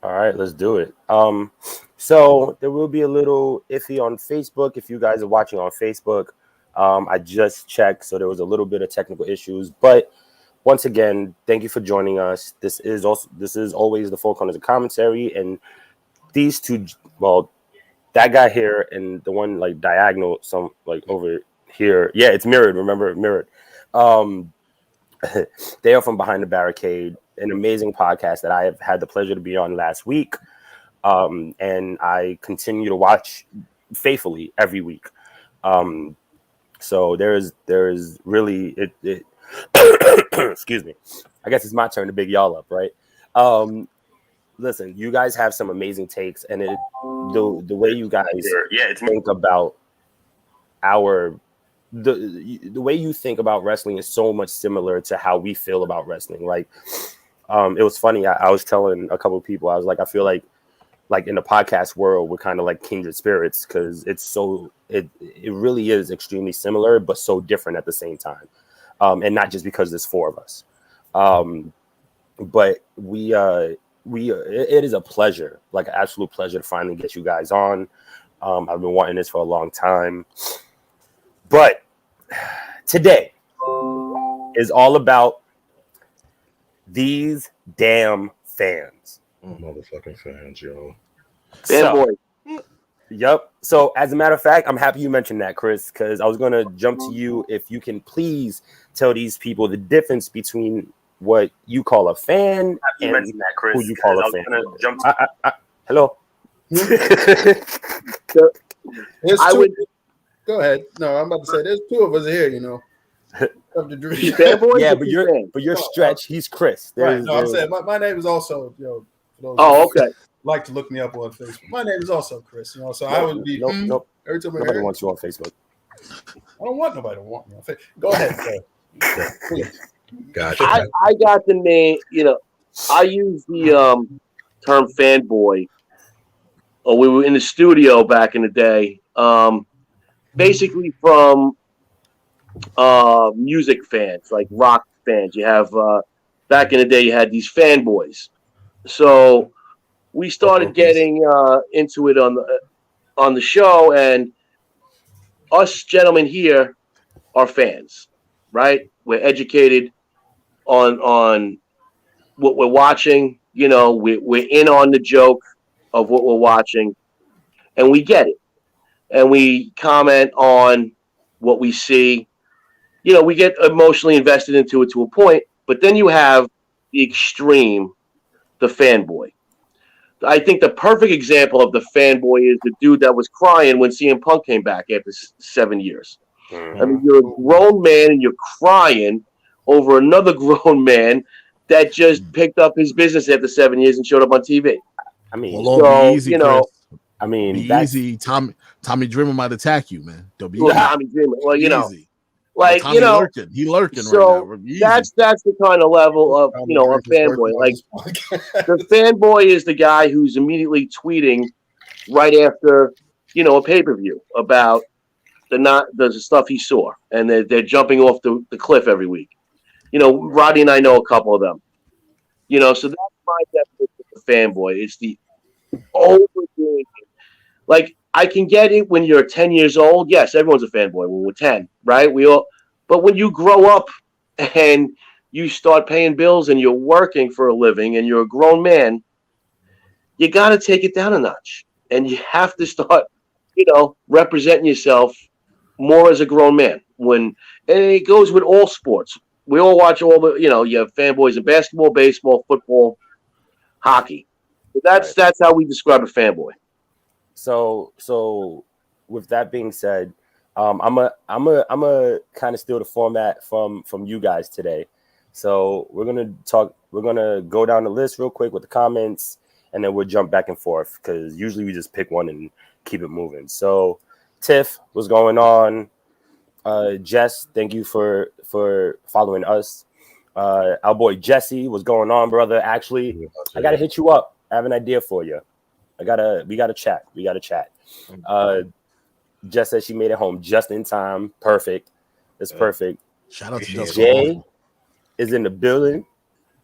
All right, let's do it. So there will be a little iffy on Facebook if you guys are watching on Facebook. I just checked, so there was a little bit of technical issues, but once again, thank you for joining us. This is always the Four Corners of Commentary, and these two, well, that guy here and the one like diagonal, some like over here, yeah, it's mirrored. Remember, mirrored. Um, they are from Behind the Barricade, an amazing podcast that I have had the pleasure to be on last week. And I continue to watch faithfully every week. Um, so there is really it excuse me. I guess it's my turn to big y'all up, right? Um, Listen, you guys have some amazing takes, and the way you guys think about our the way you think about wrestling is so much similar to how we feel about wrestling. Like, it was funny. I was telling a couple of people, I was like, I feel like in the podcast world, we're kind of like kindred spirits because it really is extremely similar, but so different at the same time. And not just because there's four of us. Um, but it is a pleasure, like an absolute pleasure to finally get you guys on. I've been wanting this for a long time, but today is all about these damn fans. Motherfucking fans, yo. Fanboy. Yep. So as a matter of fact, I'm happy you mentioned that, Chris, because I was going to jump to you. If you can please tell these people the difference between what you call a fan and who you call a fan. Hello. Go ahead. No, I'm about to say there's two of us here, you know. Yeah, but you're Stretch. He's Chris. Right. No, I'm saying my name is also, okay. Like to look me up on Facebook. My name is also Chris, you know. So I would be nope. Every time nobody wants you on Facebook. I don't want nobody to want me on Facebook. Go ahead, please. Gotcha. I got the name. I use the term fanboy. Oh, we were in the studio back in the day. Basically from music fans, like rock fans. You have back in the day, you had these fanboys. So we started getting into it on the show, and us gentlemen here are fans, right? We're educated on what we're watching. We're in on the joke of what we're watching, and we get it, and we comment on what we see. We get emotionally invested into it to a point, but then you have the extreme, the fanboy. I think the perfect example of the fanboy is the dude that was crying when CM Punk came back after 7 years. I mean, you're a grown man and you're crying over another grown man that just picked up his business after 7 years and showed up on TV. I mean, be easy, Chris. I mean, be easy. Tommy Dreamer might attack you, man. Don't be Tommy Dreamer. Well, easy. Like, Tommy lurking. He lurking so right now. That's the kind of level of, a fanboy. Like, the fanboy is the guy who's immediately tweeting right after, a pay-per-view about the stuff he saw. And they're jumping off the cliff every week. Roddy and I know a couple of them. So that's my definition of a fanboy. It's the overdoing it. Like, I can get it when you're 10 years old. Yes, everyone's a fanboy when we're 10, right? But when you grow up and you start paying bills and you're working for a living and you're a grown man, you got to take it down a notch. And you have to start, representing yourself more as a grown man. And it goes with all sports. We all watch all the, you have fanboys in basketball, baseball, football, hockey. That's how we describe a fanboy. So with that being said, I'm a kind of steal the format from you guys today. So we're gonna go down the list real quick with the comments, and then we'll jump back and forth because usually we just pick one and keep it moving. So Tiff, what's going on? Jess, thank you for following us. Our boy Jesse, what's going on, brother? Actually, I gotta hit you up. I have an idea for you. We gotta chat. Jess said she made it home just in time. Perfect. It's perfect. Shout out to Jay is in the building.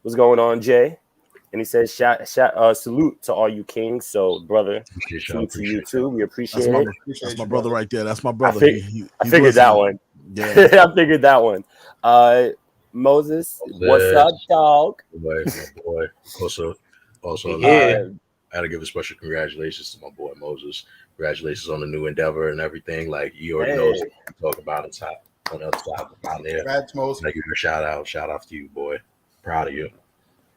What's going on, Jay? And he says, salute to all you kings. So, brother, Appreciate y'all. salute to you Appreciate too. y'all. We appreciate it. That's my brother right there. That's my brother. I He's figured that listening. one. Yeah. I figured that one. Moses, what's up, dog? My boy. Also, Yeah. I gotta give a special congratulations to my boy Moses. Congratulations on the new endeavor and everything. Like you already know what we talk about on the other side out there. Congrats, Moses. Like, give you a shout out to you, boy. Proud of you.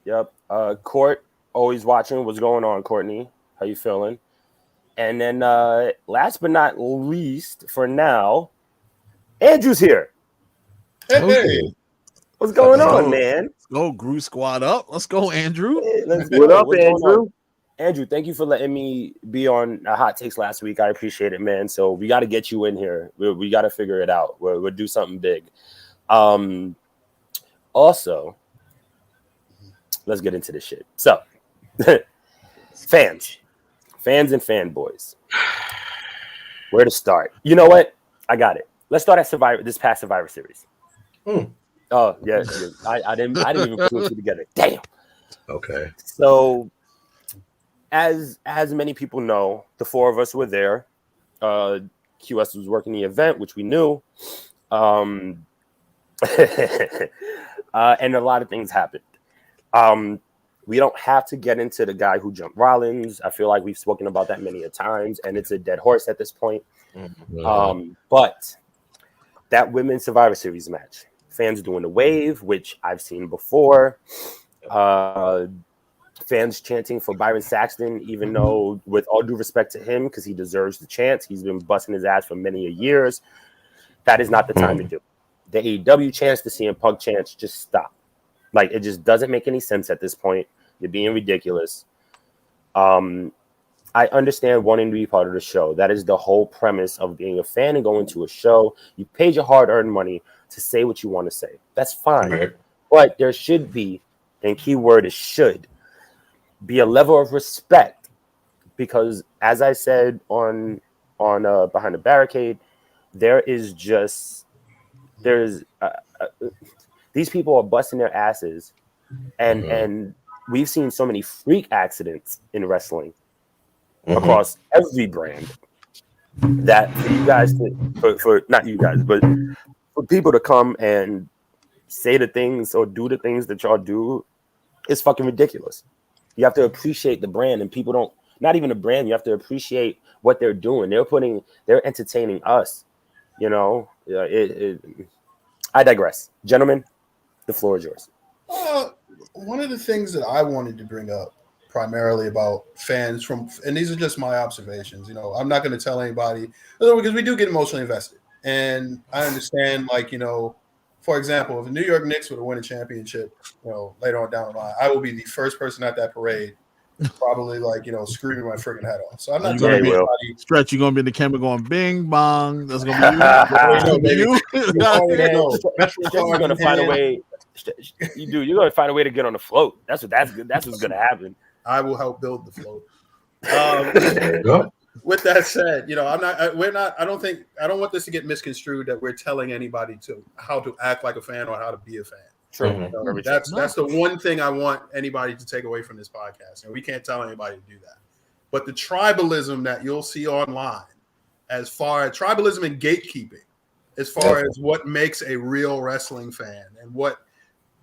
Yep. Court, always watching. What's going on, Courtney? How you feeling? And then last but not least, for now, Andrew's here. Hey, What's going Let's on, go. man? Let's go, Groove Squad up. Let's go, Andrew. Hey, let's What go. up, What's going on? Andrew? Andrew, thank you for letting me be on Hot Takes last week. I appreciate it, man. So we got to get you in here. We got to figure it out. We'll do something big. Also, let's get into this shit. So, fans and fanboys. Where to start? You know what? I got it. Let's start at this past Survivor Series. Oh yeah, I didn't even put it together. Damn. Okay. So, as many people know, the four of us were there. QS was working the event, which we knew. And a lot of things happened. We don't have to get into the guy who jumped Rollins. I feel like we've spoken about that many a times, and it's a dead horse at this point. But that women's Survivor Series match, fans doing the wave, which I've seen before. Fans chanting for Byron Saxton, even though, with all due respect to him, because he deserves the chance, he's been busting his ass for many years. That is not the time to do. The AEW chants, the CM Punk chants, just stop. Like, it just doesn't make any sense at this point. You're being ridiculous. I understand wanting to be part of the show. That is the whole premise of being a fan and going to a show. You paid your hard-earned money to say what you want to say. That's fine. Right. But there should be, and key word is should, be a level of respect. Because as I said on Behind the Barricade, these people are busting their asses, and we've seen so many freak accidents in wrestling across every brand that for you guys for not you guys, but for people to come and say the things or do the things that y'all do is fucking ridiculous. You have to appreciate the brand, and people don't. Not even the brand. You have to appreciate what they're doing. They're entertaining us. You know. I digress, gentlemen. The floor is yours. One of the things that I wanted to bring up primarily about fans and these are just my observations. You know, I'm not going to tell anybody because we do get emotionally invested, and I understand. Like, you know, for example, if the New York Knicks were to win a championship, you know, later on down the line, I will be the first person at that parade, probably like, you know, screaming my freaking head off. So I'm not telling anybody. Stretch, you're gonna be in the camera going bing bong. That's gonna be you. You're gonna find a way. You're gonna find a way to get on the float. That's what's gonna happen. I will help build the float. With that said, you know, I don't want this to get misconstrued that we're telling anybody how to act like a fan or how to be a fan. True. You know, that's the one thing I want anybody to take away from this podcast. And we can't tell anybody to do that. But the tribalism that you'll see online, as far as tribalism and gatekeeping, as far as what makes a real wrestling fan and what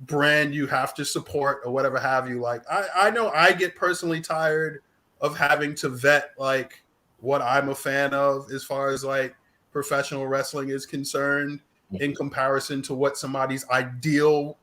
brand you have to support or whatever have you. Like, I know I get personally tired of having to vet like what I'm a fan of as far as like professional wrestling is concerned in comparison to what somebody's ideal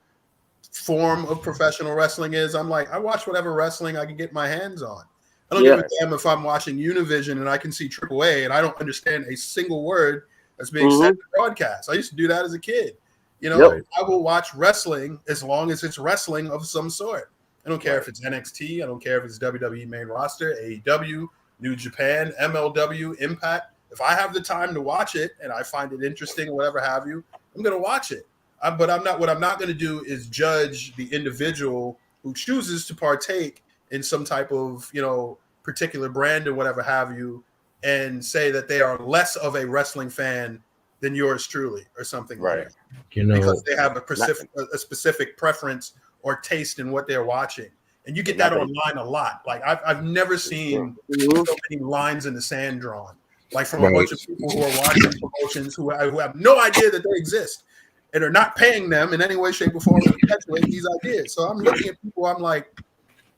form of professional wrestling is. I'm like, I watch whatever wrestling I can get my hands on. I don't give a damn if I'm watching Univision and I can see AAA and I don't understand a single word that's being said in the broadcast. I used to do that as a kid. You know, I will watch wrestling as long as it's wrestling of some sort. I don't care if it's NXT. I don't care if it's WWE main roster, AEW, New Japan, MLW, Impact. If I have the time to watch it and I find it interesting or whatever have you, I'm going to watch it. But what I'm not going to do is judge the individual who chooses to partake in some type of, you know, particular brand or whatever have you, and say that they are less of a wrestling fan than yours truly or something like that. You know, because they have a specific preference or taste in what they're watching. and you get that online a lot. Like I've never seen so many lines in the sand drawn, like from a bunch of people who are watching promotions who have no idea that they exist and are not paying them in any way, shape, or form to perpetuate these ideas. So I'm looking at people, I'm like,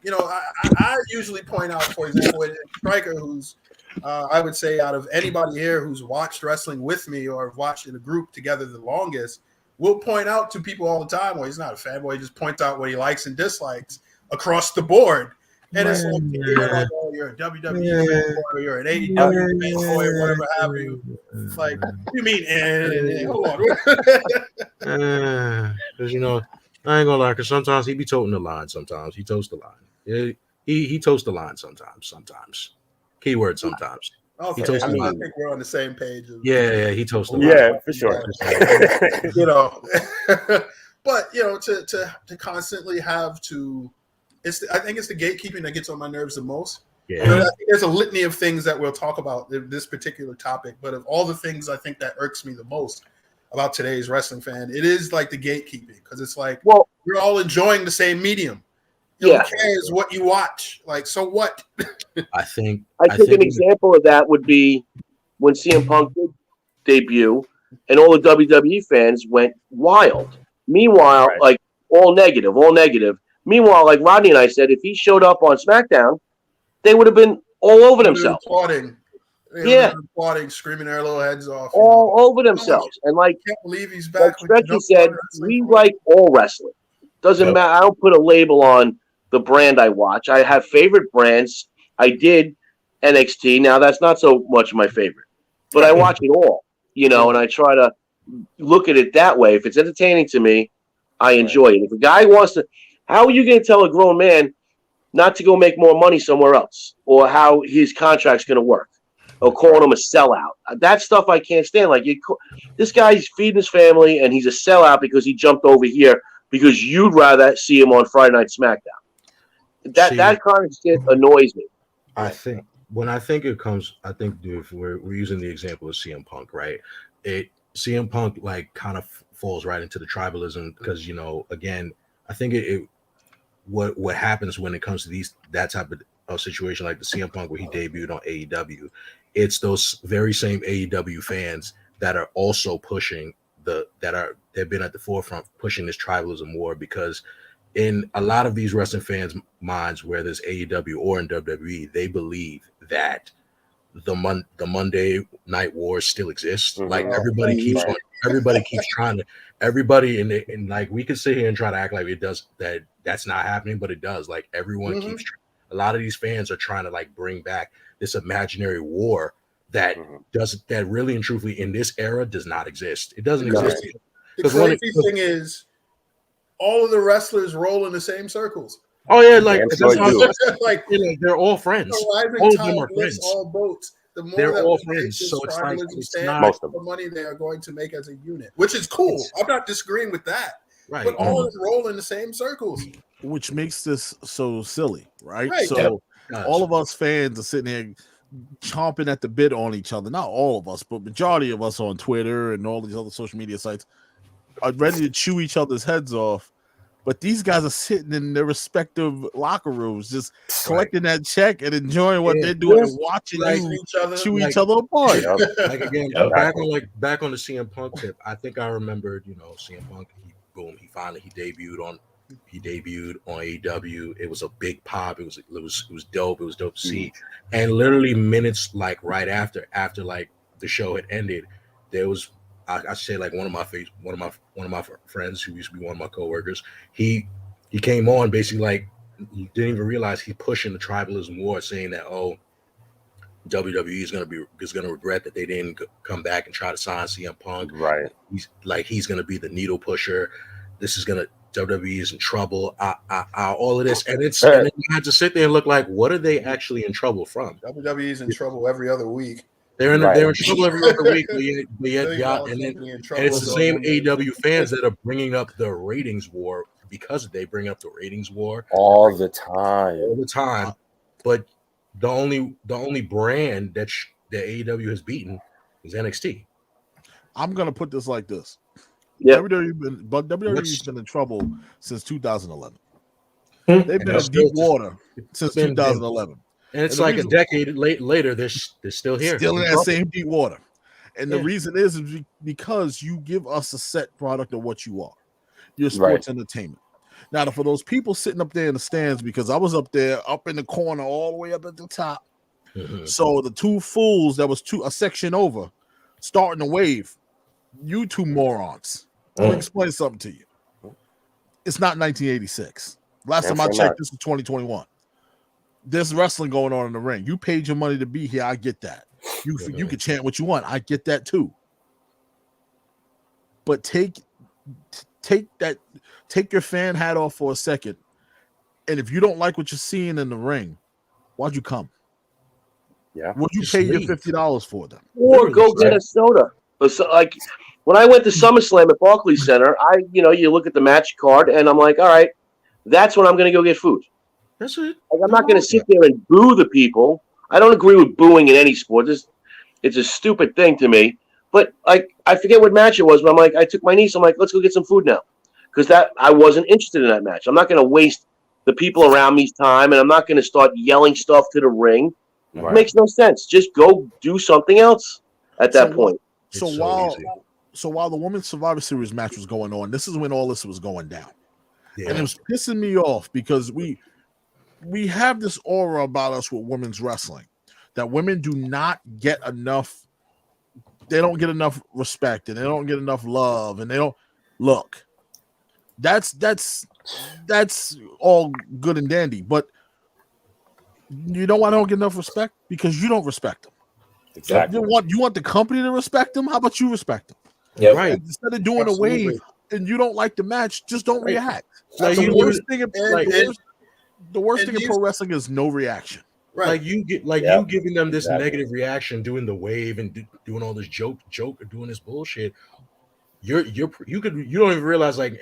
you know, I usually point out, for example, a striker who's, I would say, out of anybody here who's watched wrestling with me or watched in a group together the longest, will point out to people all the time, well, he's not a fanboy, he just points out what he likes and dislikes across the board. And it's like, oh, you're a WWE fanboy, or you're an AEW fanboy, or whatever have you. It's like, what do you mean? Hold on. Because, you know, I ain't gonna lie, because sometimes he be toting the line. Sometimes he totes the line. Yeah, he totes the line sometimes. Keyword sometimes. Okay, he totes the line. I think we're on the same page. Yeah, he totes the line. Yeah, for sure. You know, but you know, to constantly have to, I think it's the gatekeeping that gets on my nerves the most. Yeah, you know, I think there's a litany of things that we'll talk about in this particular topic, but of all the things I think that irks me the most about today's wrestling fan, it is like the gatekeeping, because it's like, well, we're all enjoying the same medium. Who cares what you watch? Like, so what? I think an example of that would be when CM Punk did debut, and all the WWE fans went wild. Meanwhile, like all negative. Meanwhile, like Rodney and I said, if he showed up on SmackDown, they would have been all over themselves. Applauding, screaming their little heads off. All over themselves. And like, I can't believe he's back. Like Stretchy said, we like all wrestling. Doesn't matter. I don't put a label on the brand I watch. I have favorite brands. I did NXT. Now that's not so much my favorite, but I watch it all, you know, and I try to look at it that way. If it's entertaining to me, I enjoy it. If a guy wants to, how are you going to tell a grown man not to go make more money somewhere else, or how his contract's going to work, or calling him a sellout? That stuff I can't stand. Like, this guy's feeding his family, and he's a sellout because he jumped over here because you'd rather see him on Friday Night SmackDown. That kind of shit annoys me. I think it comes, I think if we're using the example of CM Punk, right? CM Punk like kind of falls right into the tribalism, because, you know, again, I think what happens when it comes to that type of situation, like the CM Punk where he debuted on AEW, it's those very same AEW fans that are also pushing they've been at the forefront pushing this tribalism war, because in a lot of these wrestling fans' minds, whether it's AEW or in WWE, they believe that the Monday Night Wars still exists. Mm-hmm. Like everybody keeps trying to, and like we could sit here and try to act like it does, that's not happening, but it does. Like everyone keeps, a lot of these fans are trying to like bring back this imaginary war that that really and truthfully in this era does not exist. It doesn't exist. The crazy thing is, all of the wrestlers roll in the same circles. Oh yeah, like like you know, they're all friends. All of them are friends. All boats. The more they're all friends. So it's like most of the money they are going to make as a unit, which is cool. I'm not disagreeing with that. Right. But all of them roll in the same circles, which makes this so silly, right? So all of us fans are sitting here chomping at the bit on each other. Not all of us, but majority of us on Twitter and all these other social media sites are ready to chew each other's heads off, but these guys are sitting in their respective locker rooms, just collecting that check and enjoying what they're doing and watching chew each other apart. Like again, back on the CM Punk tip, I think I remembered, you know, CM Punk. He debuted on AEW. It was a big pop. It was dope. It was dope to see. And literally minutes like right after like the show had ended, there was. I say like one of my friends who used to be one of my coworkers. He came on basically like didn't even realize he's pushing the tribalism war, saying that WWE is gonna regret that they didn't come back and try to sign CM Punk. Right. He's gonna be the needle pusher. WWE is in trouble. All of this, and and you had to sit there and look like, what are they actually in trouble from? WWE is in trouble every other week. They're in trouble every other week, and it's the same AEW fans that are bringing up the ratings war, because they bring up the ratings war all the time. But the only brand that AEW has beaten is NXT. I'm gonna put this like this: yeah, WWE's been in trouble since 2011. They've been in deep water since 2011. And it's like a decade later, they're still here. Still in that same deep water. And the reason is because you give us a set product of what you are. You're sports entertainment. Now, for those people sitting up there in the stands, because I was up there, up in the corner, all the way up at the top. Mm-hmm. So the two fools that was a section over, starting the wave, you two morons. Let me explain something to you. It's not 1986. Last time I checked, this is 2021. There's wrestling going on in the ring. You paid your money to be here. I get that. You can chant what you want. I get that too. But take your fan hat off for a second. And if you don't like what you're seeing in the ring, why'd you come? Yeah. Would you pay your $50 for them? Or go get a soda. So, like when I went to SummerSlam at Barclays Center, you look at the match card and I'm like, all right, that's when I'm going to go get food. That's it. Like, I'm not going to sit there and boo the people. I don't agree with booing in any sport. It's a stupid thing to me. But I forget what match it was, but I'm like, I took my niece. I'm like, let's go get some food now, because I wasn't interested in that match. I'm not going to waste the people around me's time, and I'm not going to start yelling stuff to the ring. Right. It makes no sense. Just go do something else at that point. So while the Women's Survivor Series match was going on, this is when all this was going down, and it was pissing me off because we have this aura about us with women's wrestling that women do not get enough. They don't get enough respect, and they don't get enough love, and they don't look. That's all good and dandy, but you know why they don't get enough respect? Because you don't respect them. Exactly. You want the company to respect them? How about you respect them? Yeah, right. And instead of doing a wave and you don't like the match, just don't react. Like the worst thing in pro wrestling is no reaction. Right. Like you giving them this negative reaction, doing the wave and doing all this joke, doing this bullshit. You don't even realize, like,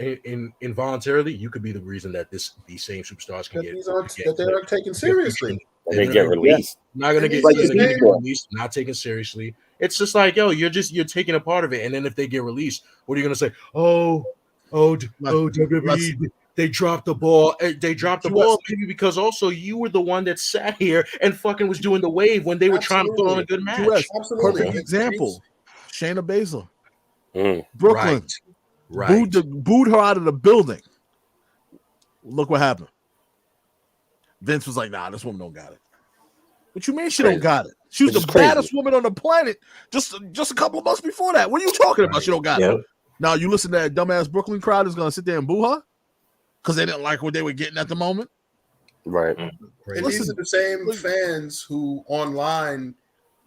involuntarily you could be the reason that these same superstars can that they are taken seriously. They get released. Not gonna get released, not taken seriously. It's just like, yo, you're taking a part of it, and then if they get released, what are you gonna say? Oh, WWE, they dropped the ball. They dropped the ball maybe because also you were the one that sat here and fucking was doing the wave when they were trying to put on a good match. Absolutely. Perfect example. Shayna Baszler. Brooklyn. Right. Booed her out of the building. Look what happened. Vince was like, nah, this woman don't got it. What you mean she don't got it? She was the baddest woman on the planet just a couple of months before that. What are you talking about? She don't got it. Now you listen to that dumbass Brooklyn crowd is going to sit there and boo her because they didn't like what they were getting at the moment. Right. And these are the same fans who online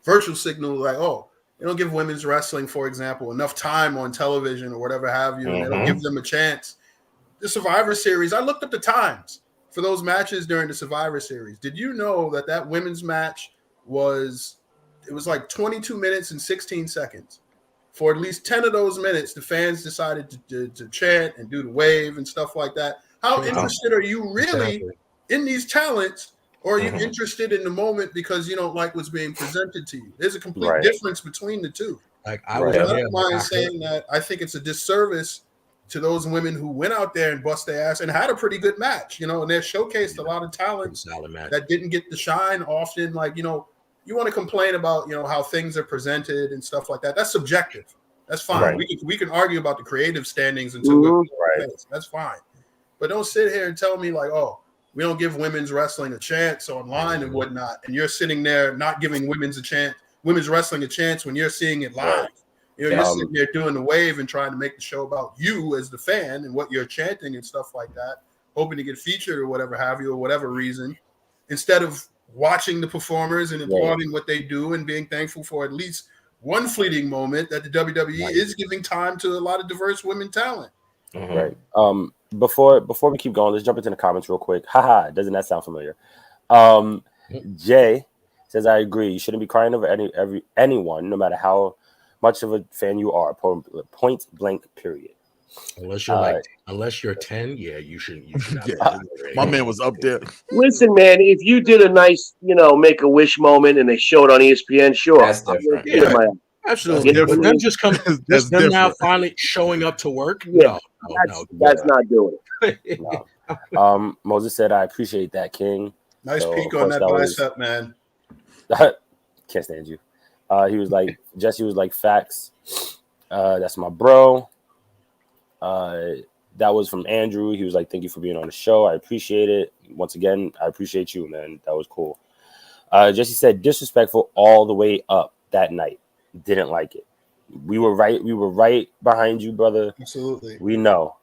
virtual signal like, oh, they don't give women's wrestling, for example, enough time on television or whatever have you. And they don't give them a chance. The Survivor Series, I looked up the times for those matches during the Survivor Series. Did you know that women's match was like 22 minutes and 16 seconds? For at least 10 of those minutes, the fans decided to chant and do the wave and stuff like that. How interested are you really in these talents, or are you interested in the moment because you don't like what's being presented to you? There's a complete difference between the two. Like I don't mind saying that I think it's a disservice to those women who went out there and bust their ass and had a pretty good match, and they showcased a lot of talents that didn't get the shine often. Like, you want to complain about, how things are presented and stuff like that. That's subjective. That's fine. Right. We can argue about the creative standings until that's fine. But don't sit here and tell me like, oh, we don't give women's wrestling a chance online and whatnot. And you're sitting there not giving women's wrestling a chance when you're seeing it live. You're sitting there doing the wave and trying to make the show about you as the fan and what you're chanting and stuff like that, hoping to get featured or whatever have you, or whatever reason, instead of watching the performers and applauding what they do and being thankful for at least one fleeting moment that the WWE is giving time to a lot of diverse women talent. Right. Before we keep going, let's jump into the comments real quick. Haha, doesn't that sound familiar? Jay says, I agree. You shouldn't be crying over anyone, no matter how much of a fan you are. Point blank, period. Unless you're 10, you shouldn't. My man was up there. Listen, man, if you did a nice, make a wish moment and they show it on ESPN, sure. That's different. Absolutely. But them just them now finally showing up to work. Yeah. That's not doing it. No. Moses said, "I appreciate that, King." Nice So, peek of on course, that was- bicep, man. Can't stand you. He was like, Jesse was like, facts. That's my bro. That was from Andrew. He was like, thank you for being on the show. I appreciate it. Once again, I appreciate you, man. That was cool. Jesse said, disrespectful all the way up that night. Didn't like it. We were right. We were right behind you, brother. Absolutely. We know.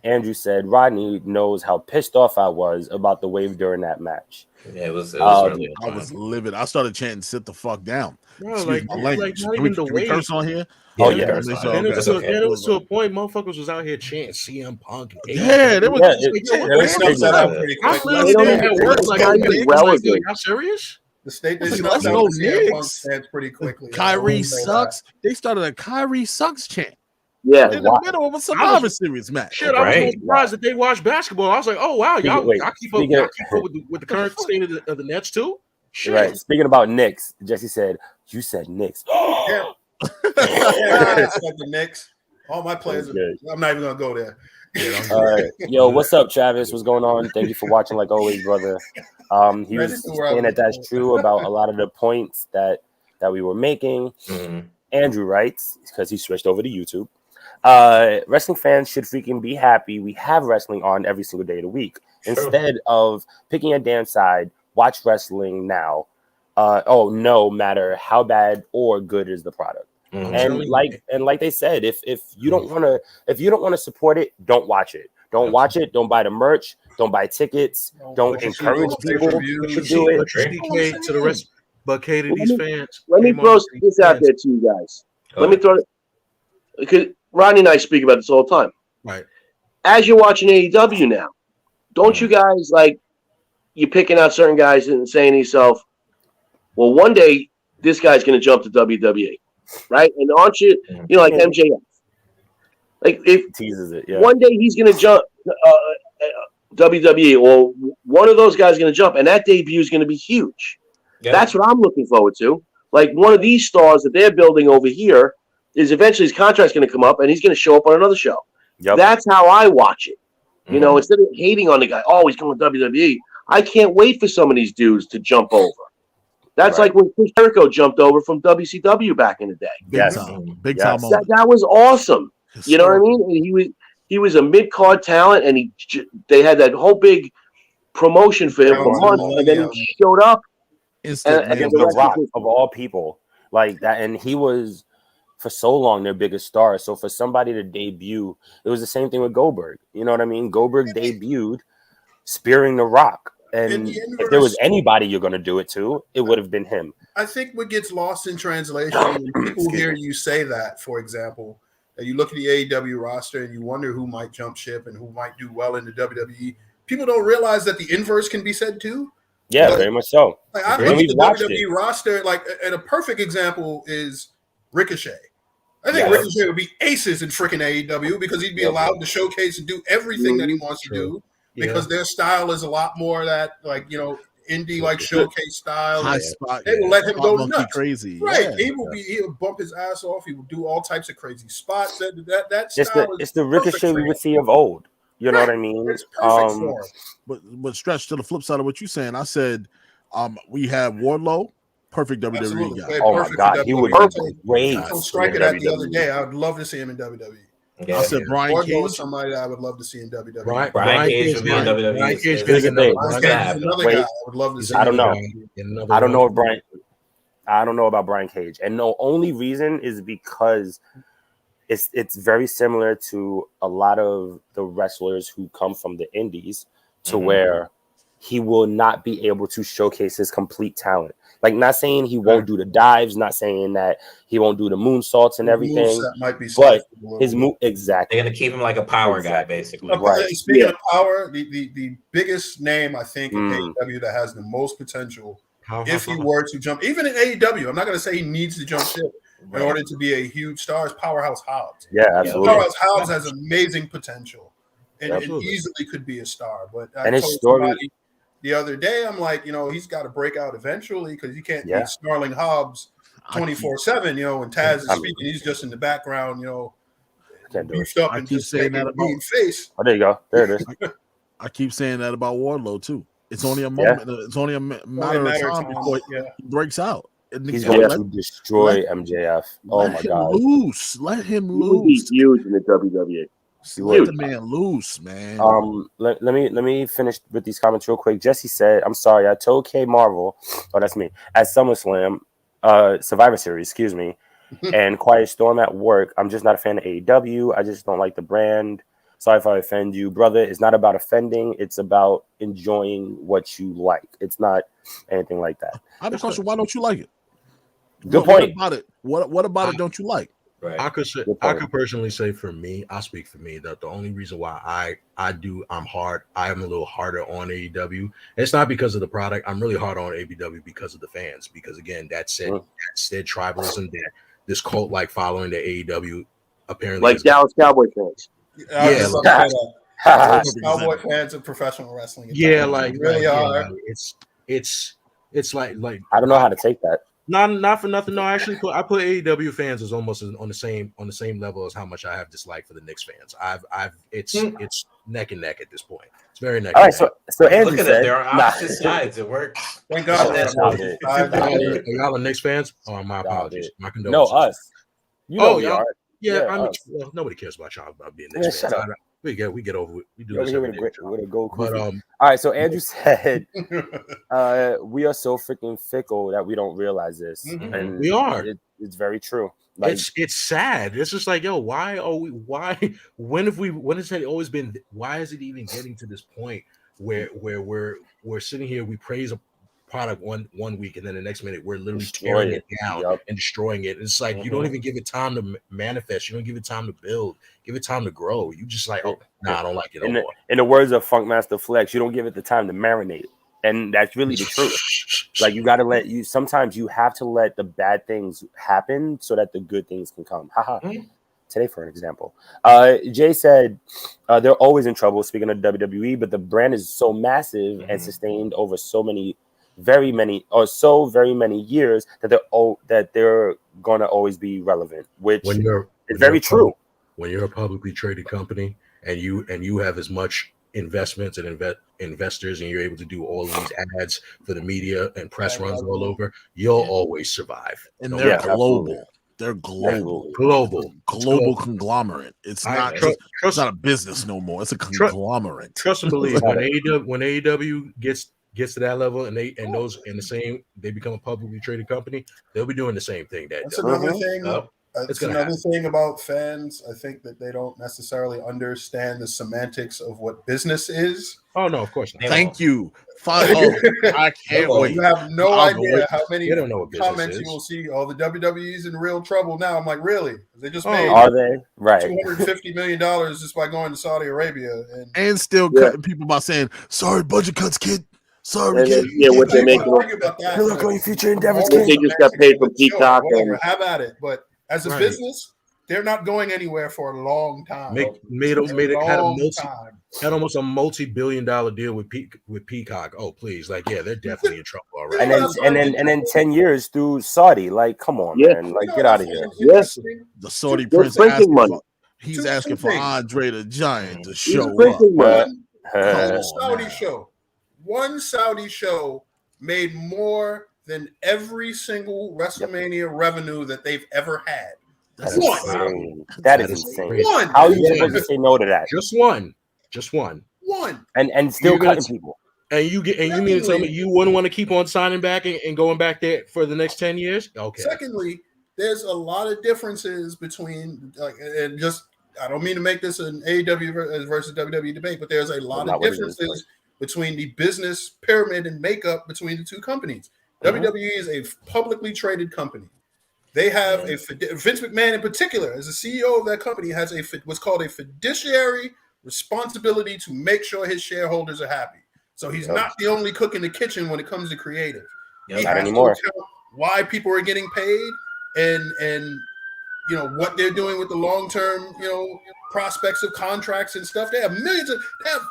Andrew said, Rodney knows how pissed off I was about the wave during that match. Yeah, it was really I was livid. I started chanting, sit the fuck down. Bro, Excuse my language. not Can we, even the can we wave. curse on here? Oh, yeah. yeah. curse on it. Then That's it okay. was to a point, motherfuckers was out here chanting CM Punk. Yeah, they was Yeah, just it- like, it yo, was what They the snuffed hell that is out pretty I'm quick. literally don't there even- at work it's like, not even niggas, relevant. y'all serious? The state they Let's snuffed go, out the CM Punk Knicks. stance pretty quickly. Kyrie I will say sucks. They started a Kyrie sucks chant Yeah. in the middle of a Survivor Series match. Shit, I was Right. so surprised that they watched basketball. I was like, oh wow, y'all, Wait, y'all keep speaking up with the current state of the Nets too. Shit. Right. Speaking about Knicks, Jesse said, you said Knicks. Yeah. Yeah, it's like the Knicks. All my players. That was I'm not even gonna go there. All right. Yo, what's up, Travis? What's going on? Thank you for watching, like always, brother. He Ready was to where I saying was that that's going. true about a lot of the points that we were making. Mhm. Andrew writes, because he switched over to YouTube. Wrestling fans should freaking be happy we have wrestling on every single day of the week. Instead of picking a damn side, watch wrestling now. No matter how bad or good is the product. Mhm. And like they said, if you don't want to support it, don't watch it. Don't watch it. Don't buy the merch. Don't buy tickets. Don't But you see encourage those people pay-per-views, to do it. But you see, K, to the rest, but K to these fans. Let me came throw on these this out fans. there to you guys. Go Let me ahead. throw it because Ronnie and I speak about this all the time. Right. As you're watching AEW now, don't you guys like you're picking out certain guys and saying to yourself, well, one day this guy's going to jump to WWE, right? And aren't you, like MJF? Like if Teases it, yeah. one day he's going to jump WWE, or one of those guys is going to jump, and that debut is going to be huge. Yeah. That's what I'm looking forward to. Like one of these stars that they're building over here is eventually his contract's going to come up and he's going to show up on another show. Yep. That's how I watch it. You know, instead of hating on the guy, oh, he's going to WWE. I can't wait for some of these dudes to jump over. That's like when Chris Jericho jumped over from WCW back in the day. Big time. Big time That, moment. that was awesome. You know what I mean? And he was a mid-card talent, and they had that whole big promotion for him for months, and then he showed up. Instant Against The Rock of all people, like that, and he was for so long their biggest star. So for somebody to debut, it was the same thing with Goldberg. You know what I mean? Goldberg debuted spearing The Rock, and if there was anybody you're going to do it to, it would have been him. I think what gets lost in translation when people hear you say that, for example, that you look at the AEW roster and you wonder who might jump ship and who might do well in the WWE. People don't realize that the inverse can be said too. Yeah, very much so. Like I look at the WWE roster, like, and a perfect example is Ricochet. I think Ricochet would be aces in freaking AEW because he'd be allowed to showcase and do everything that he wants to do because their style is a lot more that, like, indie like showcase style. High spot, they will let him go nuts. Crazy, right? He'll bump his ass off. He will do all types of crazy spots. That style it's the Ricochet we would see of old. You know what I mean? It's perfect for him. But stretch to the flip side of what you're saying. I said, we have Wardlow, perfect WWE guy. Oh my God, he would be great. I told Striker that the other day. I would love to see him in WWE. I said Brian Cage was somebody that I would love to see in WWE. Brian Cage would be in WWE. Brian Cage is another guy I would love to see. I don't know. I don't know if Brian. I don't know about Brian Cage, and the only reason is because it's very similar to a lot of the wrestlers who come from the indies, to where he will not be able to showcase his complete talent. Like, not saying he won't do the dives, not saying that he won't do the moonsaults and everything, might be but his move exactly. They're gonna keep him like a power guy, basically. Right. Speaking of power, the biggest name I think in AEW that has the most potential, if he were to jump, even in AEW, I'm not going to say he needs to jump ship in order to be a huge star, is Powerhouse Hobbs. Yeah, absolutely. Powerhouse Hobbs has amazing potential and easily could be a star. But I told somebody the other day, I'm like, he's got to break out eventually because you can't be snarling Hobbs 24/7. When Taz is speaking, he's just in the background. Can't do it. beefed up I and keep just saying making that a mean face. Oh, there you go. There it is. I keep saying that about Wardlow too. It's only a moment. It's only a matter of time before he breaks out. He's going to destroy MJF. Oh my God! Let him He would be loose. huge in the WWE. Let the man loose, man. Let me finish with these comments real quick. Jesse said, "I'm sorry, I told K Marvel, oh that's me, at SummerSlam, Survivor Series, excuse me, and Quiet Storm at work. I'm just not a fan of AEW. I just don't like the brand. Sorry if I offend you, brother. It's not about offending. It's about enjoying what you like. It's not anything like that." I have a question. Why don't you like it? Good point. What about it? What about it don't you like? Right. I could personally say for me, I speak for me, that the only reason why I'm a little harder on AEW. It's not because of the product. I'm really hard on AEW because of the fans. Because again, that said tribalism, that this cult like following the AEW apparently like Dallas Cowboy fans. Cowboy fans of professional wrestling. Yeah, like really are. Like, it's like I don't know how to take that. Not for nothing. No, I put AEW fans as almost on the same level as how much I have dislike for the Knicks fans. It's neck and neck at this point. It's very neck. All right, so Andrew look at said, it. There are opposite sides. It works. Thank God. Y'all are Knicks fans? Oh, my apologies. My no, condolences. us. You know we y'all. are. Yeah, us. well, nobody cares about y'all about being Knicks fans. We get over it. We do this every day. With a gold But all right, so Andrew said, we are so freaking fickle that we don't realize this, and we are. It's very true. Like, it's sad. It's just like, yo, why has it always been? Why is it even getting to this point where we're sitting here, we praise a product one week, and then the next minute we're literally tearing it down and destroying it. It's like you don't even give it time to manifest. You don't give it time to build. Give it time to grow. You just like, I don't like it no more. In the words of Funkmaster Flex, you don't give it the time to marinate, and that's really the truth. Like you got to sometimes you have to let the bad things happen so that the good things can come. Today, for an example, Jay said they're always in trouble. Speaking of WWE, but the brand is so massive and sustained over very many years that they're gonna always be relevant, which is very true. When you're a publicly traded company and you have as much investments and investors, and you're able to do all of these ads for the media and press runs all over, you'll always survive. And they're global. They're global conglomerate. It's not a business no more. It's a conglomerate. Trust and believe. When AEW gets to that level and they become a publicly traded company, they'll be doing the same thing. That's another thing. It's another thing about fans. I think that they don't necessarily understand the semantics of what business is. Oh no, of course not. Thank you. I can't wait. You have no idea how many don't know what comments is. you will see. Oh, the WWE's in real trouble now. I'm like, really? They just made are they right $250 million just by going to Saudi Arabia and still cutting people by saying, "Sorry, budget cuts, kid." Sorry, kid. Yeah, what they make. Good luck on your future endeavors, kid. They just got paid from Peacock. Have at it, but. As a business, they're not going anywhere for a long time. Had almost a multi-billion-dollar deal with Peacock. Oh, please, they're definitely in trouble already. And then 10 years through Saudi. Like, come on, man. Like, get out of here. Yes, the Saudi prince asking for Andre the Giant to show up. One Saudi show made more than every single WrestleMania revenue that they've ever had. That is insane. How are you supposed to say no to that? Just one. And still cutting people. And you mean to tell me you wouldn't want to keep on signing back and going back there for the next 10 years? Okay. Secondly, there's a lot of differences between I don't mean to make this an AEW versus WWE debate, but there's a lot of differences between the business pyramid and makeup between the two companies. WWE is a publicly traded company. They have Vince McMahon in particular, as the CEO of that company, has what's called a fiduciary responsibility to make sure his shareholders are happy. So he's not the only cook in the kitchen when it comes to creative. He has to account why people are getting paid and what they're doing with the long-term prospects of contracts and stuff. They have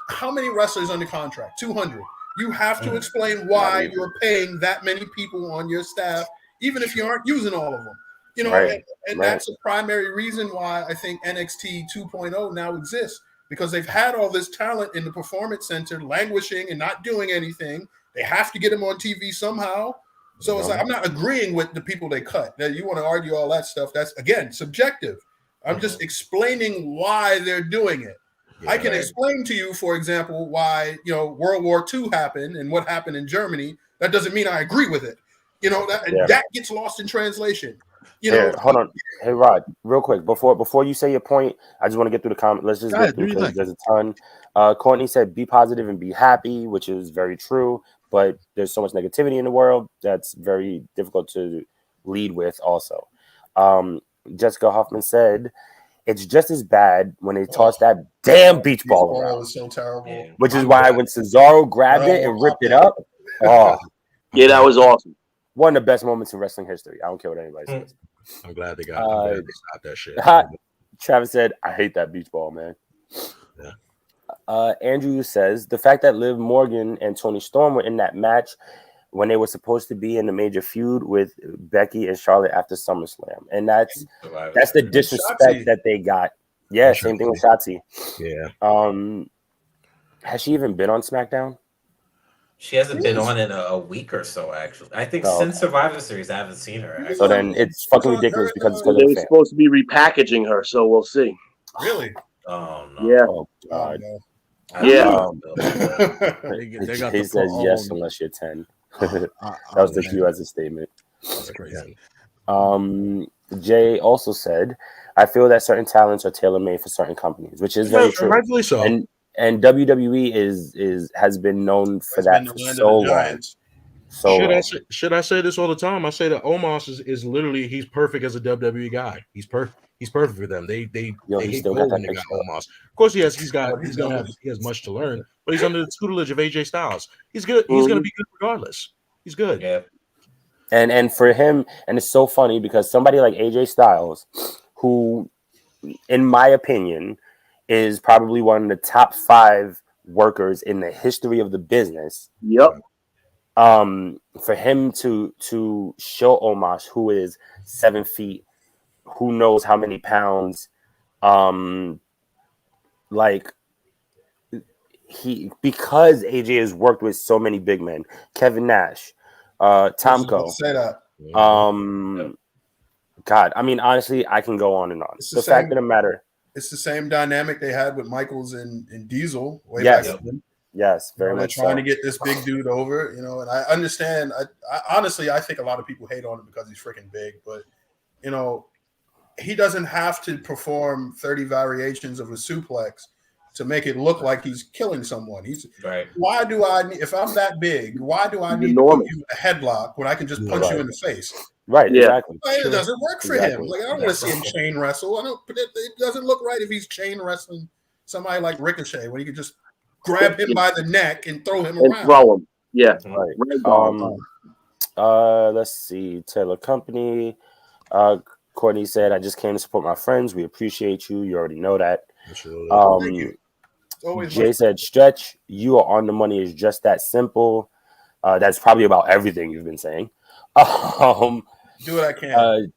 how many wrestlers under contract? 200. You have to explain why you're paying that many people on your staff, even if you aren't using all of them. You know, Right. and that's a primary reason why I think NXT 2.0 now exists, because they've had all this talent in the performance center languishing and not doing anything. They have to get them on TV somehow. So it's like, I'm not agreeing with the people they cut. Now, you want to argue all that stuff. That's, again, subjective. I'm just explaining why they're doing it. Yeah, I can explain to you, for example, why, you know, World War II happened and what happened in Germany. That doesn't mean I agree with it. You know, that gets lost in translation. You know, hold on. Hey, Rod, real quick, before you say your point, I just want to get through the comment. Let's just get through because there's a ton. Courtney said, be positive and be happy, which is very true, but there's so much negativity in the world that's very difficult to lead with also. Jessica Hoffman said, it's just as bad when they toss that damn beach ball around. Was so terrible. Which is why when Cesaro grabbed it and ripped it up, yeah, that was awesome. One of the best moments in wrestling history. I don't care what anybody says. I'm glad they stopped that shit. Travis said, I hate that beach ball, man. Yeah. Andrew says, the fact that Liv Morgan and Toni Storm were in that match when they were supposed to be in a major feud with Becky and Charlotte after SummerSlam. And that's the disrespect that they got. Yeah, same thing with Shotzi. Yeah. Has she even been on SmackDown? She hasn't been on in a week or so, actually. I think since Survivor Series, I haven't seen her. Actually. So then it's fucking ridiculous because they were supposed to be repackaging her, so we'll see. Really? Oh, no. Yeah. Oh, God. Yeah. He says yes unless you're 10. That was the cue as a statement. That's crazy. Jay also said, I feel that certain talents are tailor-made for certain companies, which is very true. Rightfully so. And WWE has been known for that for so long. So should I say this all the time? I say that Omos is literally, he's perfect as a WWE guy. He's perfect for them. They hate gold when they got Omos. Of course, he has much to learn, but he's under the tutelage of AJ Styles. He's good. He's going to be good regardless. He's good. Yeah. And for him, and it's so funny because somebody like AJ Styles, who, in my opinion, is probably one of the top 5 workers in the history of the business. Yep. For him to show Omos, who is 7 feet, who knows how many pounds, because AJ has worked with so many big men, Kevin Nash, Tomko. Say that. God, I mean, honestly, I can go on and on. The fact of the matter. It's the same dynamic they had with Michaels and Diesel way back then. Yes, very much. They're trying to get this big dude over, you know, and I understand. I honestly, I think a lot of people hate on him because he's freaking big, but, you know, he doesn't have to perform 30 variations of a suplex to make it look like he's killing someone. Why do I need, if I'm that big, why do I need to put you a headlock when I can just punch you in the face? Right, exactly. It doesn't work for him. Like, I don't want to see him chain wrestle. It doesn't look right if he's chain wrestling somebody like Ricochet, when he could just grab him by the neck and throw him around. Throw him. Yeah. Right. Let's see. Taylor Company. Courtney said, I just came to support my friends. We appreciate you. You already know that. Jay said, Stretch, you are on the money. Is just that simple. That's probably about everything you've been saying. Do what I can.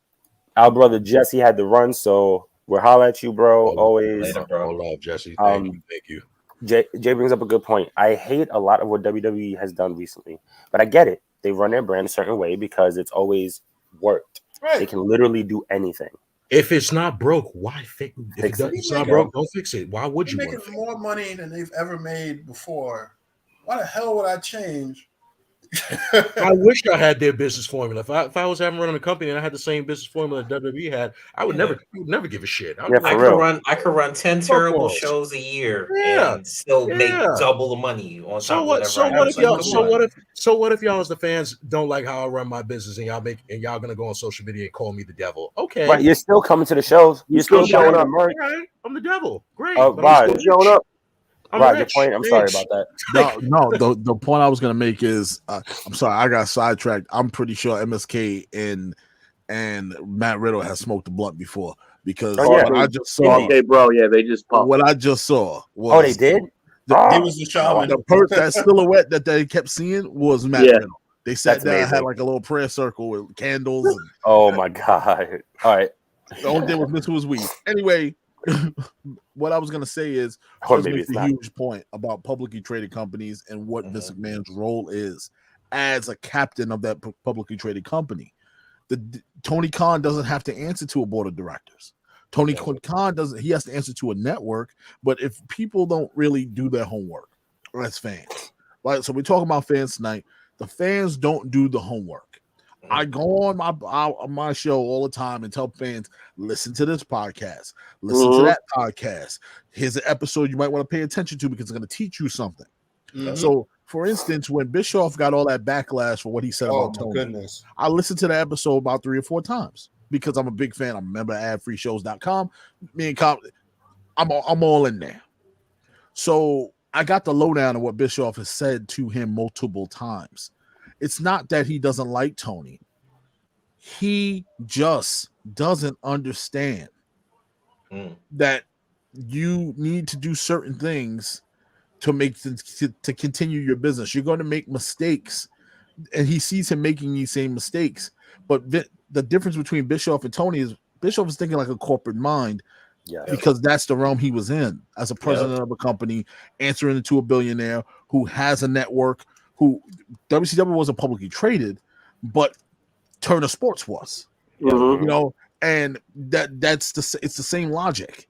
Our brother Jesse had to run, so we'll holler at you, bro. Always. Later, bro. Love, Jesse. Thank you. Jay brings up a good point. I hate a lot of what WWE has done recently, but I get it. They run their brand a certain way because it's always worked. Right. They can literally do anything. If it's not broke, why fix it? If it's not broke, don't fix it. Why would you? They're making more money than they've ever made before. Why the hell would I change? I wish I had their business formula. If I was having running a company and I had the same business formula that WWE had, I would never give a shit. I could run 10 terrible shows a year and still make double the money on top of whatever. So what if y'all as the fans don't like how I run my business and y'all gonna go on social media and call me the devil? Okay, right? You're still coming to the shows. You're still showing up. Right? I'm the devil. Great. Rod, still showing up. Rod, your point. I'm sorry about that. No. The point I was gonna make is, I'm sorry, I got sidetracked. I'm pretty sure MSK and Matt Riddle has smoked the blunt before because what I just saw. Okay, bro. Yeah, they just popped. What I just saw was. They did. He was the shaman. That silhouette that they kept seeing was Matt Riddle. They sat That's down, amazing. had like a little prayer circle with candles. And Oh my god! All right. the only thing was missing was weed. Anyway, what I was gonna say is, Or Chris maybe makes it's a not. huge point about publicly traded companies and what Vince McMahon's role is as a captain of that publicly traded company. Tony Khan doesn't have to answer to a board of directors. Tony Khan doesn't. He has to answer to a network. But if people don't really do their homework as fans, right? So we're talking about fans tonight. The fans don't do the homework. I go on my show all the time and tell fans, listen to this podcast, listen to that podcast. Here's an episode you might want to pay attention to because it's going to teach you something. So, for instance, when Bischoff got all that backlash for what he said about Tony, I listened to the episode about 3 or 4 times because I'm a big fan. I'm a member of adfreeshows.com. Me and I'm all in there. So I got the lowdown of what Bischoff has said to him multiple times. It's not that he doesn't like Tony. He just doesn't understand that you need to do certain things to continue your business. You're going to make mistakes, and he sees him making these same mistakes. But the difference between Bischoff and Tony is Bischoff is thinking like a corporate mind, because that's the realm he was in as a president of a company, answering to a billionaire who has a network. Who WCW wasn't publicly traded, but Turner Sports was, you know, and it's the same logic.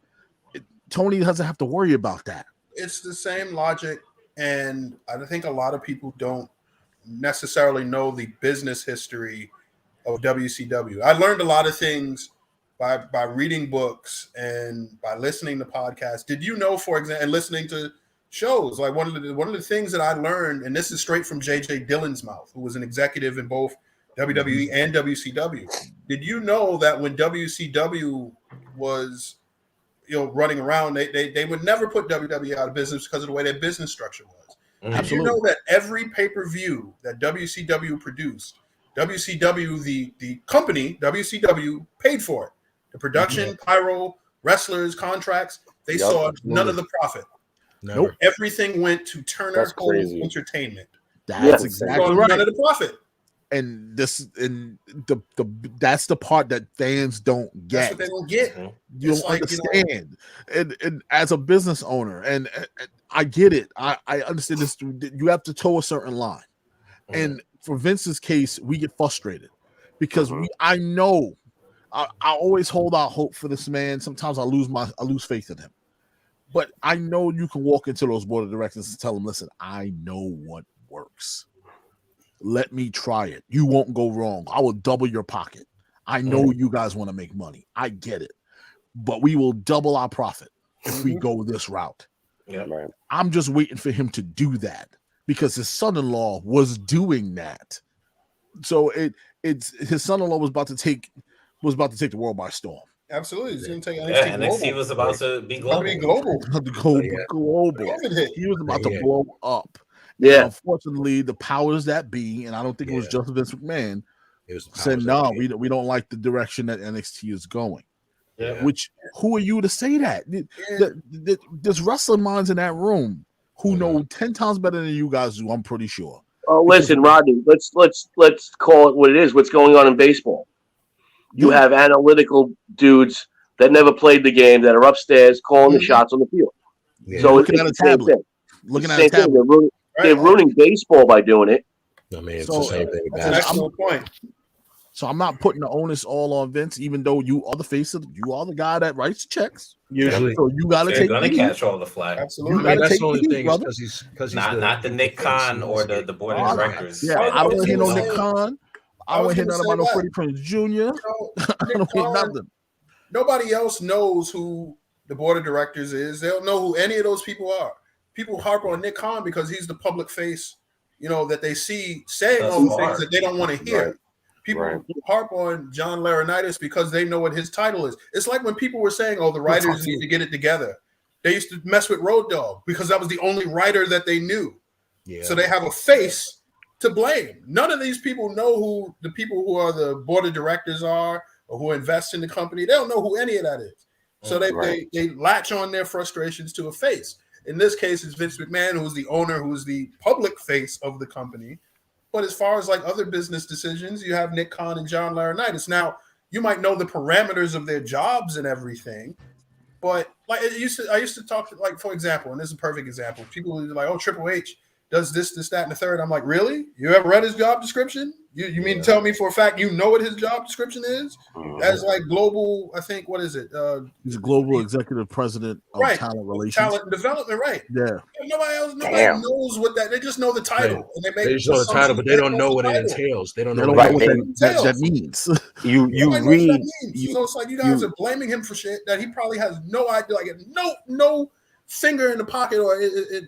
Tony doesn't have to worry about that. It's the same logic, and I think a lot of people don't necessarily know the business history of WCW. I learned a lot of things by reading books and by listening to podcasts. Did you know, for example, and listening to shows, like one of the things that I learned, and this is straight from J.J. Dillon's mouth, who was an executive in both WWE and WCW. Did you know that when WCW was running around, they would never put WWE out of business because of the way their business structure was? Did you know that every pay-per-view that WCW produced, WCW, the company, WCW, paid for it? The production, pyro, wrestlers, contracts, they saw none of the profit. Nope. Everything went to Turner Home Entertainment. That's exactly right. None of the profit. And that's the part that fans don't get. That's what they don't get. You don't understand. And as a business owner, and I get it. I understand this. You have to toe a certain line. And for Vince's case, we get frustrated because I know I always hold out hope for this man. Sometimes I lose faith in him. But I know you can walk into those board of directors and tell them, listen, I know what works. Let me try it. You won't go wrong. I will double your pocket. I know you guys want to make money. I get it. But we will double our profit if we go this route. I'm just waiting for him to do that because his son-in-law was doing that. So it's his son-in-law was about to take the world by storm. Absolutely. He's going to take NXT was about to be global. Global. He was about to blow up. Yeah. And unfortunately, the powers that be, and I don't think it was just Vince McMahon, said, no, we don't like the direction that NXT is going. Yeah. Which, who are you to say that? There's wrestling minds in that room who know 10 times better than you guys do, I'm pretty sure. Oh, listen, Rodney, let's call it what it is. What's going on in baseball? You have analytical dudes that never played the game that are upstairs calling the shots on the field. Yeah. So looking at a tablet. Looking at a tablet. They're ruining baseball by doing it. I mean, it's the same thing. That's an excellent point. So I'm not putting the onus all on Vince, even though you are the face of you are the guy that writes checks. Usually, so you got to take. You're gonna catch all the flack. Absolutely, that's the only thing because he's not the Nick Khan or the board of directors. Yeah, I don't hear no Nick Khan. I don't hear nothing about no Freddie Prinze Jr. I don't hear nothing. Nobody else knows who the board of directors is. They don't know who any of those people are. People harp on Nick Khan because he's the public face, that they see saying all the things that they don't want to hear. Right. People harp on John Laurinaitis because they know what his title is. It's like when people were saying, the writers need to get it together. They used to mess with Road Dogg because that was the only writer that they knew. Yeah. So they have a face to blame. None of these people know who the people who are the board of directors are or who invest in the company. They don't know who any of that is. So they latch on their frustrations to a face. In this case, it's Vince McMahon, who's the owner, who's the public face of the company. But as far as like other business decisions, you have Nick Khan and John Laurinaitis. Now, you might know the parameters of their jobs and everything, but like I used to talk to, like, for example, and this is a perfect example. People are like, "Oh, Triple H does this, that, and the third." I'm like, really? You ever read his job description? You mean to tell me for a fact you know what his job description is? As like global, I think, what is it? He's a global executive president of talent relations, talent and development, right? Yeah. Nobody knows what that. They just know the title, and they just know the title, but they don't know what it entails. They don't know what that means. You read. So it's like you guys are blaming him for shit that he probably has no idea, like no finger in the pocket or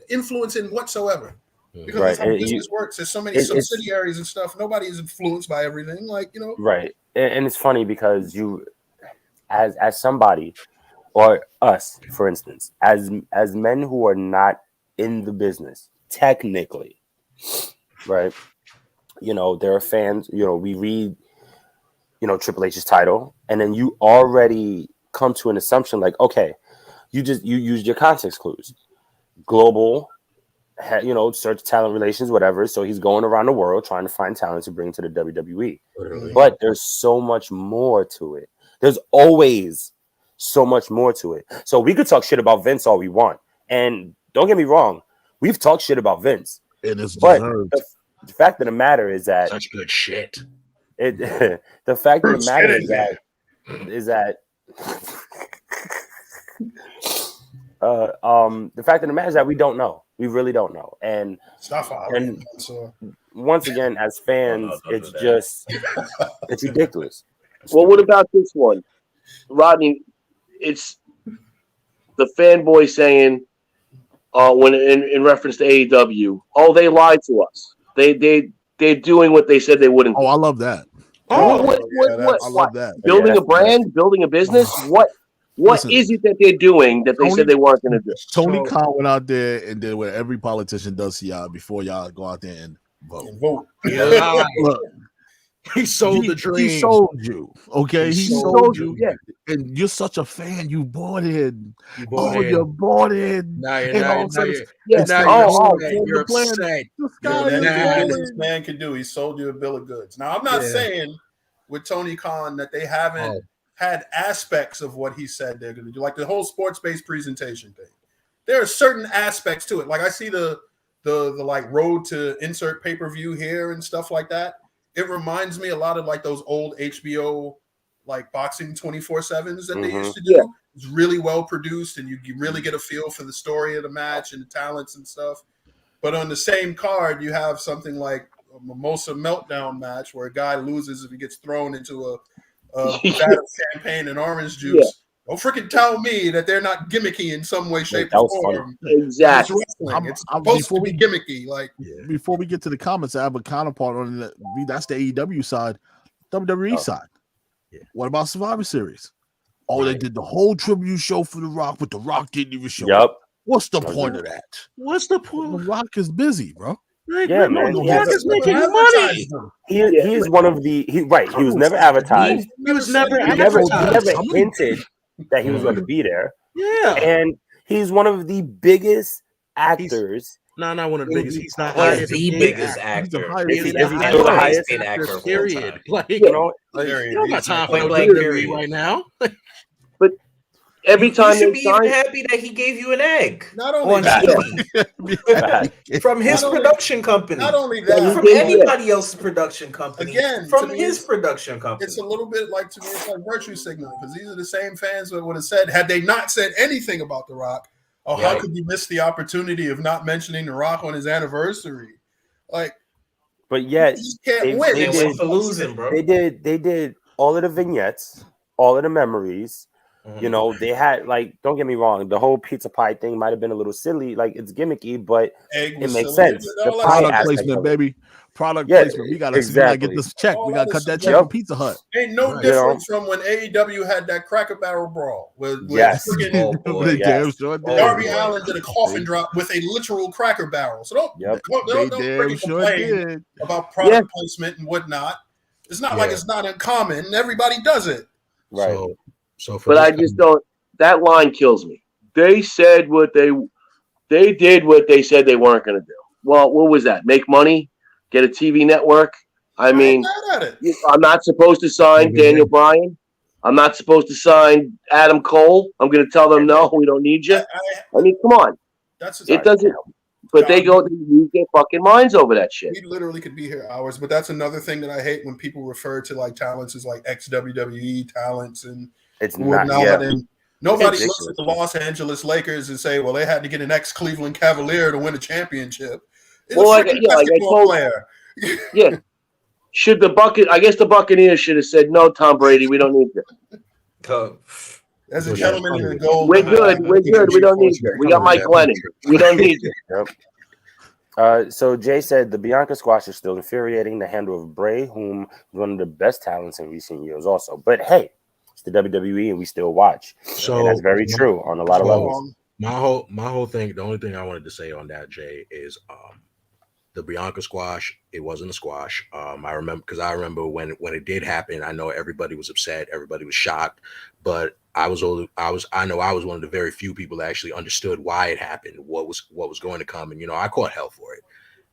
influence in whatsoever. Because that's how business works. There's so many subsidiaries and stuff. Nobody is influenced by everything. Like, you know. Right. And it's funny because you, as somebody, or us, for instance, as men who are not in the business, technically, right? You know, there are fans, you know, we read, you know, Triple H's title, and then you already come to an assumption like, okay, you used your context clues. Global, you know, search talent relations, whatever. So he's going around the world trying to find talent to bring to the WWE. Literally. But there's so much more to it. There's always so much more to it. So we could talk shit about Vince all we want. And don't get me wrong, we've talked shit about Vince. It is deserved. The fact of the matter is that such good shit. The fact of the matter is that the fact of the matter is that we don't know. We really don't know. And once again, as fans, it's ridiculous. Well, what about this one, Rodney? It's the fanboy saying, when in reference to AEW, oh, they lied to us. They're doing what they said they wouldn't. Oh, I love that. What? I love that. Building a brand, building a business. What is it that they're doing that they said they weren't going to do? Tony Khan went out there and did what every politician does to y'all before y'all go out there and vote. Yeah. Look, he sold the dream. He sold you. Okay, he sold you. Yeah. And you're such a fan. You bought in. You bought in. Now you're upset. This man can do. He sold you a bill of goods. Now, I'm not saying with Tony Khan that they haven't had aspects of what he said they're going to do, like the whole sports-based presentation thing. There are certain aspects to it. Like I see the like road to insert pay-per-view here and stuff like that. It reminds me a lot of like those old HBO like boxing 24/7s that they used to do. Yeah. It's really well produced, and you really get a feel for the story of the match and the talents and stuff. But on the same card, you have something like a Mimosa Meltdown match where a guy loses if he gets thrown into a vat of champagne and orange juice. Yeah. Don't freaking tell me that they're not gimmicky in some way, shape, or form. Exactly. It's supposed to be gimmicky. Like before we get to the comments, I have a counterpart on that. That's the AEW side, WWE side. Yeah. What about Survivor Series? Oh, they did the whole tribute show for The Rock, but The Rock didn't even show up. What's the point of that? What's the point? The Rock is busy, bro. Yeah, man. The Rock is making money. He is one of the He was never advertised. He was never advertised. He never hinted that he was going to be there. Yeah, and he's one of the biggest actors. Not one of the biggest. He's not the biggest actor. He's the highest paid actor. Period. Like, you don't got time for no right now. But every time you should be even happy that he gave you an egg. Not only that, from his production company. Not only that, from anybody else's production company. Again, from his production company. It's a little bit like, to me, it's like virtue signaling, because these are the same fans that would have said, had they not said anything about The Rock, how could you miss the opportunity of not mentioning The Rock on his anniversary? Like, but yet you can't win. They went for losing, bro. They did all of the vignettes, all of the memories. You know, they had, like, don't get me wrong, the whole pizza pie thing might have been a little silly, like it's gimmicky, but it makes sense. The product placement, baby. Product placement. We gotta get this check. We gotta cut that check from Pizza Hut. Ain't no difference from when AEW had that Cracker Barrel brawl with Darby Allin did a coffin drop with a literal Cracker Barrel. So don't freaking complain about product placement and whatnot. It's not like it's not uncommon. Everybody does it. Right. But I just don't. That line kills me. They said they did what they said they weren't going to do. Well, what was that? Make money? get a TV network. I mean, mad at it. I'm not supposed to sign Daniel Bryan. I'm not supposed to sign Adam Cole. I'm going to tell them, no, we don't need you. I mean, come on. It doesn't. But they lose their fucking minds over that shit. We literally could be here hours, but that's another thing that I hate when people refer to like talents as like ex-WWE talents and whatnot. And nobody looks at the Los Angeles Lakers and say, well, they had to get an ex-Cleveland Cavalier to win a championship. It's a basketball player. Yeah. I guess the Buccaneers should have said, no, Tom Brady, we don't need you. As a gentleman in the gold. We're good. We don't need you. We got Mike Glennon. We don't need you. Yep. So Jay said the Bianca squash is still infuriating. The handle of Bray, whom is one of the best talents in recent years also. But hey, it's the WWE and we still watch. So and that's very true on a lot of levels. My whole thing, the only thing I wanted to say on that, Jay, is the Bianca squash, it wasn't a squash. I remember when it did happen, I know everybody was upset, everybody was shocked, but I was one of the very few people that actually understood why it happened, what was going to come, and I caught hell for it.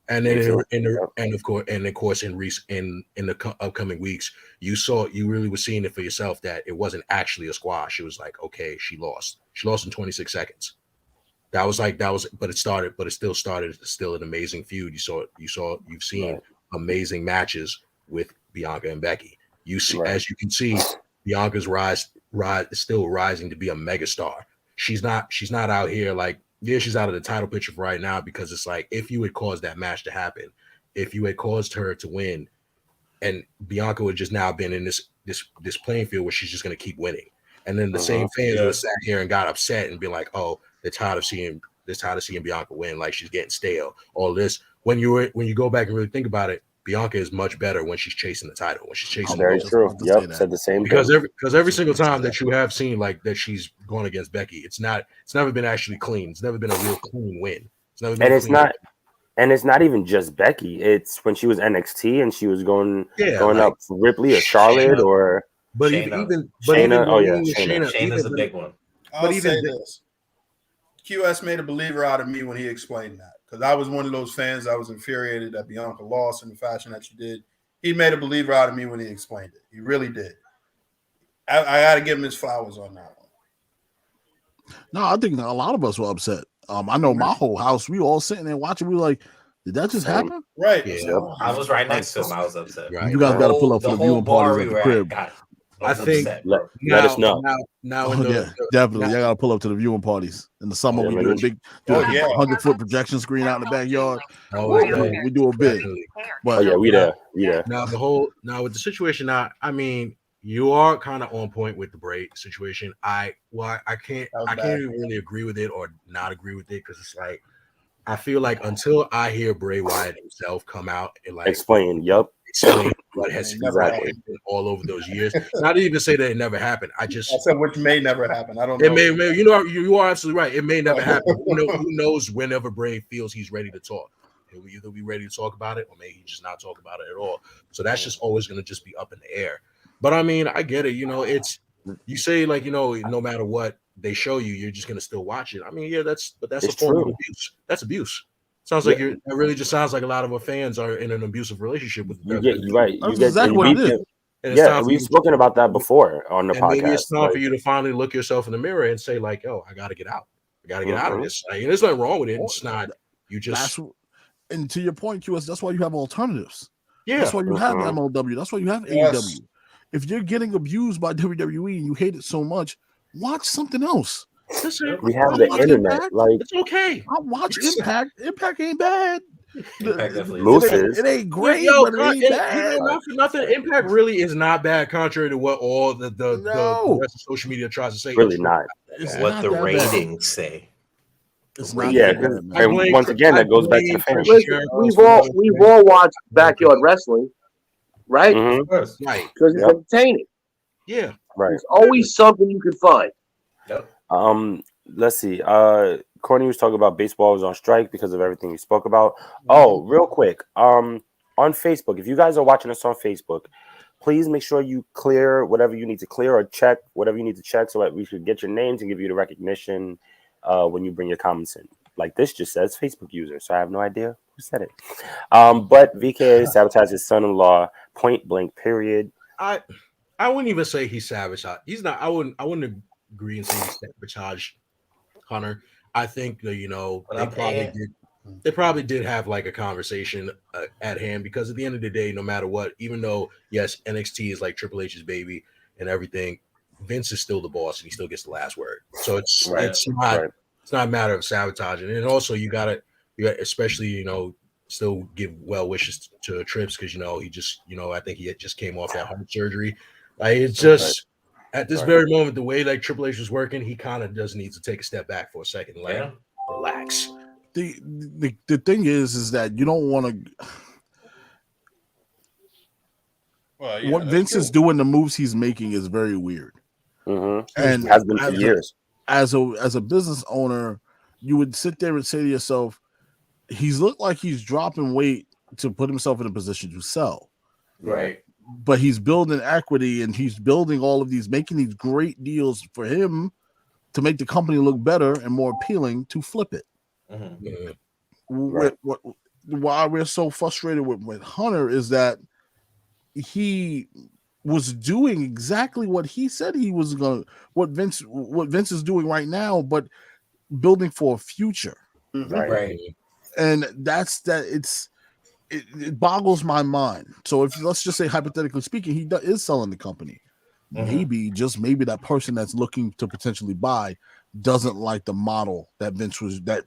And then in the upcoming weeks, you really were seeing it for yourself that it wasn't actually a squash. It was like, okay, she lost in 26 seconds. But it still started. It's still an amazing feud. You've seen amazing matches with Bianca and Becky. As you can see, Bianca's rise is still rising to be a megastar. She's not out here like, she's out of the title picture for right now because it's like, if you had caused that match to happen, if you had caused her to win, and Bianca would just now been in this playing field where she's just going to keep winning. And then the same fans would have sat here and got upset and be like, oh, they're tired of seeing Bianca win, like she's getting stale. All this. When you go back and really think about it, Bianca is much better when she's chasing the title. When she's chasing, very true. Yep, said the same. Because every single time that you have seen like that she's gone against Becky, it's never been actually clean. It's never been a real clean win. And it's not even just Becky. It's when she was NXT and she was going up Ripley or Charlotte or. But Shayna. Shayna's the big one. I'll say this. QS made a believer out of me when he explained that, because I was one of those fans that was infuriated that Bianca lost in the fashion that she did. He made a believer out of me when he explained it. He really did. I got to give him his flowers on that one. No, I think a lot of us were upset. I know my whole house, we all sitting there watching. We were like, did that just happen? Right. Yeah. I was right next to him. I was upset. Right. You guys got to pull up for the viewing parties at the crib. I think let us know. Now definitely. Y'all gotta pull up to the viewing parties in the summer. We do a big 100-foot projection screen out in the backyard. We do a big. But we there. Now with the situation now, I mean, you are kind of on point with the Bray situation. I can't even really agree with it or not agree with it, because it's like, I feel like until I hear Bray Wyatt himself come out and like explain what has happened all over those years. Not to even say that it never happened. I said which may never happen. I don't know. It may you are absolutely right. It may never happen. Who knows whenever Bray feels he's ready to talk. He'll either be ready to talk about it or maybe he just not talk about it at all. So that's just always going to just be up in the air. But I mean, I get it. It's, you say like, no matter what they show you, you're just going to still watch it. I mean, yeah, that's a form of abuse. That's abuse. Sounds like it really just sounds like a lot of our fans are in an abusive relationship with the you're right. That's exactly what it is. We've spoken about that before on the podcast. Maybe it's time for you to finally look yourself in the mirror and say, like, "Yo, I got to get out. I got to get out of this." Like, there's nothing wrong with it. It's not. You just. And to your point, QS, that's why you have alternatives. Yeah, that's why you have MLW. That's why you have AEW. If you're getting abused by WWE and you hate it so much, watch something else. We have the internet. Impact. Like, it's okay. I watch Impact. Impact ain't bad. It ain't great, but it ain't bad. Nothing. Impact really is not bad, contrary to what all the rest of social media tries to say. Really not. It's what the ratings say. It's not. And once again, that goes back to the fans. We've all watched Backyard Wrestling, right? Mm-hmm. Right. Because it's entertaining. Yeah. Right. There's always something you can find. Yep. Let's see. Courtney was talking about baseball was on strike because of everything you spoke about. Oh, real quick. On Facebook, if you guys are watching us on Facebook, please make sure you clear whatever you need to clear or check whatever you need to check so that we should get your names and give you the recognition when you bring your comments in. like this just says Facebook user, so I have no idea who said it. But VK sabotaged his son-in-law point blank. Period. I wouldn't even say he's sabotaged. He's not. I wouldn't agree and say he sabotaged Hunter. I think that they probably did have like a conversation at hand, because at the end of the day, no matter what, even though yes, NXT is like Triple H's baby and everything, Vince is still the boss and he still gets the last word. So it's not a matter of sabotaging. And also you got especially still give well wishes to Trips, because he just I think he just came off that heart surgery. Like it's just at this very moment, the way like Triple H was working, he kind of does need to take a step back for a second, relax. The thing is that you don't want to. Well, what Vince is doing, the moves he's making is very weird, and has been for years. As a business owner, you would sit there and say to yourself, he's looked like he's dropping weight to put himself in a position to sell, right? But he's building equity and he's building all of these, making these great deals for him to make the company look better and more appealing to flip it. Why we're so frustrated with Hunter is that he was doing exactly what he said he was going to, what Vince is doing right now, but building for a future. Right. And it boggles my mind. So if let's just say hypothetically speaking, he is selling the company. Maybe that person that's looking to potentially buy doesn't like the model that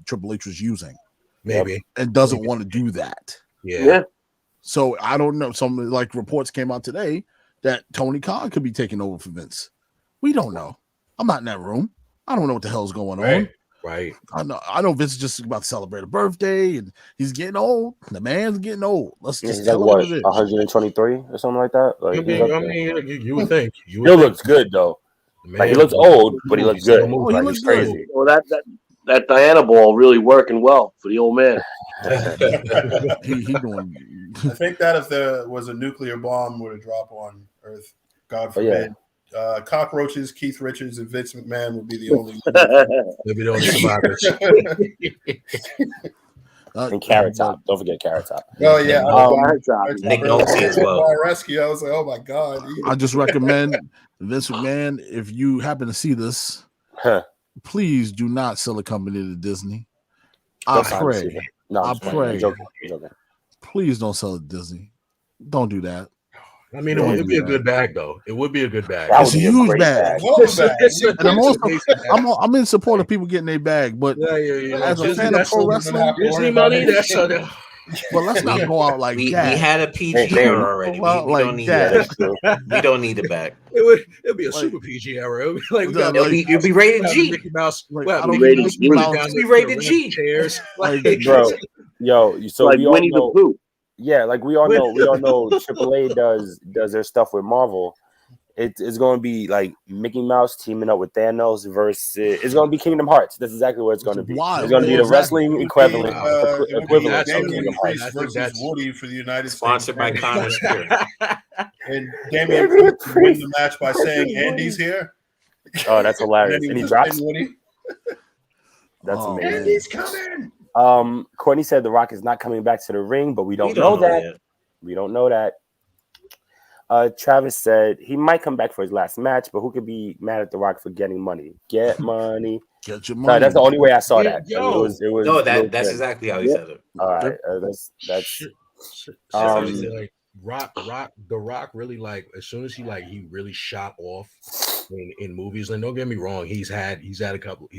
Triple H was using, and doesn't want to do that. Yeah. So I don't know. Some like reports came out today that Tony Khan could be taking over for Vince. We don't know. I'm not in that room. I don't know what the hell's going on. Right. I know Vince is just about to celebrate a birthday and he's getting old. The man's getting old. Let's just tell like him what, 123 or something like that. Like, you would think. He looks good though. Like he looks old, but he looks good. Oh, he looks he's crazy. Well, that Diana ball really working well for the old man. he doing. I think that if there was a nuclear bomb were to drop on Earth, God forbid, cockroaches, Keith Richards, and Vince McMahon would be the only survivors. And Carrot Top. Don't forget Carrot Top. Oh yeah, Nick Nolte as well. Rescue. I was like, oh my god. I just recommend Vince McMahon, if you happen to see this, please do not sell a company to Disney. I pray. I pray. Joking. Please don't sell it to Disney. Don't do that. I mean, it would be a good bag, though. It would be a good bag. It's a huge bag. And I'm in support of people getting their bag, but as a fan of pro wrestling, Disney money, well, let's not go out like that. We had a PG era already. We don't need that. We don't need it back. It'd be a super PG era. It would be it'll be rated G. Mickey Mouse. Be rated G. Chairs. Bro, so like we all Winnie the know. Pooh. Yeah, like we all know AAA does their stuff with Marvel. It's going to be like Mickey Mouse teaming up with Thanos versus. It's going to be Kingdom Hearts. That's exactly what it's going to be. Wild. It's going to be the wrestling equivalent of Damian Priest versus Woody for the United States. Sponsored by Conor Spear. And Damian Priest wins the match by saying, "Andy's here." Oh, that's hilarious! And he drops. Woody. That's amazing. Andy's coming. Courtney said The Rock is not coming back to the ring, but we don't know that. Yet. We don't know that. Travis said he might come back for his last match, but who could be mad at The Rock for getting money? Get money. Get your money. No, that's the only way I saw that. Yo. It was No, that's exactly how he said it. all right. That's The Rock really, like, as soon as he really shot off in movies. And don't get me wrong, he's had a couple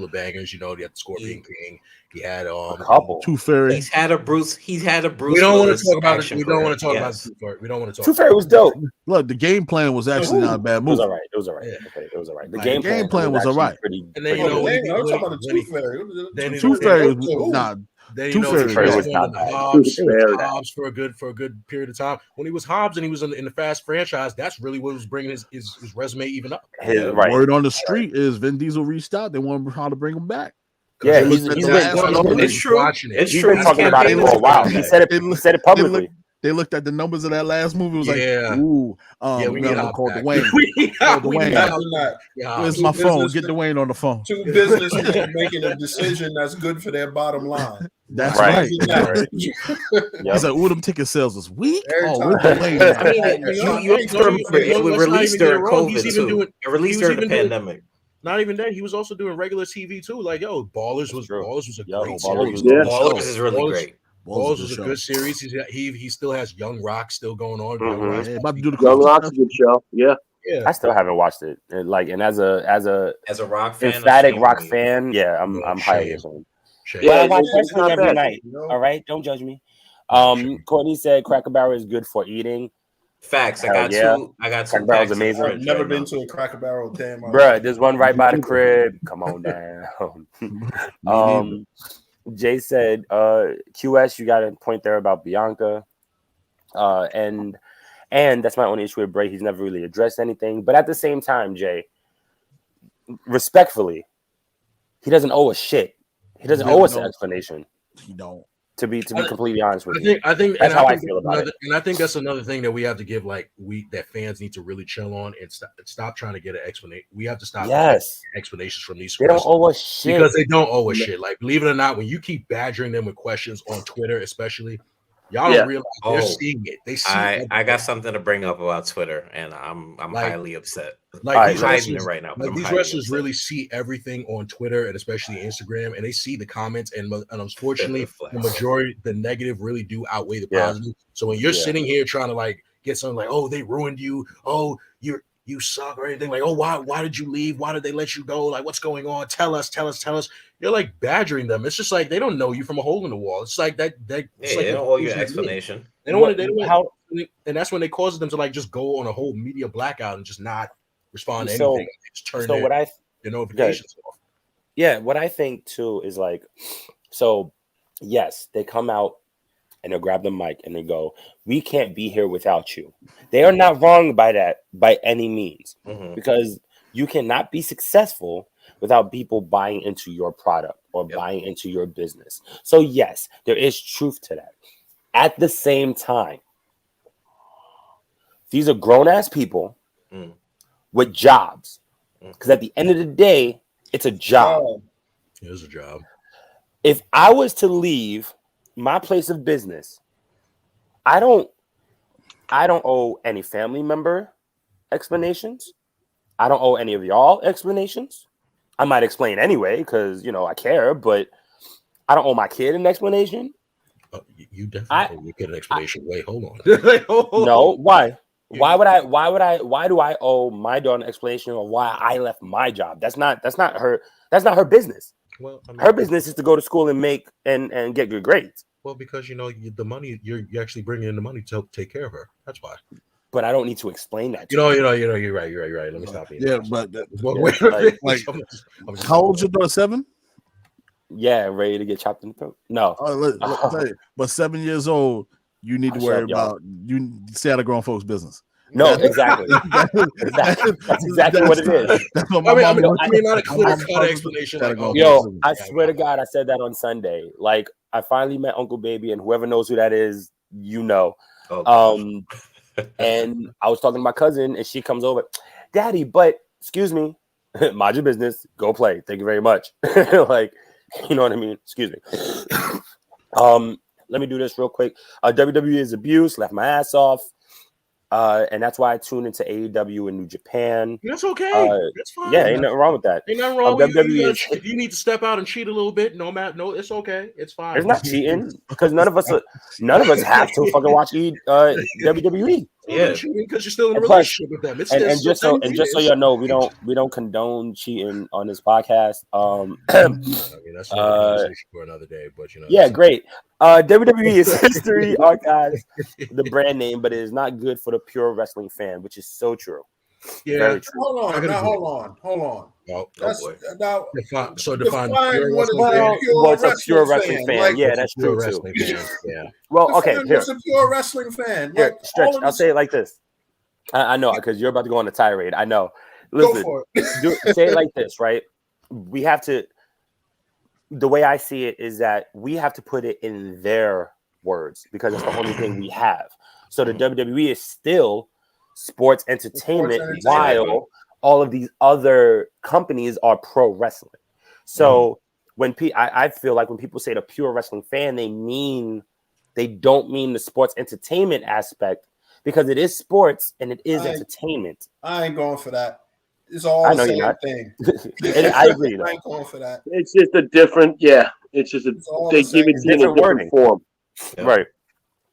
of bangers. He had the Scorpion King. He had a couple. Tooth Fairy. He's had a Bruce. We don't want to talk about it. We don't want to talk about Tooth Fairy. We don't want to talk. Tooth Fairy was dope. Look, the game plan was actually not a bad movie. It was all right. Okay, it was all right. The game plan was all right. And then I'm talking about the Tooth Fairy. Tooth Fairy was not. Then Tooth Fairy was Hobbs for a good period of time. When he was Hobbs and he was in the Fast franchise, that's really what was bringing his resume even up. Word on the street is Vin Diesel reached out. They wanted how to bring him back. Yeah, it's true. It's He's true. been talking about it for a while. He said it publicly. they looked at the numbers of that last movie. It was like, ooh, we need to call back. Dwayne. Dwayne. Where's my phone? Get Dwayne on the phone. Two businessmen making a decision that's good for their bottom line. That's right. He's like, them ticket sales was weak. Dwayne. I mean, you remember it was released during COVID too. It released during the pandemic. Not even that. He was also doing regular TV too. Like, Ballers was a great series. Ballers is really great. Ballers was a good series. He still has Young Rock still going on. Young Rock's a good show. Yeah. I still haven't watched it. And as a rock fan, emphatic rock fan, I'm highly ashamed. Yeah, I watch wrestling every night. All right, don't judge me. Courtney said Cracker Barrel is good for eating. Facts. I got two. Cracker Barrel's amazing. I've never been to a Cracker Barrel. Damn, bruh, there's one right by the crib. Come on down. Jay said, QS, you got a point there about Bianca. And that's my only issue with Bray. He's never really addressed anything. But at the same time, Jay, respectfully, he doesn't owe us shit. He doesn't owe us an explanation. He don't. To be completely honest with you, I think that's how I feel about it. And I think that's another thing that we have to give, that fans need to really chill on and stop trying to get an explanation. We have to stop explanations from these. They don't owe us shit because they don't owe us shit. Like, believe it or not, when you keep badgering them with questions on Twitter, especially, y'all don't realize they're seeing it. They see. I got something to bring up about Twitter, and I'm highly upset. Like, these hiding it right now. Like, these wrestlers really see everything on Twitter and especially Instagram, and they see the comments. And unfortunately, the majority, the negative, really do outweigh the positive. So when you're sitting here trying to get something like, oh, they ruined you. Oh, you suck or anything, like, oh, why did you leave? Why did they let you go? Like, what's going on? Tell us. You're like badgering them. It's just like they don't know you from a hole in the wall. It's like that. They don't owe you an explanation. They don't want to. And that's when they cause them to just go on a whole media blackout and just not respond to anything. Just turn their notifications off. Yeah, what I think too is yes, they come out and they grab the mic and they go, we can't be here without you. They are not wrong by that by any means, because you cannot be successful without people buying into your product or buying into your business. So yes, there is truth to that. At the same time, these are grown-ass people with jobs. Because at the end of the day, it's a job. It is a job. If I was to leave my place of business, I don't owe any family member explanations. I don't owe any of y'all explanations. I might explain anyway because I care, but I don't owe my kid an explanation. You definitely owe your kid an explanation. Wait, hold on. No, why? Why do I owe my daughter an explanation on why I left my job? That's not her business. Well, I mean, her business is to go to school and make and get good grades. Well, because the money you're actually bringing in the money to help take care of her. That's why. But I don't need to explain that. You're right. Let me stop you. Yeah, how old is your daughter? 7? Yeah, ready to get chopped in the throat. No, but 7 years old, you need to worry about you stay out of grown folks' business. No, exactly. That's exactly what it is. I mean, not a clear-cut explanation. I swear to God, I said that on Sunday. Like, I finally met Uncle Baby, and whoever knows who that is, and I was talking to my cousin, and she comes over, Daddy, but excuse me, mind your business, go play. Thank you very much. Like, you know what I mean? Excuse me. Let me do this real quick. WWE is abuse, left my ass off. And that's why I tuned into AEW in New Japan. That's okay. That's fine. Yeah, ain't nothing wrong with that. Ain't nothing wrong with WWE. If you need to step out and cheat a little bit, no, it's okay. It's fine. It's not cheating because none of us have to fucking watch WWE. Yeah, because you're still in a relationship with them. And just so y'all know, we don't condone cheating on this podcast. I mean, that's a conversation for another day, but Yeah, great. WWE is history archives, the brand name, but it is not good for the pure wrestling fan, which is so true. Yeah. Very true. Hold on. Oh, boy. Now, define what's a pure wrestling fan. Like, yeah, that's true too. Yeah. Well, okay. Here. What's a pure wrestling fan? Here, Stretch. I'll say it like this. I know because you're about to go on a tirade. I know. Listen, go for it. Say it like this, right? We have to. The way I see it is that we have to put it in their words because it's the only thing we have. So the WWE is still sports entertainment, while all of these other companies are pro wrestling. So when I feel like when people say the pure wrestling fan, they don't mean the sports entertainment aspect, because it is sports and it is entertainment. I ain't going for that. It's all the same thing. I agree. I ain't going for that. It's just a different, it's just they give it to you in a different form. Yeah. Right.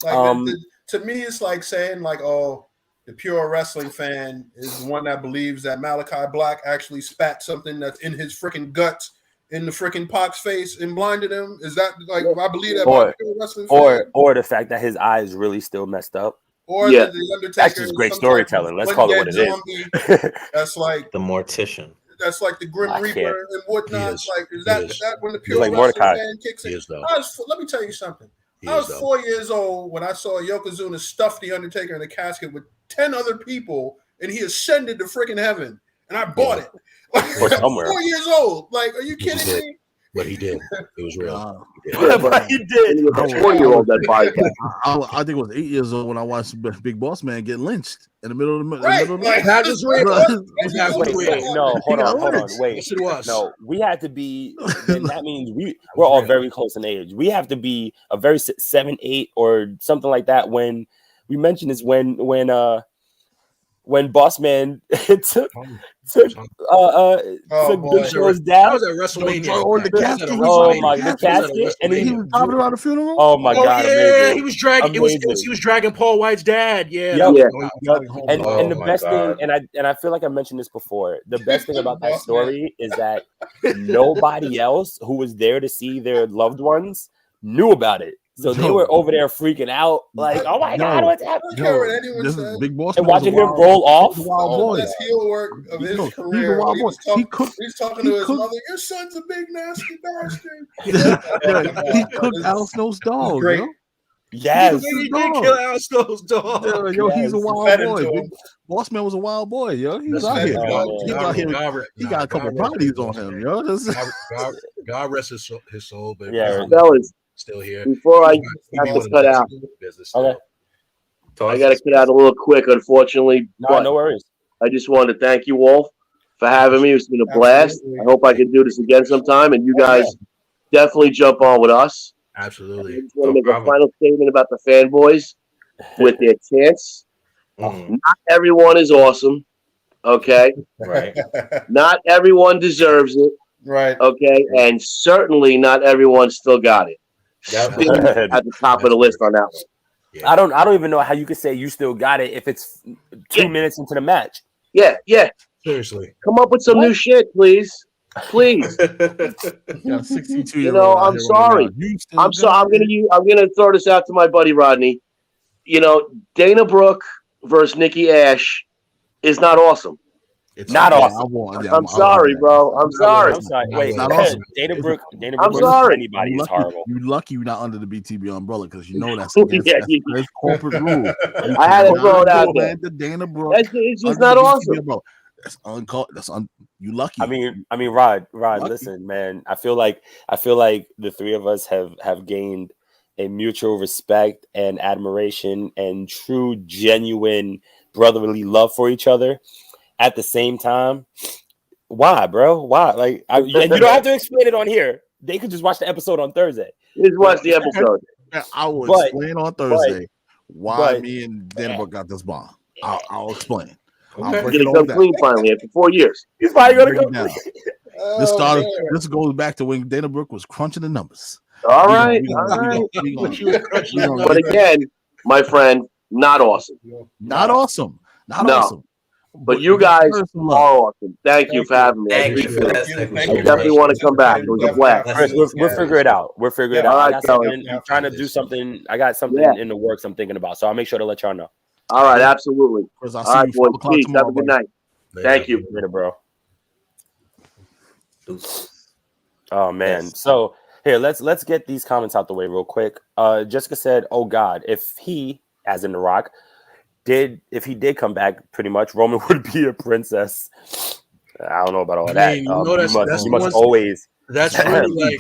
Like to me, it's like saying like, oh, the pure wrestling fan is the one that believes that Malachi Black actually spat something that's in his freaking guts in the freaking Pac's face and blinded him. Is that like I believe that about pure wrestling fan? Or the fact that his eye is really still messed up. Or the Undertaker. That's just great storytelling. Let's call it what it is. That's like the mortician. That's like the Grim Reaper and whatnot. Like, is that when the pure like wrestling Mordecai fan kicks in? is, Let me tell you something. I was 4 years old when I saw Yokozuna stuff the Undertaker in a casket with 10 other people, and he ascended to freaking heaven. And I bought it. Like, or somewhere. 4 years old. Like, are you kidding me? But he did. It was real. He did. A 4-year-old that buys that. I think it was 8 years old when I watched Big Boss Man get lynched in the middle of the Right. night. No, hold on. Wait. Yes, it was. No, we had to be. Then that means we're all very close in age. We have to be a very 7, 8, or something like that. When we mentioned this, when Boss Man took Big Show's dad. That was at WrestleMania. Oh my, the casket, and he was driving around the funeral. Oh my god! Yeah, amazing. he was dragging. He was dragging Paul White's dad. Yeah. And the best thing, and I feel like I mentioned this before. The best thing about that story is that nobody else who was there to see their loved ones knew about it. So they were over there freaking out, like, "Oh my god, what's happening?" This is Big Boss and watching him roll off. That's heel work of his career. He's talking to his mother. Your son's a big nasty bastard. He cooked Al Snow's dog. Great. Yes, He did kill Al Snow's dog. He's a wild boy. Boss Man was a wild boy, yo. He was out here. He got a couple bodies on him, yo. God rest his soul, but fellas, still here. Before I have to cut out, okay. I got to cut out a little quick, unfortunately. No worries. I just wanted to thank you all for having me. It's been a blast. Absolutely. I hope I can do this again sometime, and you guys definitely jump on with us. Absolutely. I just want to make a final statement about the fanboys with their chance. Not everyone is awesome, okay? Right. Not everyone deserves it, right? Okay, and certainly not everyone still got it. At the top of the list on that one. Yeah. I don't even know how you could say you still got it if it's 2 minutes into the match. Yeah. Seriously. Come up with some new shit, please. Please. You know, I'm sorry. I'm gonna throw this out to my buddy Rodney. You know, Dana Brooke versus Nikki Ash is not awesome. It's not awesome. I'm sorry, bro. I'm sorry. Wait, not awesome. Dana Brooke. I'm sorry. Anybody is horrible. You're lucky you're not under the BTB umbrella because you know that's corporate rule. I had to throw it out there. The Dana Brooke. It's just not awesome. That's uncalled. You lucky. I mean, Rod. Listen, man. I feel like the three of us have gained a mutual respect and admiration and true, genuine brotherly love for each other. At the same time, why, bro? Why? Like, and you don't have to explain it on here. They could just watch the episode on Thursday. Just watch the episode. I will explain on Thursday why me and Dana Brooke got this bomb. I'll explain. I'm going to come clean finally after 4 years. He's probably going to come clean. This goes back to when Dana Brooke was crunching the numbers. All right. But again, my friend, not awesome. Not awesome. But you guys are awesome. Thank you for having me. Thank you for that. I definitely want to come back. It was a blast. Chris, we'll figure it out. I'm trying to do something. I got something in the works I'm thinking about. So I'll make sure to let y'all know. All right, absolutely. Chris, all right, boys. Peace. Have a good night. Thank you. Later, bro. Oh man. So here, let's get these comments out the way real quick. Jessica said, "Oh God, if he, as in The Rock, if he did come back, pretty much Roman would be a princess." I don't know about all that. You must always. That's really like.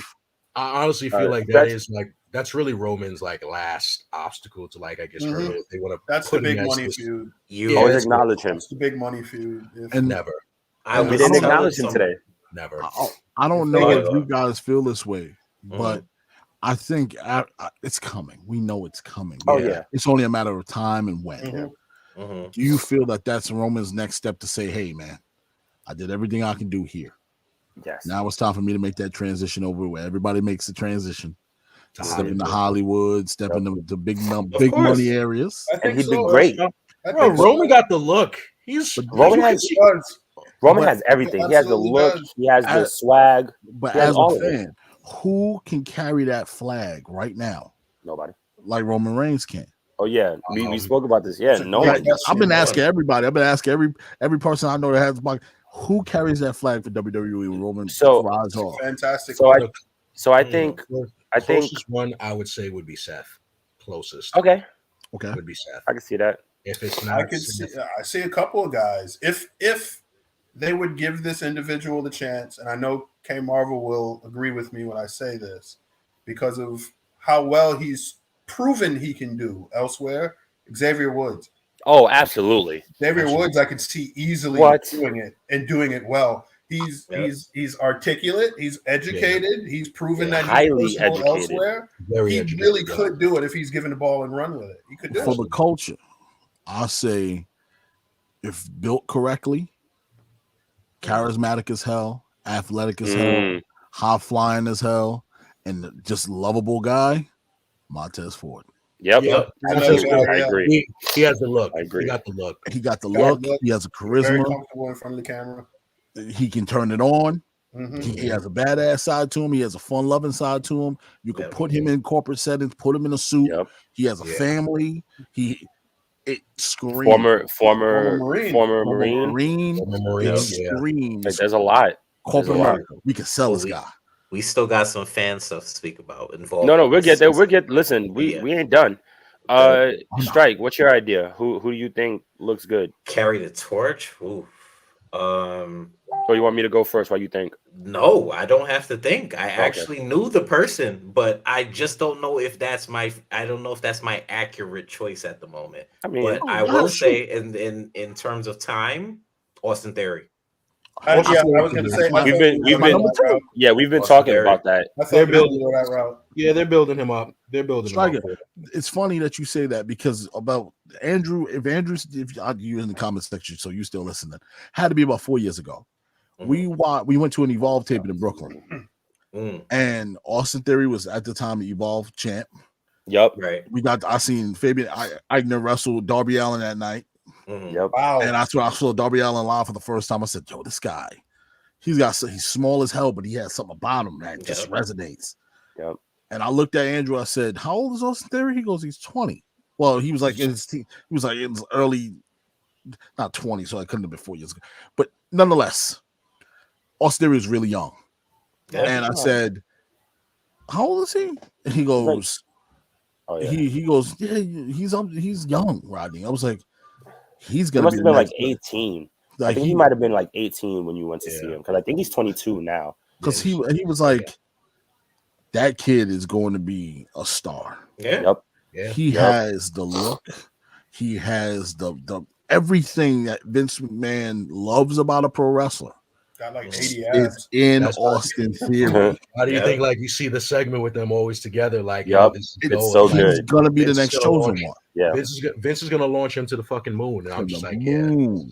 I honestly feel like that is like that's really Roman's like last obstacle to like I guess if they want to. That's the big money feud. You always acknowledge him. That's the big money feud. And never. We didn't acknowledge him today. Never. I don't know if you guys feel this way, but I think it's coming. We know it's coming. Oh yeah. It's only a matter of time and when. Do you feel that that's Roman's next step to say, "Hey, man, I did everything I can do here. Yes. Now it's time for me to make that transition over where everybody makes the transition. Step into Hollywood, step into the big money areas." And he'd be great. Bro, Roman got the look. Roman has everything. He has the look. He has the swag. But as a fan, who can carry that flag right now? Nobody. Like Roman Reigns can. Oh yeah, we spoke about this. Yeah, no one. I've been asking everybody. I've been asking every person I know that has a flag. Who carries that flag for WWE when Roman rides off? Fantastic. So I think closest one I would say would be Seth. Closest. Okay. Would be Seth. I can see that. If it's not, I see a couple of guys. If they would give this individual the chance, and I know K Marvel will agree with me when I say this, because of how well he's proven he can do elsewhere. Xavier Woods. Oh, absolutely. Xavier Woods, I could see easily doing it and doing it well. He's articulate. He's educated. He's proven that highly he's educated elsewhere. He really could do it if he's given the ball and run with it. He could do it for the culture. I say, if built correctly, charismatic as hell, athletic as hell, high flying as hell, and just lovable guy, Montez Ford. Yep. I agree. He has the look. I agree. He got the look. He got the look. He has a charisma. Very comfortable in front of the camera. He can turn it on. He has a badass side to him. He has a fun-loving side to him. You can put him in corporate settings, put him in a suit. He has a family. It screams. Former Marine. Screams. There's a lot. Corporate America. We can sell this guy. We still got some fan stuff to speak about involved. No, we'll get there. Listen, we ain't done. Strike, what's your idea? Who do you think looks good? Carry the torch? Ooh. Or you want me to go first? What you think? No, I don't have to think. I actually knew the person, but I just don't know if that's my accurate choice at the moment. I mean, but I will say in terms of time, Austin Theory. I was going to say we've been talking about that. They're building that route. Yeah, they're building him up. They're building him up. It's funny that you say that because about Andrew, if you in the comment section, so you still listening, had to be about 4 years ago. We went to an Evolve taping in Brooklyn, and Austin Theory was at the time the Evolve champ. Yep, right. I seen Fabian Aichner wrestle Darby Allin that night. Yep. Wow. And I saw Darby Allin live for the first time. I said, "Yo, this guy, he's small as hell, but he has something about him that just resonates." Yep. And I looked at Andrew. I said, "How old is Austin Theory?" He goes, "He's 20." Well, he was like in his early, not 20, so I couldn't have been 4 years ago. But nonetheless, Austin Theory is really young. Yeah. And I said, "How old is he?" And he goes, he goes, "Yeah, he's young, Rodney." I was like, "He's gonna." He must have been like 18. I think he might have been like 18 when you went to see him because I think he's 22 now. Because he was like, that kid is going to be a star. Yeah. Yep. Yeah. He has the look. He has the everything that Vince McMahon loves about a pro wrestler. Got like 80 abs. It's in Austin Theory. How do you think like you see the segment with them always together? Like, it's so good. He's gonna be the next chosen one. Yeah, Vince is gonna launch him to the fucking moon. And I'm just like,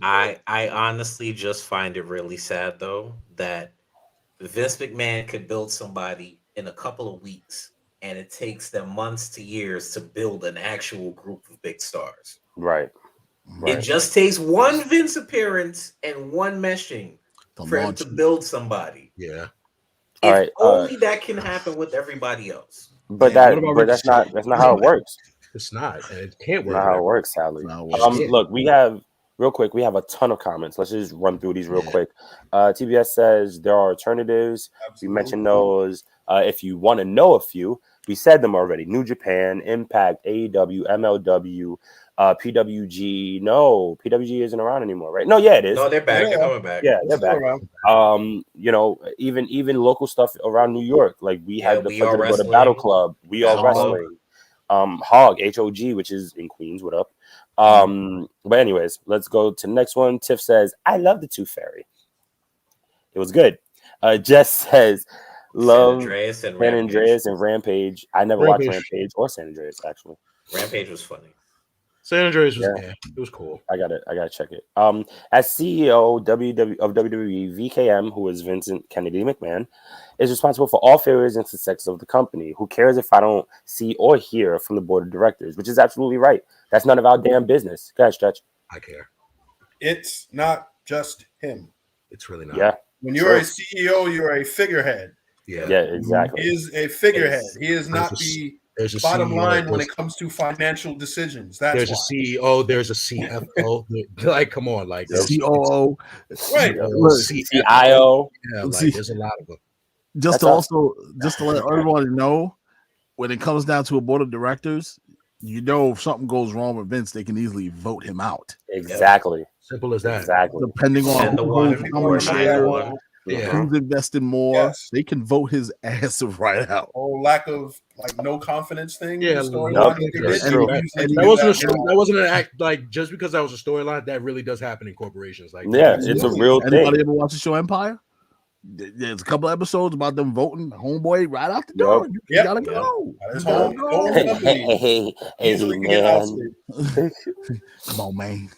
I honestly just find it really sad though that Vince McMahon could build somebody in a couple of weeks, and it takes them months to years to build an actual group of big stars. Right. It just takes one Vince appearance and one meshing for him to build somebody. Yeah. All right. Only that can happen with everybody else. But that's not how it works. It's not, and it can't work. Not how it works, sadly. Look, we have a ton of comments. Let's just run through these real quick. TBS says there are alternatives. We mentioned those. If you want to know a few, we said them already. New Japan, Impact, AEW, MLW, PWG, no, PWG isn't around anymore, right? No, yeah, it is. No, they're back. They're coming back. Yeah, they're back. You know, even local stuff around New York, like we had the pleasure to go to Battle Club, We Are Wrestling, Hog, HOG, which is in Queens. What up? But anyways, let's go to the next one. Tiff says, "I love the Tooth Fairy. It was good." Jess says, "Love San Andreas and Rampage. I never watched Rampage or San Andreas actually. Rampage was funny. San Andreas was it was cool. I gotta check it. As CEO of WWE, VKM, who is Vincent Kennedy McMahon, is responsible for all failures and success of the company. Who cares if I don't see or hear from the board of directors?" Which is absolutely right. That's none of our damn business. Go ahead, Stretch. I care. It's not just him. It's really not. Yeah. When you're a CEO, you're a figurehead. Yeah, exactly. He is a figurehead. He is not the bottom line when it comes to financial decisions. There's a CEO, there's a CFO. Like, come on, like COO, right? CIO. Yeah, like there's a lot of them. Just to let everybody know, when it comes down to a board of directors, you know, if something goes wrong with Vince, they can easily vote him out. Exactly. Simple as that. Exactly. Depending on who's invested more, they can vote his ass right out. Oh, lack of no confidence thing. Yeah, that wasn't an act. Like, just because that was a storyline, that really does happen in corporations. Like, it's a real thing. Anybody ever watch the show Empire? There's a couple episodes about them voting homeboy right out the door. You gotta go. Hey, man. Come on, man.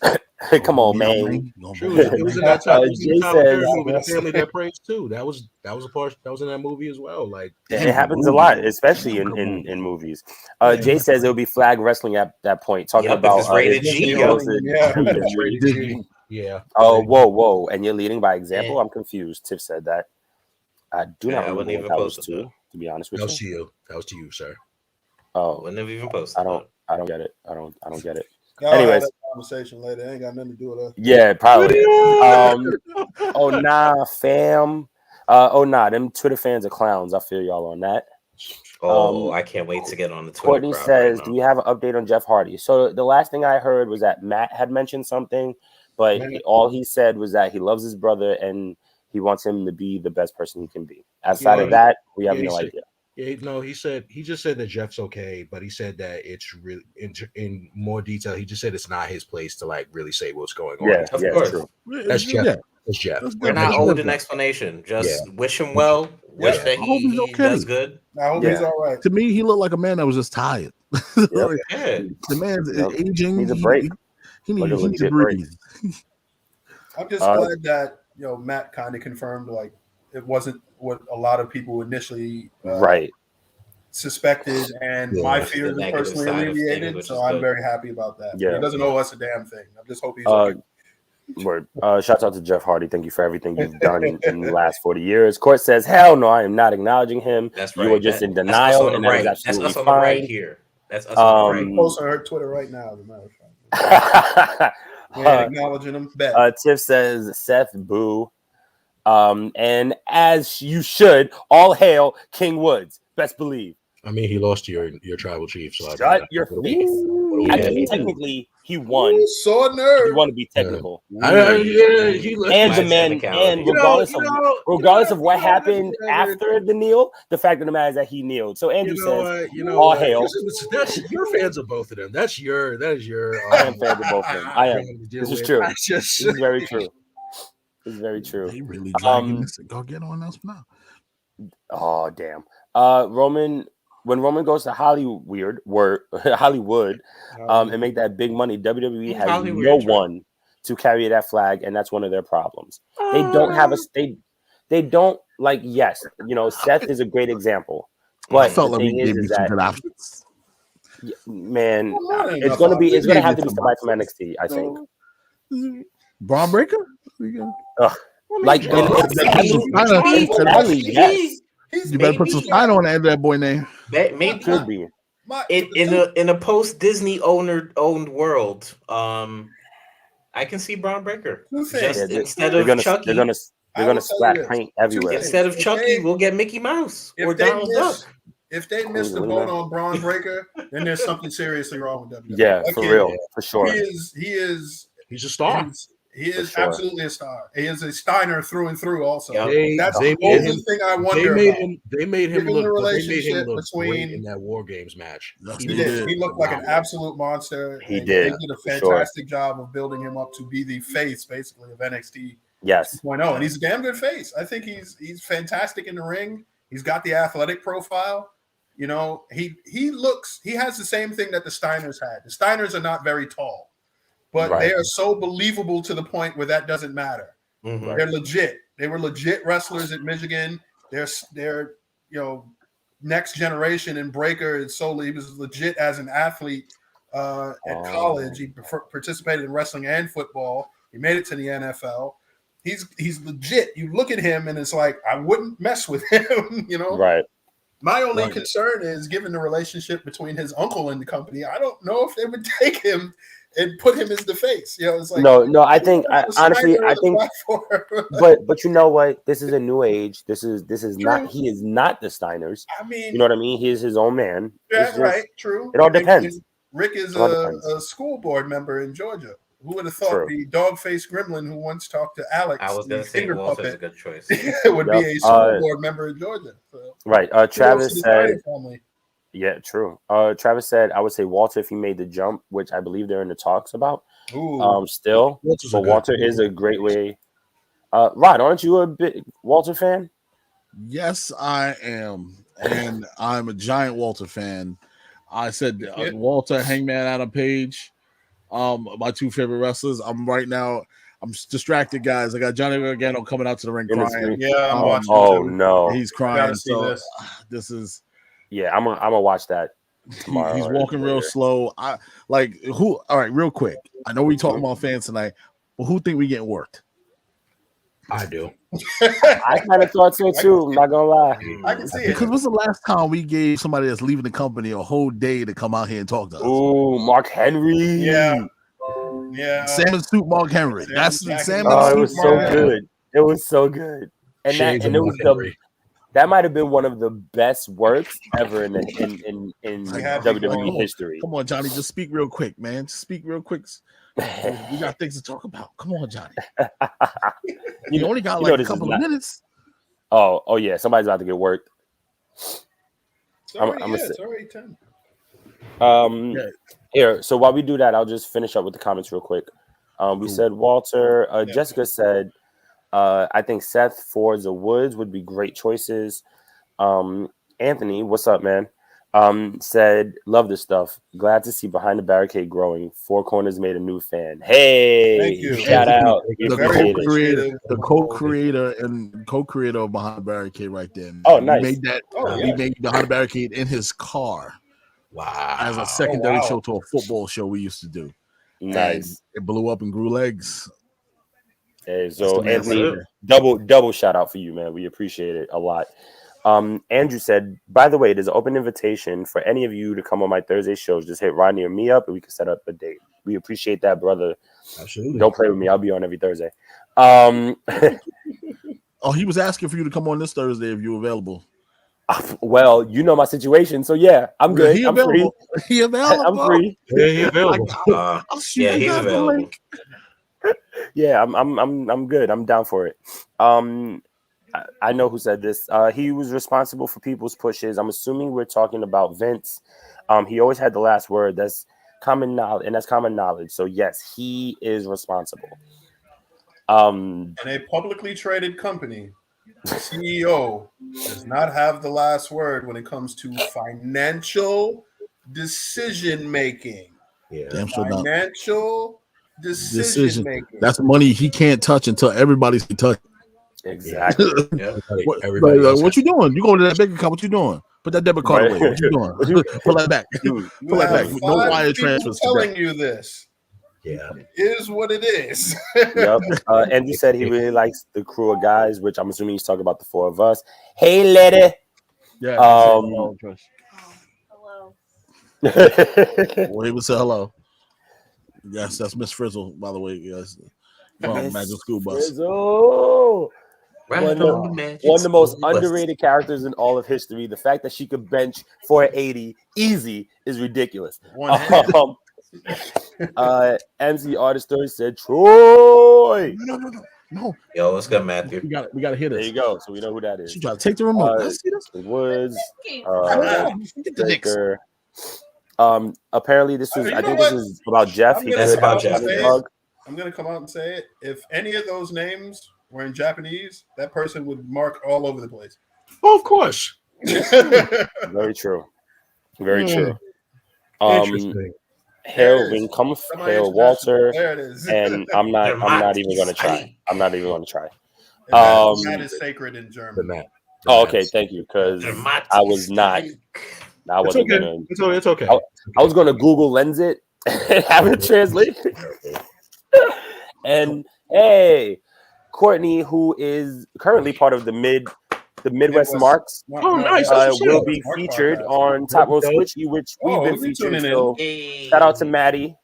Come on, man. It was in that time. The Family That Prays too. That was a part. That was in that movie as well. Like, it happens a lot, especially in movies. Jay says it'll be flag wrestling at that point. Talking about rated G. Yeah. Oh, whoa! And you're leading by example. I'm confused. Tiff said that. I do not remember what that was to be honest with you. That was to you, sir. Oh, wouldn't have even posted. I don't get it. I don't get it. Anyways, conversation later. It ain't got nothing to do with us. Yeah, probably. Oh nah, fam. Oh nah, them Twitter fans are clowns. I feel y'all on that. I can't wait to get on the Twitter. Courtney says, "Do we have an update on Jeff Hardy?" So the last thing I heard was that Matt had mentioned something, but all he said was that he loves his brother and he wants him to be the best person he can be. Outside of that, we have no idea. Yeah, no, he just said that Jeff's okay, but he said that it's really in more detail. He just said it's not his place to like really say what's going on. Yeah, of course. True. That's Jeff. Yeah. That's Jeff. We're not owed an explanation. Just wish him well. Wish that he does good. I hope he's all right. To me, he looked like a man that was just tired. The man's aging. Needs a break. He needs a break. I'm just glad that Matt kind of confirmed like it wasn't what a lot of people initially suspected, and my fears are personally alleviated. So I'm very happy about that. Yeah. He doesn't owe us a damn thing. I just hope he's okay. Word. Shout out to Jeff Hardy. Thank you for everything you've done in the last 40 years. Court says, "Hell no, I am not acknowledging him. That's right. You were just in denial, and that is absolutely that's us on fine." the right here. That's us on the right. Post on her Twitter right now. As a matter of fact, acknowledging him. Tiff says, "Seth, boo." And as you should, all hail King Woods. Best believe. I mean, he lost to your tribal chief. So shut your face. Actually, technically, he won. So nerve. You want to be technical. And the man, and regardless of what happened after the kneel, the fact of the matter is that he kneeled. So Andrew says, all hail. You're fans of both of them. That is your. I am fans of both of them. I am. This is true. This is very true. It's very true. They really dragging this. Go get on us now. Oh damn. When Roman goes to Hollywood, and make that big money, WWE has no one to carry that flag, and that's one of their problems. They don't have they don't like. Yes, Seth is a great example, but I felt like we gave you some good options. Man, it's gonna have to be somebody from NXT, I think. Braun Breaker? Like you better put some sign on the end of that boy name. Maybe could be in a post Disney owned world. I can see Braun Breaker. Instead of Chucky, they're gonna splat paint everywhere. Instead of Chucky, we'll get Mickey Mouse or Donald Duck. If they missed the boat on Braun Breaker, then there's something seriously wrong with WWE. Yeah, for real, for sure. He's a star. He is sure. Absolutely a star. He is a Steiner through and through. Also, that's the only thing I wonder about. They made him look between great in that War Games match. He did. He looked like an absolute monster. He did. They did a fantastic job of building him up to be the face, basically, of NXT. Yes. 2.0, and he's a damn good face. I think he's fantastic in the ring. He's got the athletic profile. You know, he has the same thing that the Steiners had. The Steiners are not very tall, but they are so believable to the point where that doesn't matter. Mm-hmm. They're legit. They were legit wrestlers at Michigan. They're next generation, and Breaker is solely, he was legit as an athlete at college. He participated in wrestling and football. He made it to the NFL. He's legit. You look at him and it's like, I wouldn't mess with him, you know? Right. My only concern is, given the relationship between his uncle and the company, I don't know if they would take him and put him as the face. You know, it's like no. I think honestly, but you know what? This is a new age. This is not. He is not the Steiners. I mean, you know what I mean? He is his own man. Yeah, right. True. It all depends. And Rick is a school board member in Georgia. Who would have thought the dog-faced gremlin who once talked to Alex, I was going to say Walter's a good choice. would be a school board member in Georgia. So. Right. Travis said, yeah, true. Travis said, I would say Walter if he made the jump, which I believe they're in the talks about. Still, but Walter is a great way. Rod, aren't you a big Walter fan? Yes, I am. And I'm a giant Walter fan. I said Walter, Hangman Adam Page. My two favorite wrestlers. I'm distracted, guys. I got Johnny Gargano coming out to the ring crying. Yeah, I'm watching. Oh no, he's crying. So this is. Yeah, I'm gonna watch that tomorrow. He's walking real slow. All right, real quick. I know we talking about fans tonight, but who think we getting worked? I do. I kind of thought so too. I'm not gonna lie. I can see it. Because when's the last time we gave somebody that's leaving the company a whole day to come out here and talk to us? Oh, Mark Henry. Yeah. Salmon Soup Mark Henry. That's the Salmon Soup. It was so good. It was so good. And that might have been one of the best works ever in WWE history. Come on, Johnny, just speak real quick, man. Just speak real quick. We got things to talk about. Come on, Johnny. You only got like a couple of minutes. Oh yeah, somebody's about to get worked. It's already 10. Here, so while we do that, I'll just finish up with the comments real quick. We said Walter. Jessica said, I think Seth, Fords, or Woods would be great choices. Anthony, what's up, man? Said, love this stuff. Glad to see Behind the Barricade growing. Four Corners made a new fan. Hey, thank you. Shout out. The co-creator and co-creator of Behind the Barricade right there. Man. Oh, nice. We made that. We made Behind the Barricade in his car. Wow. As a secondary show to a football show we used to do. Nice. And it blew up and grew legs. Hey, so Anthony, double shout out for you, man. We appreciate it a lot. Andrew said, by the way, there's an open invitation for any of you to come on my Thursday shows. Just hit Rodney or me up and we can set up a date. We appreciate that, brother. Absolutely. Don't play with me. I'll be on every Thursday. He was asking for you to come on this Thursday if you're available. Well, you know my situation, so yeah, I'm good. He I'm available. free. He available. I'm free. Yeah, he available. He's available. Yeah, I'm good. I'm down for it. I know who said this. He was responsible for people's pushes. I'm assuming we're talking about Vince. He always had the last word. That's common knowledge, and that's common knowledge. So yes, he is responsible. In a publicly traded company, the CEO does not have the last word when it comes to financial decision making. Yeah, financial decision making. That's money he can't touch until everybody's touched. Exactly. What you doing? You going to that bank account? What you doing? Put that debit card away. What you doing? Pull that back. Pull that back. No wire transfers. Telling you this. Yeah, it is what it is. Yep. Andrew said he really likes the crew of guys, which I'm assuming he's talking about the four of us. Hey, lady. Yeah. Hello. Well, he would say hello. Yes, that's Miss Frizzle, by the way. Yes, from Magic School Bus. Frizzle. One of the most underrated characters in all of history. The fact that she could bench 480 easy is ridiculous. MC Artist Story said Troy. No. Yo, what's good, Matthew? We gotta hear this. There you go. So we know who that is. She tried to take the remote. Let's see this. Woods. Get the Knicks. Apparently this is. I think this is about Jeff. That's about Jeff. I'm gonna come out and say it. If any of those names were in Japanese, that person would mark all over the place. Oh, of course. Very true. Very true. Hail Winkampf, Hail Walter, and I'm not even gonna try. I'm not even gonna try. That is sacred in German. Oh, okay, thank you. Because I was not. I wasn't okay. gonna. It's okay. I was gonna Google Lens it and have it translate. And hey, Courtney, who is currently part of the Midwest Marks, nice. will be featured on Top Row Switchy, which we've been featured. So shout out to Maddie.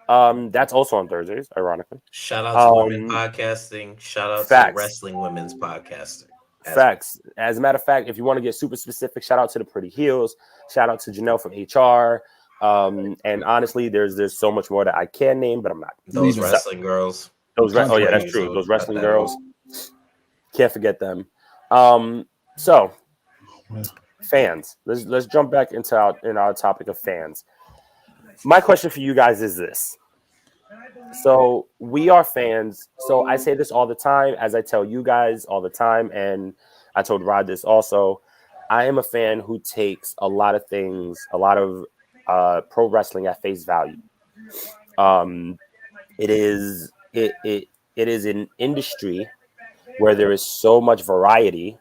That's also on Thursdays, ironically. Shout out to Women Podcasting. Shout out to Wrestling Women's Podcasting. Facts. As a matter of fact, if you want to get super specific, shout out to the Pretty Heels. Shout out to Janelle from HR. And honestly, there's so much more that I can name, but I'm not. Those wrestling girls. Oh yeah, that's true. Those wrestling girls. Can't forget them. So fans. Let's jump back into our topic of fans. My question for you guys is this. So we are fans. So I say this all the time, as I tell you guys all the time, and I told Rod this also. I am a fan who takes a lot of things, a lot of pro wrestling at face value. It is an industry where there is so much variety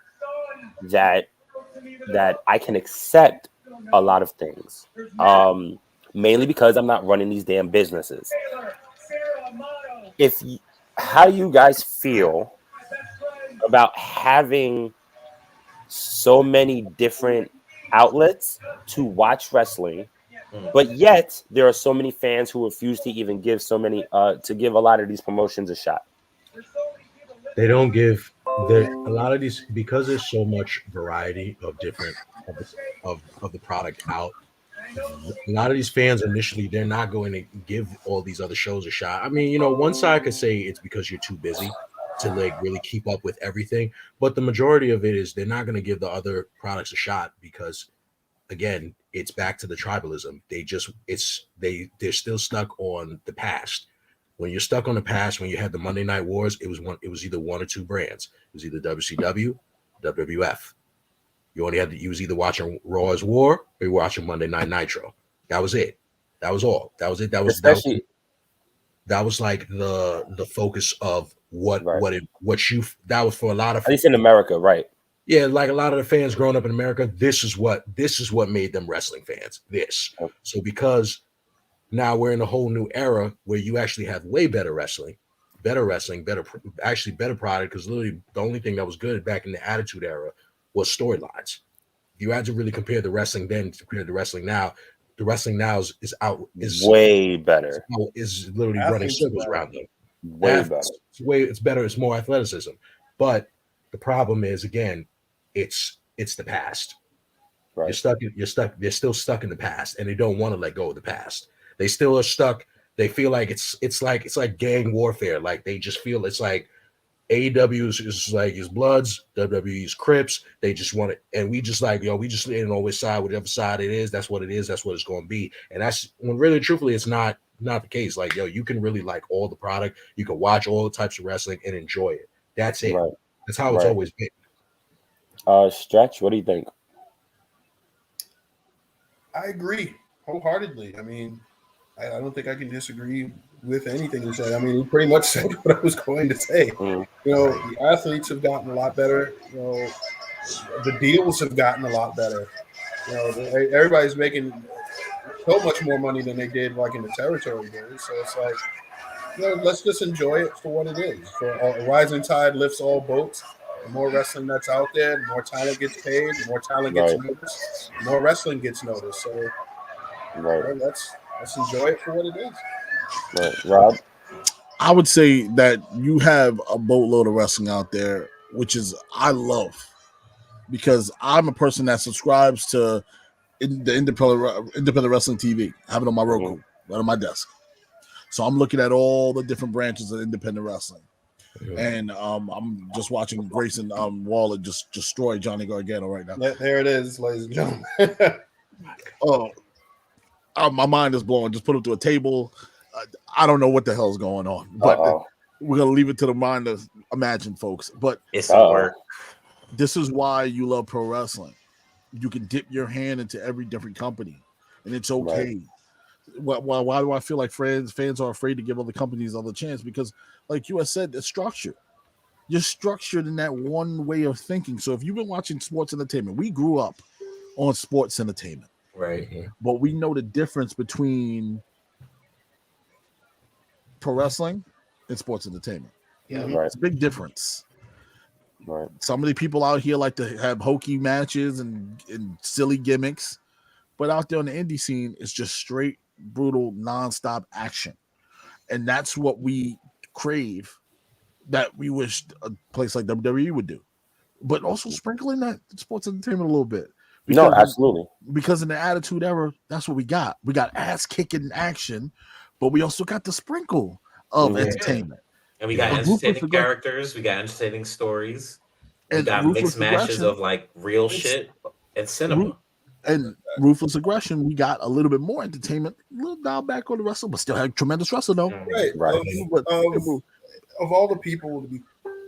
that I can accept a lot of things. Mainly because I'm not running these damn businesses. How do you guys feel about having so many different outlets to watch wrestling, but yet there are so many fans who refuse to even give give a lot of these promotions a shot? They don't give a lot of these, because there's so much variety of different of the product out. A lot of these fans initially, they're not going to give all these other shows a shot. I mean, one side could say it's because you're too busy to like really keep up with everything, but the majority of it is they're not going to give the other products a shot because, again, it's back to the tribalism. They're still stuck on the past. When you're stuck on the past, when you had the Monday Night Wars, it was either one or two brands. It was either WCW, WWF. You was either watching Raw as War or you were watching Monday Night Nitro. That was it. That was all. That was it. That was like the focus of that was for a lot of, at least in America, right? Yeah, like a lot of the fans growing up in America, this is what made them wrestling fans. So because now we're in a whole new era where you actually have way better wrestling, better product. Because literally the only thing that was good back in the Attitude Era was storylines. You had to really compare the wrestling then to compare the wrestling now. The wrestling now is way better. Is literally running circles around them. Way better. It's better. It's more athleticism. But the problem is, again, it's the past. Right. They're still stuck in the past, and they don't want to let go of the past. They still are stuck. They feel like it's like gang warfare. Like they just feel it's like AEW is like his Bloods, WWE's Crips. They just want it, and we just like, we just didn't know which side, whatever side it is. That's what it is. That's what it's going to be. And that's when really, truthfully, it's not the case. Like, you can really like all the product. You can watch all the types of wrestling and enjoy it. That's it. Right. That's how it's always been. Stretch, what do you think? I agree wholeheartedly. I mean, I don't think I can disagree with anything you said. I mean, he pretty much said what I was going to say. The athletes have gotten a lot better. The deals have gotten a lot better. Everybody's making so much more money than they did like in the territory days. So it's like, let's just enjoy it for what it is. For a rising tide lifts all boats. The more wrestling that's out there, the more talent gets paid, the more talent gets noticed, the more wrestling gets noticed. So let's enjoy it for what it is. Right. Rob? I would say that you have a boatload of wrestling out there which is I love, because I'm a person that subscribes to the independent wrestling TV. I have it on my Roku, right on my desk. So I'm looking at all the different branches of independent wrestling. And I'm just watching Grayson Waller just destroy Johnny Gargano right now. There it is, ladies and gentlemen. My mind is blown. Just put him to a table. I don't know what the hell's going on, but we're gonna leave it to the mind to imagine, folks. But it's work. This is why you love pro wrestling. You can dip your hand into every different company, and it's okay. Right. Why do I feel like fans are afraid to give other companies other chance? Because, like you had said, it's structured. You're structured in that one way of thinking. So if you've been watching sports entertainment, we grew up on sports entertainment, right? But we know the difference between pro wrestling and sports entertainment. Yeah, It's a big difference. Right. Some of the people out here like to have hokey matches and silly gimmicks, but out there on the indie scene, it's just straight, brutal, nonstop action. And that's what we crave, that we wish a place like WWE would do. But also sprinkling that sports entertainment a little bit. No, absolutely. Because in the Attitude Era, that's what we got. We got ass-kicking action, but we also got the sprinkle of entertainment. And we got entertaining characters, we got entertaining stories, we got mixed matches of like real shit and cinema. And Ruthless Aggression, we got a little bit more entertainment, a little down back on the wrestling, but still had tremendous wrestling though. Right. Of all the people to be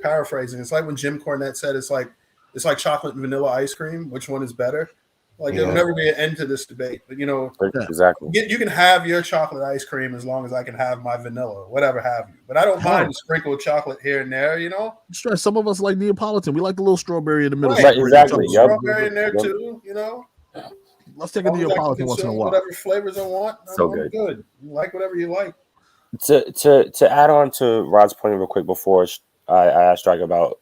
paraphrasing, it's like when Jim Cornette said it's like chocolate and vanilla ice cream. Which one is better? Like there'll never be an end to this debate. But exactly. You can have your chocolate ice cream as long as I can have my vanilla, whatever have you. But I don't mind a sprinkle of chocolate here and there. Some of us like Neapolitan. We like the little strawberry in the middle. Right, exactly. Strawberry in there too. Let's take a Neapolitan once in a while. Whatever flavors I want. So I'm good. You like whatever you like. To add on to Rod's point real quick before I asked Strike about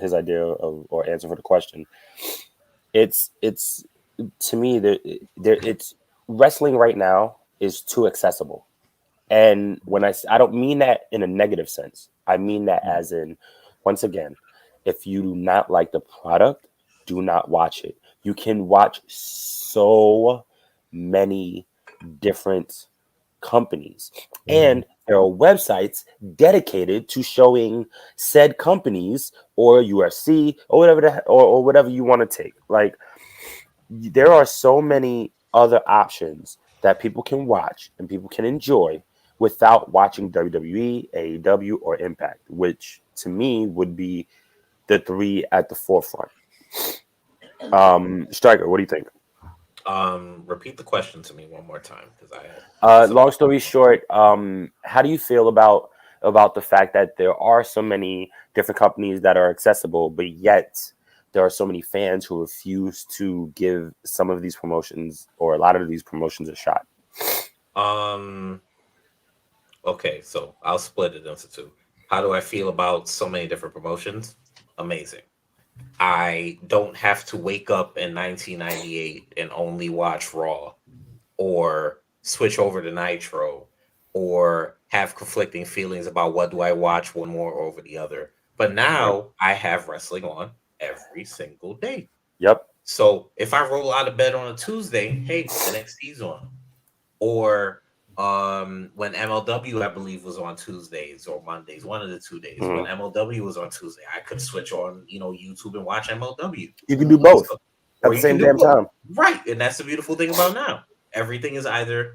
his idea of or answer for the question. It's to me it's wrestling right now is too accessible, and when I don't mean that in a negative sense. I mean that as in, once again, if you do not like the product, do not watch it. You can watch so many different companies, and there are websites dedicated to showing said companies or UFC or whatever or whatever you want to take. Like, there are so many other options that people can watch and people can enjoy without watching WWE, AEW, or Impact, which to me would be the three at the forefront. Striker, what do you think? Repeat the question to me one more time, because long story short, how do you feel about the fact that there are so many different companies that are accessible, but yet there are so many fans who refuse to give some of these promotions or a lot of these promotions a shot? Okay, so I'll split it into two. How do I feel about so many different promotions? Amazing. I don't have to wake up in 1998 and only watch Raw, or switch over to Nitro, or have conflicting feelings about what do I watch one more over the other. But now I have wrestling on every single day. Yep. So if I roll out of bed on a Tuesday, hey, NXT's on. Or when MLW, I believe, was on Tuesdays or Mondays, one of the 2 days. When MLW was on Tuesday, I could switch on, YouTube and watch MLW. You can do both at the same damn time. Right. And that's the beautiful thing about now. Everything is either,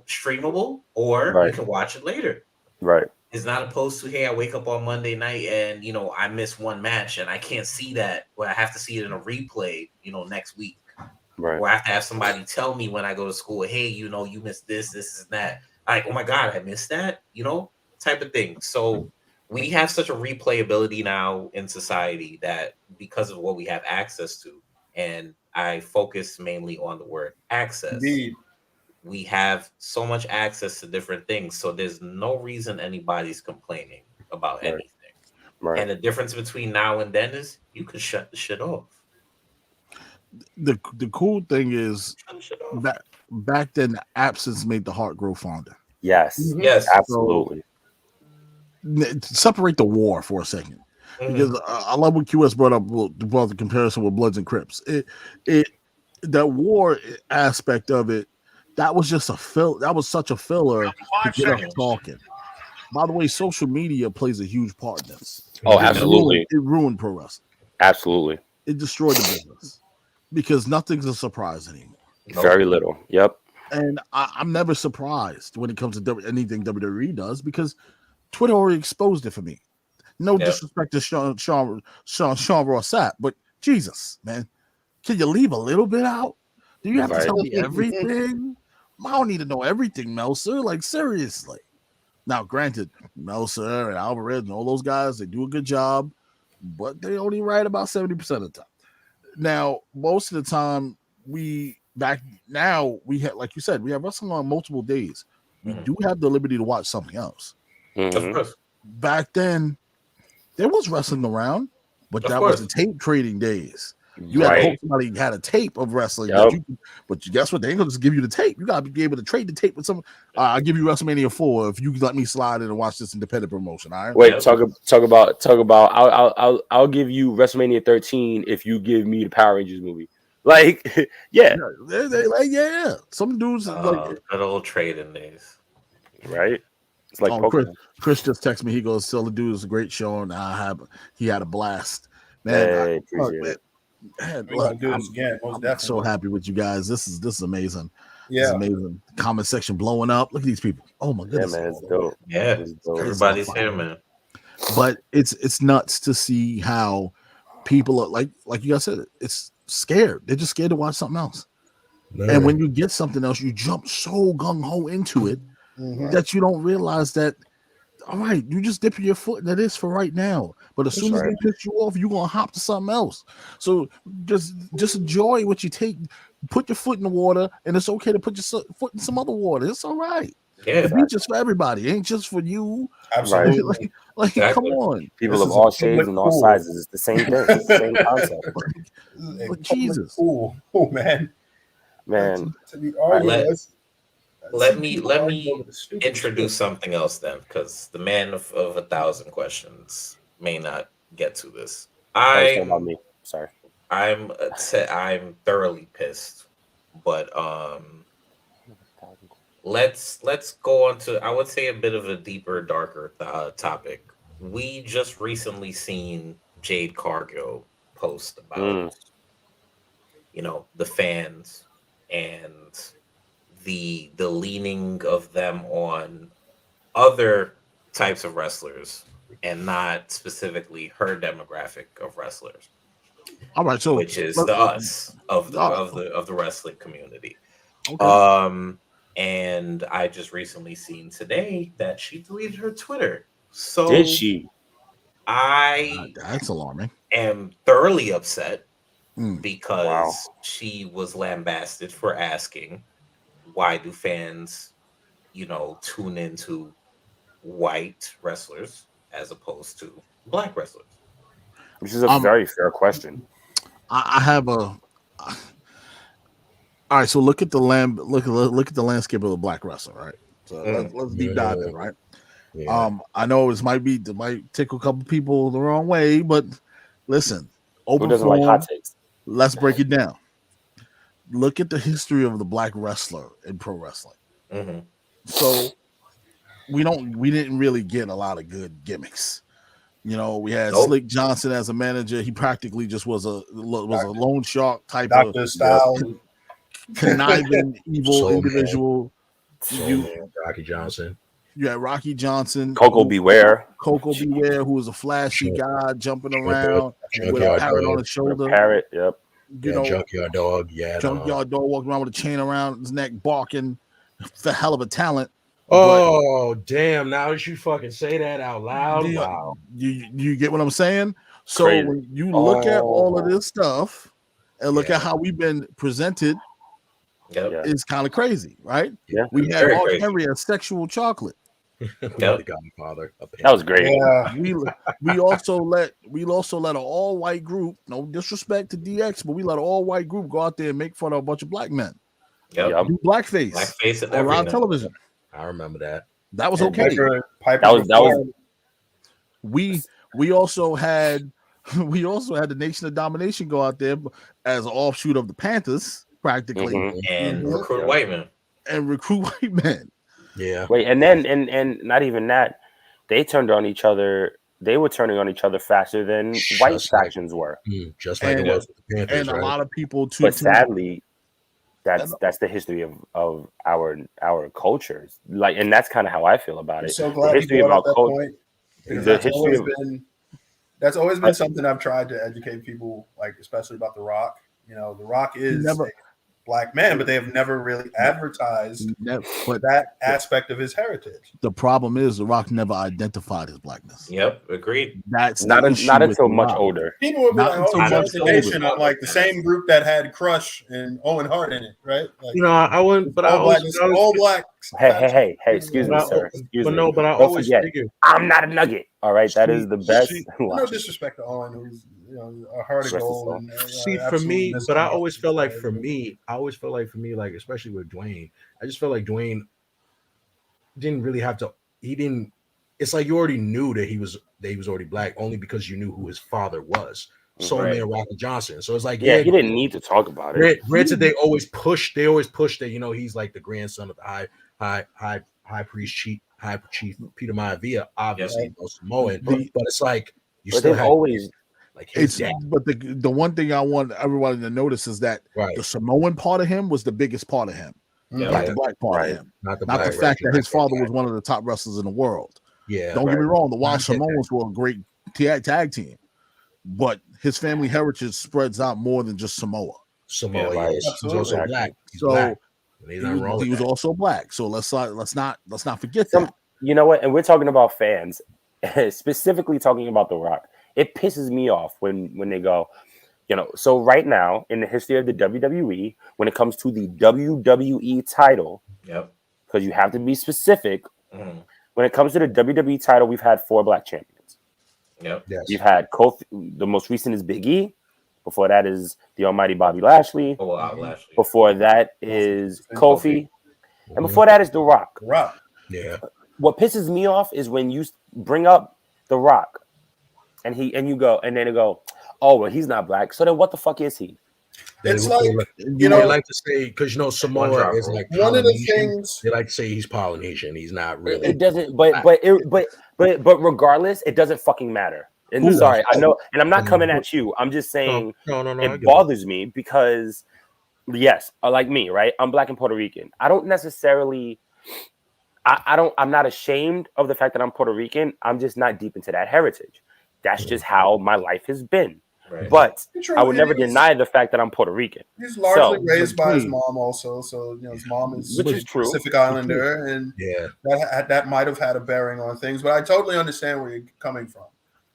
streamable, or you can watch it later. Right. It's not opposed to, hey, I wake up on Monday night and, I miss one match and I can't see that. Well, I have to see it in a replay, next week. Right. Or I have to have somebody tell me when I go to school, hey, you missed this, and that. Like, oh my God, I missed that, type of thing. So we have such a replayability now in society that because of what we have access to, and I focus mainly on the word access. Indeed. We have so much access to different things. So there's no reason anybody's complaining about anything. Right. And the difference between now and then is you can shut the shit off. The cool thing is back then, absence made the heart grow fonder. Yes. Yes. Absolutely. So, separate the war for a second. because I love what QS brought up about the comparison with Bloods and Crips. That war aspect of it, that was just that was such a filler to get us talking. By the way, social media plays a huge part in this. Oh, absolutely. It ruined pro wrestling. Absolutely. It destroyed the business because nothing's a surprise anymore. Very little. Yep. And I'm never surprised when it comes to anything WWE does because Twitter already exposed it for me. No disrespect to Sean Ross Sapp, but Jesus, man, can you leave a little bit out? Do you have to tell me everything? I don't need to know everything, Meltzer. Like, seriously. Now, granted, Meltzer and Alvarez and all those guys, they do a good job, but they only write about 70% of the time. Now, most of the time, we have, like you said, we have wrestling on multiple days. We do have the liberty to watch something else. Of course. Back then, there was wrestling around, but that was the tape trading days. You had to hope somebody had a tape of wrestling, but guess what? They ain't gonna just give you the tape. You gotta be able to trade the tape with some. I'll give you WrestleMania 4 if you let me slide in and watch this independent promotion. All right. Wait, talk about. I'll give you WrestleMania 13 if you give me the Power Rangers movie. Like, yeah, yeah. Some dudes like that old trading days, right? It's like Chris just texted me. He goes, "Still the dude is a great show, and he had a blast, man." Man, look, I'm so happy with you guys. This is amazing. Yeah, it's amazing. Comment section blowing up. Look at these people. Oh my goodness, man, it's dope. Yeah, it's dope. Everybody's here, man. But it's nuts to see how people are like you guys said. It's scared. They're just scared to watch something else. Man. And when you get something else, you jump so gung ho into it that you don't realize that. All right, you just dipping your foot in this for right now, but as soon as they piss you off, you're gonna hop to something else. So just enjoy what you take. Put your foot in the water, and it's okay to put your foot in some other water. It's all right. Yeah, the beach is for everybody. It ain't just for you. Absolutely. Like come on. People of all shades and all sizes. It's the same thing. It's the same concept. But Jesus. Oh man. To be arguing. Let me introduce something else then, because the man of 1,000 questions may not get to this. About me. Sorry. I'm thoroughly pissed, but let's go on to, I would say, a bit of a deeper, darker topic. We just recently seen Jade Cargill post about the fans and the leaning of them on other types of wrestlers and not specifically her demographic of wrestlers. All right, so which is the us of the wrestling community. Okay. And I just recently seen today that she deleted her Twitter. So did she? That's alarming. Am thoroughly upset because she was lambasted for asking, why do fans, tune into white wrestlers as opposed to black wrestlers? Which is a very fair question. I have a. All right, so look at the look at the landscape of the black wrestler, right? So let's deep dive in, right? Yeah. I know it might tickle a couple people the wrong way, but listen, who doesn't like hot takes? Let's break it down. Look at the history of the black wrestler in pro wrestling. Mm-hmm. So we didn't really get a lot of good gimmicks. We had Slick Johnson as a manager. He practically just was a loan shark type Dr. Style, conniving evil individual. Rocky Johnson. You had Rocky Johnson, Coco Beware, who was a flashy guy jumping around with a parrot on his shoulder. Parrot, yep. Junkyard Dog, Junkyard Dog walking around with a chain around his neck, barking. The hell of a talent. Oh, damn! Now that you fucking say that out loud, wow. You get what I'm saying? So when you look at all of this stuff and look at how we've been presented, it's kind of crazy, right? Yeah, we had Mark Henry as sexual chocolate. The Godfather. That was great. Yeah. we also let an all-white group, no disrespect to DX, but we let an all-white group go out there and make fun of a bunch of black men. Yep. Do blackface on television. I remember that. That was okay. That was we also had the Nation of Domination go out there as an offshoot of the Panthers, practically, and recruit white men. And recruit white men. Yeah. Wait, and then and not even that, they turned on each other. They were turning on each other faster than white factions were. Just like it was with the Panthers, and a lot of people too. But sadly, that's the history of our cultures. Like, and that's kind of how I feel about it. I'm so glad you brought up that point. That's always been something I've tried to educate people, like especially about The Rock. You know, The Rock is a black man, but they have never really advertised that aspect of his heritage. The problem is The Rock never identified his blackness. Yep, agreed. That's not until much older. People would be like, "Oh, representation on like the same group that had Crush and Owen Hart in it, right?" Like, I wouldn't. But all black. Hey! Excuse me, sir. Excuse me. No, but I always figure I'm not a Nugget. All right, that is the best. No disrespect to Owen, who's a heart of gold. See, for me, but I always felt like for me, like especially with Dwayne, I just felt like Dwayne didn't really have to. He didn't. It's like you already knew that he was already black only because you knew who his father was. Soulman Rocky Johnson. So it's like, he didn't need to talk about it. Granted, they always push that he's like the grandson of the high priest chief Peter Maivia, obviously Samoan. But it's like you still have always like but the one thing I want everybody to notice is that the Samoan part of him was the biggest part of him, not the black part of him, not the fact that his father was one of the top wrestlers in the world. Yeah, don't get me wrong, the Wild Samoans were a great tag team, but his family heritage spreads out more than just Samoa. He's also black. He was also black. So let's not forget that. You know what? And we're talking about fans, specifically talking about The Rock. It pisses me off when they go, so right now in the history of the WWE, when it comes to the WWE title, because you have to be specific. When it comes to the WWE title, we've had 4 black champions. Yep. Yes. You've had Kofi. The most recent is Big E. Before that is the almighty Bobby Lashley. Lashley. Before that is Kofi. And before that is The Rock. Yeah. What pisses me off is when you bring up The Rock and you go, oh, well, he's not black. So then what the fuck is he? It's like, they like to say, because Samoa is like one of the things they like to say he's Polynesian. He's not really. It doesn't, but regardless, it doesn't fucking matter. And sorry, I know, and I'm not coming at you. I'm just saying it bothers me because, yes, like me, right? I'm black and Puerto Rican. I don't necessarily, I'm not ashamed of the fact that I'm Puerto Rican. I'm just not deep into that heritage. That's just how my life has been. Right. But I would never deny the fact that I'm Puerto Rican. He's largely raised by his mom also. So, his mom is Pacific Islander. And that might have had a bearing on things. But I totally understand where you're coming from.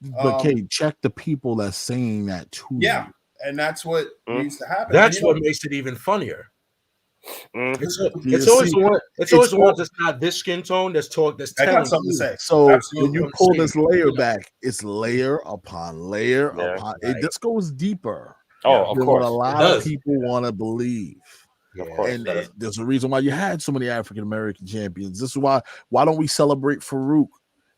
But Kate, check the people that's saying that too. Yeah, and that's what needs to happen. That's what makes it even funnier. It's always the one that's not this skin tone that's telling something to say. So when you pull this layer back, it's layer upon layer upon. It just goes deeper. Oh, of course, what a lot of people want to believe. And there's a reason why you had so many African American champions. This is why don't we celebrate Farouk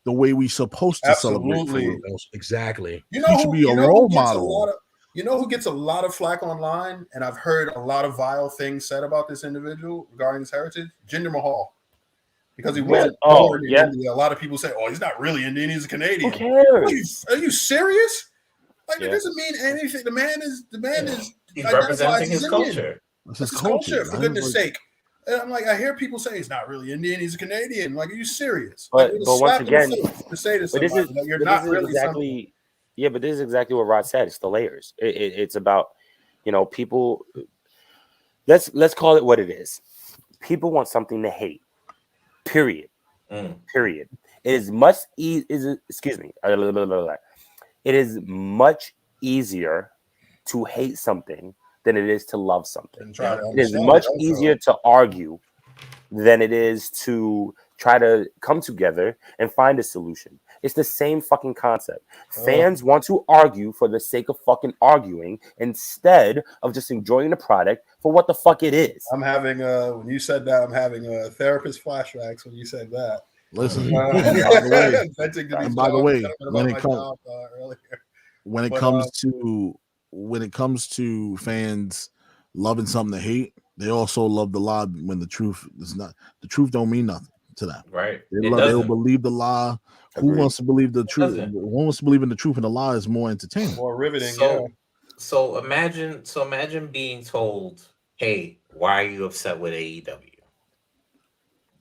the way we supposed to celebrate Farouk? Exactly. He should be a role model. You know who gets a lot of flack online, and I've heard a lot of vile things said about this individual regarding his heritage? Jinder Mahal. Because he wasn't born in India. A lot of people say, oh, he's not really Indian, he's a Canadian. Who cares? Are you serious? Like, it doesn't mean anything. The man is he's representing his culture. It's his culture, for goodness sake. And I'm like, I hear people say he's not really Indian, he's a Canadian. Like, are you serious? But once again, to say to somebody that you're not really exactly. Yeah, but this is exactly what Rod said. It's the layers. It's about, people. Let's call it what it is. People want something to hate. Period. Period. It is much excuse me. It is much easier to hate something than it is to love something. It is much easier to argue than it is to try to come together and find a solution. It's the same fucking concept. Fans want to argue for the sake of fucking arguing instead of just enjoying the product for what the fuck it is. I'm having when you said that, I'm having a therapist flashbacks when you said that. Listen. By the way, when it comes to fans loving something to hate, they also love the lie when the truth is not. The truth don't mean nothing to them. Right. They'll believe the lie. Agreed. Who wants to believe the truth? Who wants to believe in the truth and the lie is more entertaining. More riveting. So imagine being told, "Hey, why are you upset with AEW?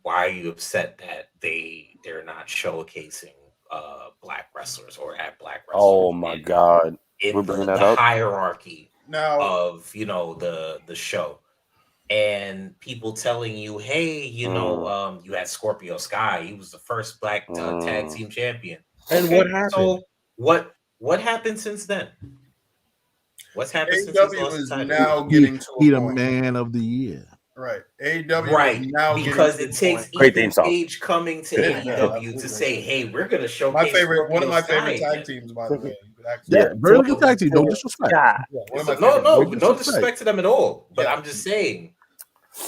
Why are you upset that they're not showcasing black wrestlers or have black wrestlers?" Oh my God! In the hierarchy of the show, and people telling you, "Hey, you had Scorpio Sky. He was the first black tag team champion." And what happened? So what happened since then? What's happened since AEW is now getting to be the man of the year. Right. AEW is now because it takes Ethan Page coming to AEW to say, "Hey, we're going to showcase one of my favorite tag teams, by the way. Yeah, very good tag team. No disrespect. No disrespect to them at all. But I'm just saying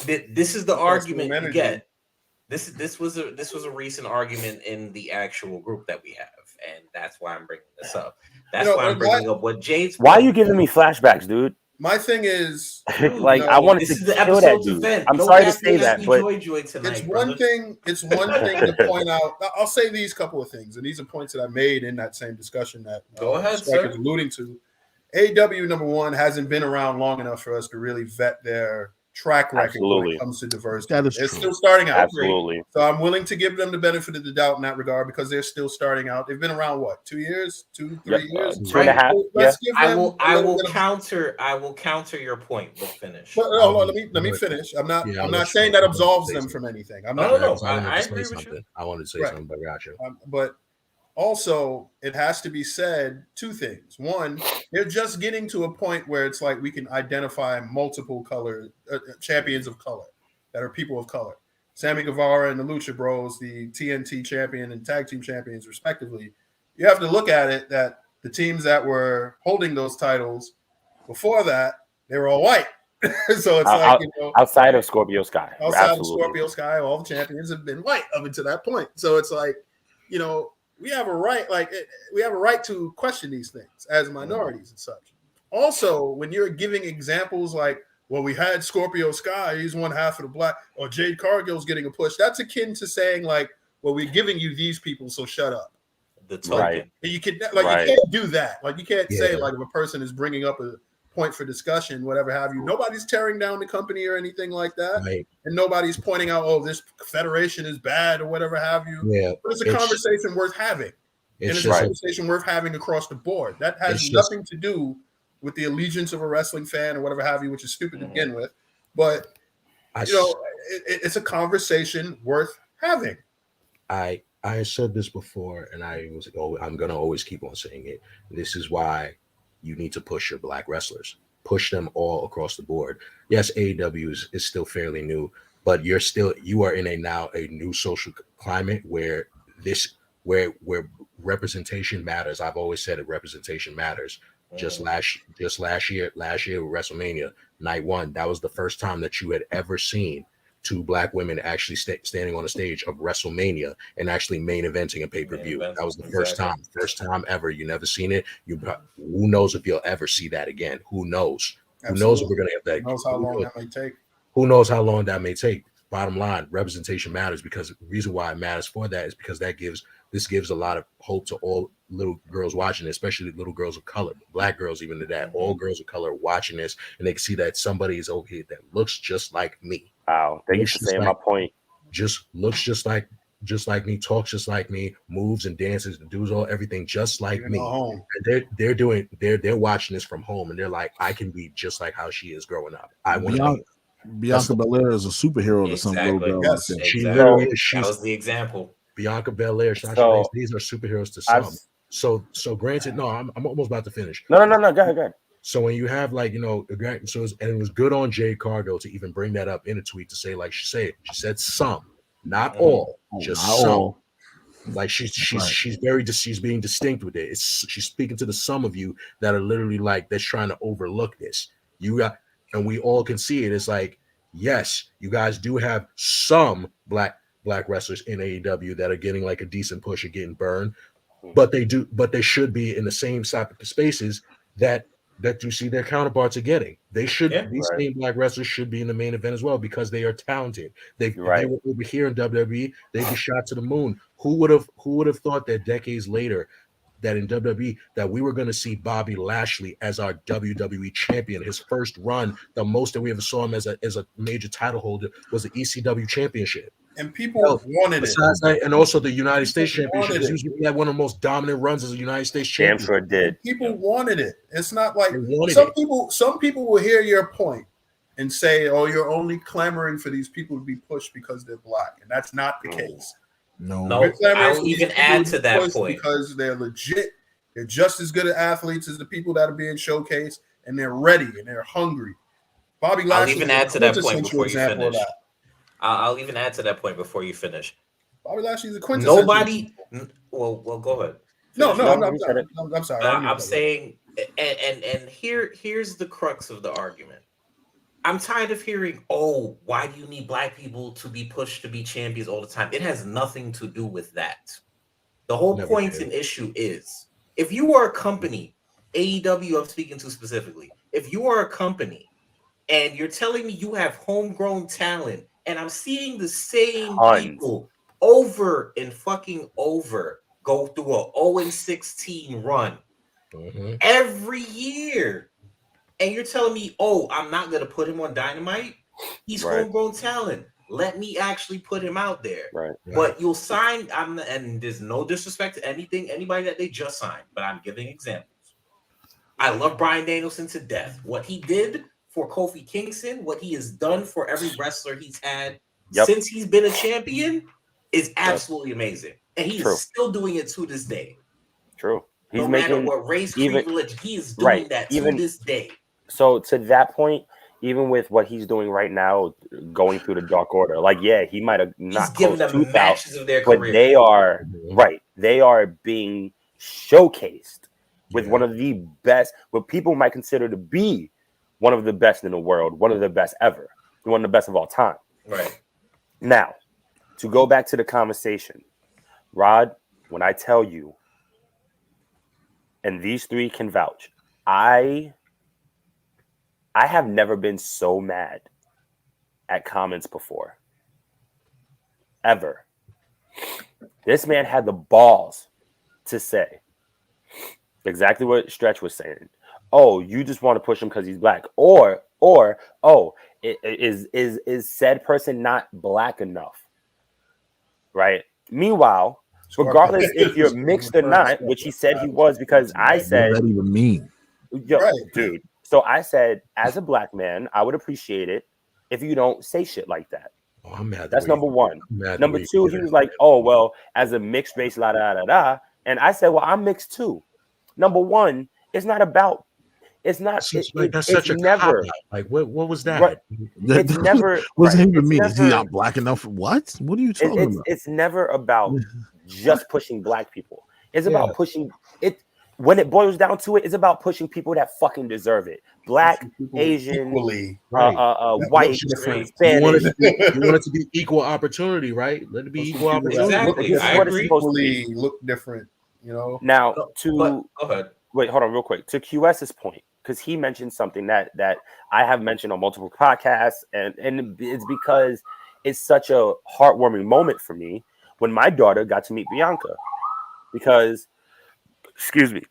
that this is the argument you get. This was a recent argument in the actual group that we have, and that's why I'm bringing this up. That's why I'm bringing up what Jade's. Why are you giving me flashbacks, dude? My thing is, like, I wanted to kill that dude. I'm sorry to say that, but it's one thing to point out. I'll say these couple of things, and these are points that I made in that same discussion that Go ahead, sir. is alluding to. AEW, number one, hasn't been around long enough for us to really vet their track record when it comes to diversity. It's still starting out. Absolutely. So I'm willing to give them the benefit of the doubt in that regard because they're still starting out. They've been around what, 2 years, 3 years, 2.5. I will counter your point. But finish. But, let me finish. I'm not saying that absolves them from anything. I'm not. No. I agree with you. I wanted to say something, but I got you. But also, it has to be said 2 things. One, they're just getting to a point where it's like we can identify multiple champions of color that are people of color. Sammy Guevara and the Lucha Bros, the TNT champion and tag team champions, respectively. You have to look at it that the teams that were holding those titles before that, they were all white. So it's outside of Scorpio Sky. Outside of Scorpio Sky, all the champions have been white up until that point. So it's like, we have a right to question these things as minorities and such. Also, when you're giving examples like, well, we had Scorpio Sky, he's one half of the black, or Jade Cargill's getting a push. That's akin to saying like, well, we're giving you these people, so shut up. The token. Right. You can't do that. Like you can't say like if a person is bringing up a point for discussion, whatever have you. Nobody's tearing down the company or anything like that. Right. And nobody's pointing out, oh, this federation is bad or whatever have you. Yeah. But it's a conversation worth having. It's a conversation worth having across the board. That has nothing to do with the allegiance of a wrestling fan or whatever have you, which is stupid to begin with. But it's a conversation worth having. I said this before, and I'm gonna always keep on saying it. This is why you need to push your black wrestlers, push them all across the board. Yes, AEW is still fairly new, but you are in a new social climate where representation matters. I've always said it, representation matters. Just last year with WrestleMania night 1, that was the first time that you had ever seen 2 black women actually standing on a stage of WrestleMania and actually main eventing a pay-per-view. That was the first time ever. You never seen it. Who knows if you'll ever see that again? Who knows? Absolutely. Who knows if we're gonna have that? Who knows how long that may take? Who knows how long that may take? Bottom line, representation matters, because the reason why it matters for that is because this gives a lot of hope to all little girls watching, especially little girls of color, black girls, even to that. All girls of color watching this, and they can see that somebody is over here that looks just like me. Wow, thank you for saying my point. Just looks just like me, talks just like me, moves and dances and does everything just like me. And they're watching this from home, and they're like, I can be just like how she is growing up. I want to. Bianca Belair is a superhero to some little girl. Yes, she literally is. That was the example. Bianca Belair, these are superheroes to some. So granted, no, I'm almost about to finish. No, go ahead. So when you have it was good on Jade Cargill to even bring that up in a tweet to say, like she said some, not all, just some. Like she's being distinct with it. She's speaking to the some of you that are literally like that's trying to overlook this. And we all can see it. It's like, yes, you guys do have some black black wrestlers in AEW that are getting like a decent push or getting burned, but they should be in the same type of spaces that you see their counterparts are getting. They should these same black wrestlers should be in the main event as well because they are talented. They were over here in WWE, they'd be shot to the moon. Who would have thought that decades later that in WWE that we were going to see Bobby Lashley as our WWE champion? His first run, the most that we ever saw him as a major title holder was the ECW championship. And people wanted it. That, and also the United States Championship. He had one of the most dominant runs as a United States champion. Sure did. People wanted it. It's not like some people will hear your point and say, "Oh, you're only clamoring for these people to be pushed because they're black," and that's not the case. No. I'll even add to that point because they're legit. They're just as good at athletes as the people that are being showcased, and they're ready and they're hungry. Bobby Lashley. I'll even add to that point before you finish. I'll even add to that point before you finish. Bobby Lashley is a quintessential. Nobody. Well, go ahead. No, I'm sorry. I'm saying, and here's the crux of the argument. I'm tired of hearing, "Oh, why do you need black people to be pushed to be champions all the time?" It has nothing to do with that. The whole point and issue is, if you are a company, AEW, I'm speaking to specifically, if you are a company and you're telling me you have homegrown talent, and I'm seeing the same people over and fucking over go through a 0-16 run every year. And you're telling me, "Oh, I'm not going to put him on Dynamite. He's homegrown talent. Let me actually put him out there." Right. But you'll sign, and there's no disrespect to anybody that they just signed, but I'm giving examples. I love Bryan Danielson to death. What he did for Kofi Kingston, what he has done for every wrestler he's had since he's been a champion is absolutely amazing. And he is still doing it to this day. True. He's no matter what race, creed, religion, he is doing that to this day. So to that point, even with what he's doing right now, going through the Dark Order, like, he might have not given them matches of their but career. They are they are being showcased with one of the best, what people might consider to be one of the best in the world, one of the best ever, one of the best of all time. Right. Now, to go back to the conversation, Rod, when I tell you, and these three can vouch, I have never been so mad at comments before. Ever. This man had the balls to say exactly what Stretch was saying. "Oh, you just want to push him because he's black." Or, "Oh, is said person not black enough?" Right? Meanwhile, regardless if you're mixed or not, which he said he was, because I said, what does that even mean? Dude. So I said, as a black man, I would appreciate it if you don't say shit like that. Oh, I'm mad. That's number one. Number two, he was like, "Oh, well, as a mixed race, la da da da." And I said, "Well, I'm mixed too." Number one, it's not about. It's not. That's such a never. Like what was that? Right. It's never. What does it even mean? Is he not black enough? What? What are you talking about? It's never about just pushing black people. It's about pushing it. When it boils down to it, it's about pushing people that fucking deserve it. Black, Asian, white, Spanish. You want it to be equal opportunity, right? Let it be equal opportunity. Exactly. I agree. Equally look different, you know. Now, go ahead. Wait, hold on, real quick. To QS's point, because he mentioned something that I have mentioned on multiple podcasts, and it's because it's such a heartwarming moment for me when my daughter got to meet Bianca. Because, excuse me,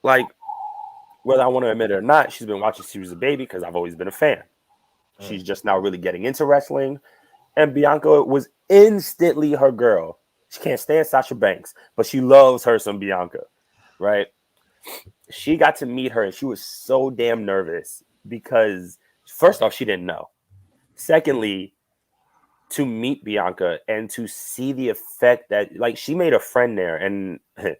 like, whether I want to admit it or not, she's been watching since she was a baby because I've always been a fan. She's just now really getting into wrestling. And Bianca was instantly her girl. She can't stand Sasha Banks, but she loves her some Bianca, right? She got to meet her, and she was so damn nervous because, first off, she didn't know. Secondly, to meet Bianca and to see the effect that, like, she made a friend there, and I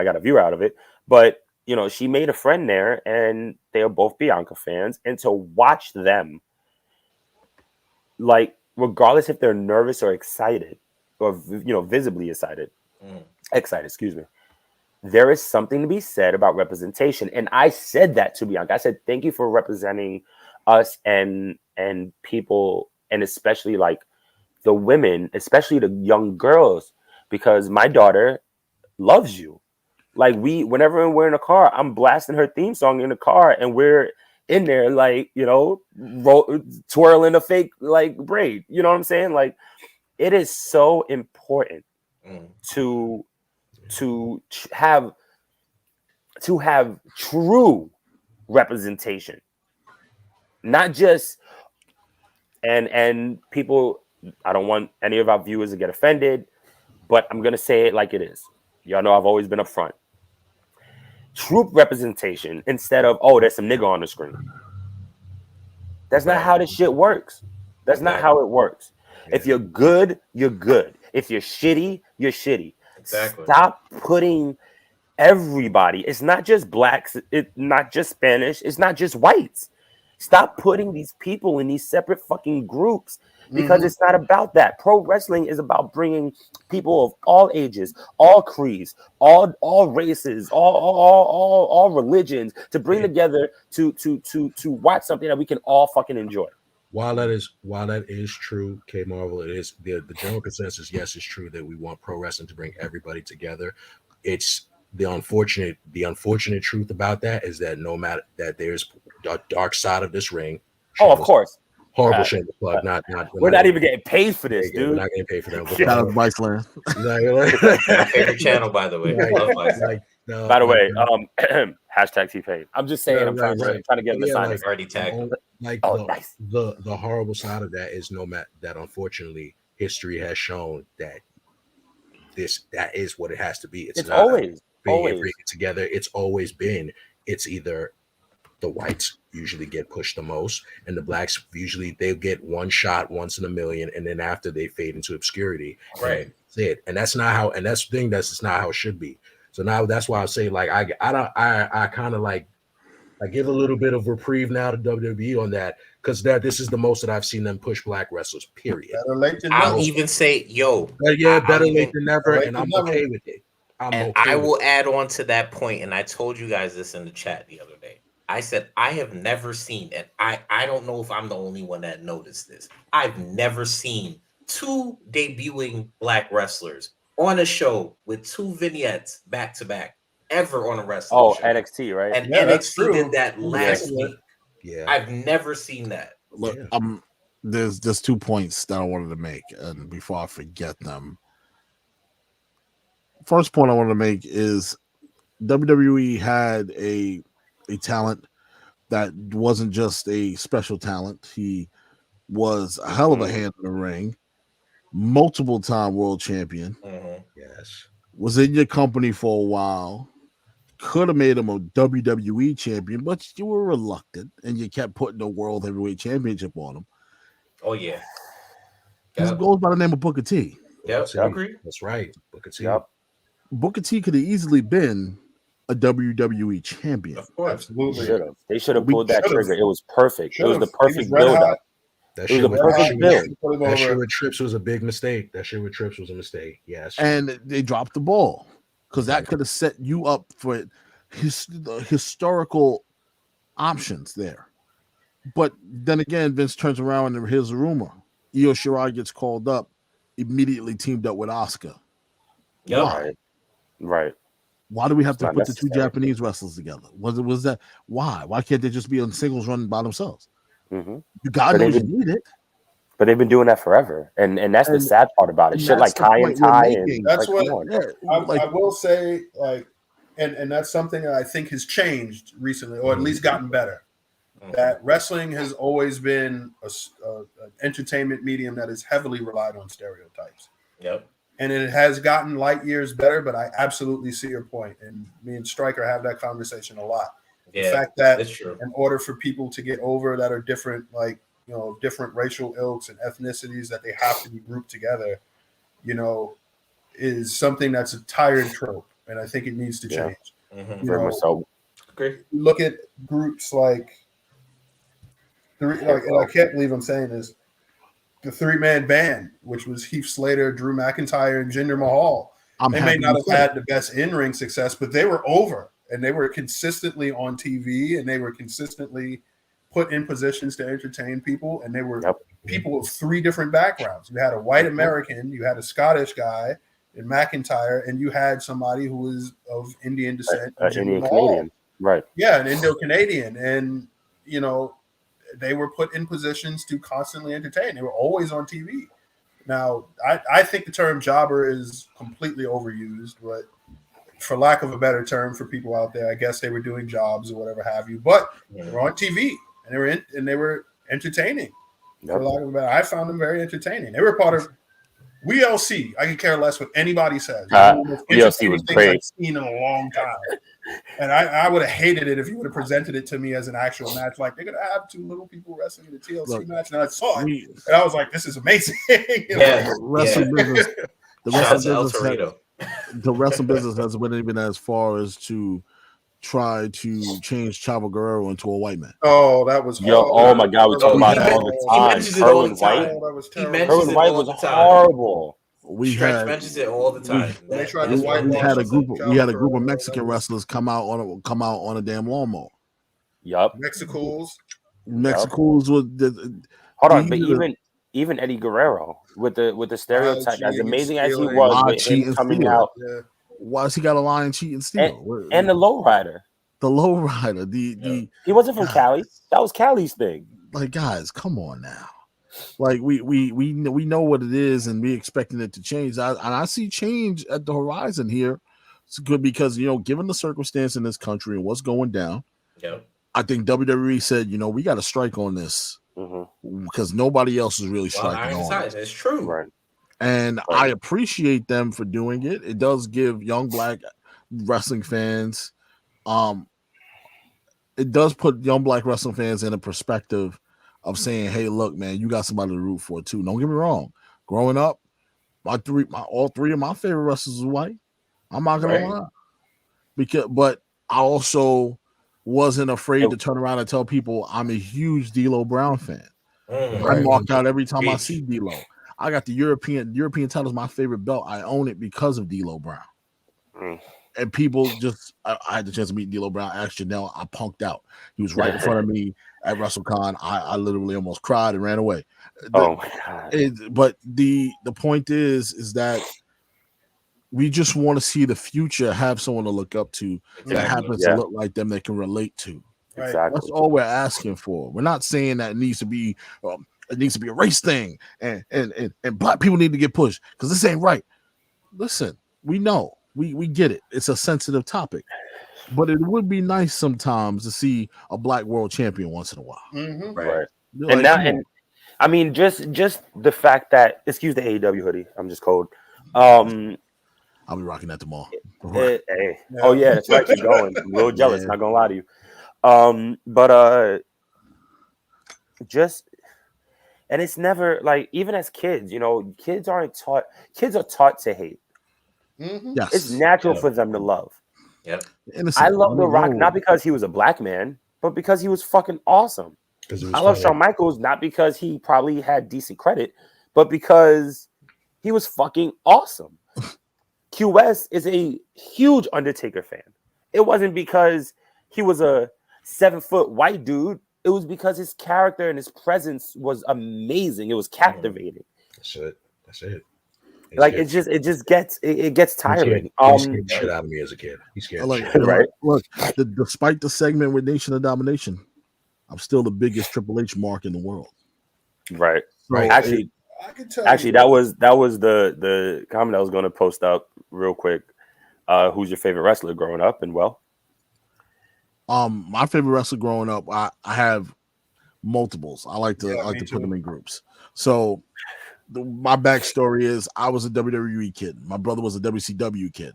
got a view out of it, but you know, she made a friend there, and they are both Bianca fans, and to watch them, like, regardless if they're nervous or excited, or visibly excited, excuse me, there is something to be said about representation, and I said that to Bianca. I said, "Thank you for representing us and people." And especially like the women, especially the young girls, because my daughter loves you. Like whenever we're in a car, I'm blasting her theme song in the car, and we're in there, like, you know, twirling a fake like braid. You know what I'm saying? Like, it is so important to have true representation, not just and people. I don't want any of our viewers to get offended, but I'm gonna say it like it is. Y'all know I've always been upfront. True representation instead of, oh, there's some nigga on the screen. That's not how this shit works. That's not how it works. If you're good, you're good. If you're shitty, you're shitty. Exactly. Stop putting everybody. It's not just blacks. It's not just Spanish. It's not just whites. Stop putting these people in these separate fucking groups, because it's not about that. Pro wrestling is about bringing people of all ages, all creeds, all races, all religions to bring together to watch something that we can all fucking enjoy. While that is true, K Marvel, it is the general consensus. Yes, it's true that we want pro wrestling to bring everybody together. It's the unfortunate truth about that is that no matter that there's a dark side of this ring. Oh, of course. Horrible shameless plug. Not we're not even getting paid for this, dude. We're not getting paid for that. Shout out to Viceland. My favorite channel, by the way. Love Viceland. By the way, hashtag T-Paid. I'm just saying, I'm trying to get him to sign it. Already tagged. Like nice. The horrible side of that is that unfortunately history has shown that that is what it has to be. It's not always bringing it together. It's always been. It's either the whites usually get pushed the most, and the blacks usually they get one shot once in a million, and then after they fade into obscurity. Right. That's it. And that's not how. And that's the thing. That's just not how it should be. So now that's why I say like I kind of like I give a little bit of reprieve now to WWE on that, because this is the most that I've seen them push black wrestlers. Period. I'll even say, better late than never, and I'm okay with it. I will add on to that point, and I told you guys this in the chat the other day. I said I have never seen, and I don't know if I'm the only one that noticed this. I've never seen two debuting black wrestlers on a show with two vignettes back to back ever on a wrestling show. NXT, right? And NXT did that last week. Yeah, I've never seen that. Look, there's 2 points that I wanted to make, and before I forget them, first point I wanted to make is WWE had a talent that wasn't just a special talent. He was a hell of a hand in the ring, multiple time world champion. Yes, was in your company for a while. Could have made him a WWE champion, but you were reluctant, and you kept putting the World Heavyweight Championship on him. Oh yeah, he goes by the name of Booker T. Yep, I agree. That's right, Booker T. Yep. Booker T could have easily been a WWE champion. Of course, absolutely. They should have pulled that trigger. It was perfect. It was the perfect build-up. That shit with Trips was a big mistake. That shit with Trips was a mistake. Yes, and they dropped the ball because that could have set you up for the historical options there. But then again, Vince turns around and here's a rumor: Io Shirai gets called up, immediately teamed up with Asuka. Yep. Right. Why do we have to put necessary. the two Japanese wrestlers together? Was that why? Why can't they just be on singles run by themselves? God knows you need it. But they've been doing that forever, and that's the sad part about it. Shit like Kai and Tai, and that's like, what I will say. Like, and that's something that I think has changed recently, or at least gotten better. That wrestling has always been an entertainment medium that is heavily relied on stereotypes. Yep. And it has gotten light years better, but I absolutely see your point. And me and Stryker have that conversation a lot. Yeah, the fact that that's true. In order for people to get over that are different, like, you know, different racial ilks and ethnicities, that they have to be grouped together, you know, is something that's a tired trope. And I think it needs to change. Mm-hmm. You know, so great. Look at groups and I can't believe I'm saying this, the 3-man band, which was Heath Slater, Drew McIntyre, and Jinder Mahal. They may not have had the best in-ring success, but they were over, and they were consistently on TV, and they were consistently put in positions to entertain people, and they were people of 3 different backgrounds. You had a white American, you had a Scottish guy in McIntyre, and you had somebody who was of Indian descent, Indian Canadian, right? Yeah, an Indo-Canadian, and you know, they were put in positions to constantly entertain. They were always on TV. Now, I think the term jobber is completely overused, but for lack of a better term for people out there, I guess they were doing jobs or whatever have you. But they were on TV and they were entertaining. Yep. For lack of a better, I found them very entertaining. They were part of WLC. I can care less what anybody says. WLC was great. I've seen in a long time. And I would have hated it if you would have presented it to me as an actual match. Like, they're going to have 2 little people wrestling in a TLC match. And I saw it. And I was like, this is amazing. The wrestling business has went even as far as to try to change Chavo Guerrero into a white man. Oh, that was horrible. Oh my God, we talk about it all the time. Kerwin White was horrible. Mentions it all the time. We had a group of Mexican wrestlers come out on a damn lawnmower. Yup. Mexicools was hold on, but even Eddie Guerrero with the stereotype, as amazing as he was, with him coming out. Yeah. Why has he got a lie and cheat and steal? And the lowrider. The lowrider. He wasn't from Cali. That was Cali's thing. Like, guys, come on now. Like we know what it is, and we expecting it to change. I see change at the horizon here. It's good because, you know, given the circumstance in this country and what's going down, I think WWE said, you know, we got to strike on this because nobody else is really striking on it. It's true, right? And I appreciate them for doing it. It does give young black wrestling fans, it does put young black wrestling fans in a perspective of saying, hey, look, man, you got somebody to root for too. Don't get me wrong. Growing up, all 3 of my favorite wrestlers was white. I'm not gonna lie. But I also wasn't afraid to turn around and tell people I'm a huge D'Lo Brown fan. I mark out every time I see D'Lo. I got the European title is my favorite belt. I own it because of D'Lo Brown. And people just, I had the chance to meet D'Lo Brown. Asked Janelle, I punked out. He was right in front of me at WrestleCon. I literally almost cried and ran away. Oh my God! But the point is that we just want to see the future have someone to look up to that happens to look like them, they can relate to. Exactly. That's all we're asking for. We're not saying that it needs to be a race thing and black people need to get pushed because this ain't right. Listen, we know. We get it. It's a sensitive topic, but it would be nice sometimes to see a black world champion once in a while. Right. And I mean, just the fact that, excuse the AEW hoodie, I'm just cold. I'll be rocking that tomorrow. Hey. Oh yeah, that's right. Keep going. I'm a little jealous. Not gonna lie to you. But just, and it's never like, even as kids, you know, kids are taught to hate. Yes. It's natural for them to love. Yep. I love The Rock not because he was a black man, but because he was fucking awesome. I love Shawn Michaels not because he probably had decent credit, but because he was fucking awesome. QS is a huge Undertaker fan. It wasn't because he was a 7-foot white dude. It was because his character and his presence was amazing. It was captivating. That's it. Like it just gets tiring. He scared the shit out of me as a kid. He scared right. Look, despite the segment with Nation of Domination, I'm still the biggest Triple H mark in the world. Right. So Actually, that was the comment I was going to post up real quick. Who's your favorite wrestler growing up? And my favorite wrestler growing up, I have multiples. I like to put them in groups. So my backstory is I was a WWE kid. My brother was a WCW kid.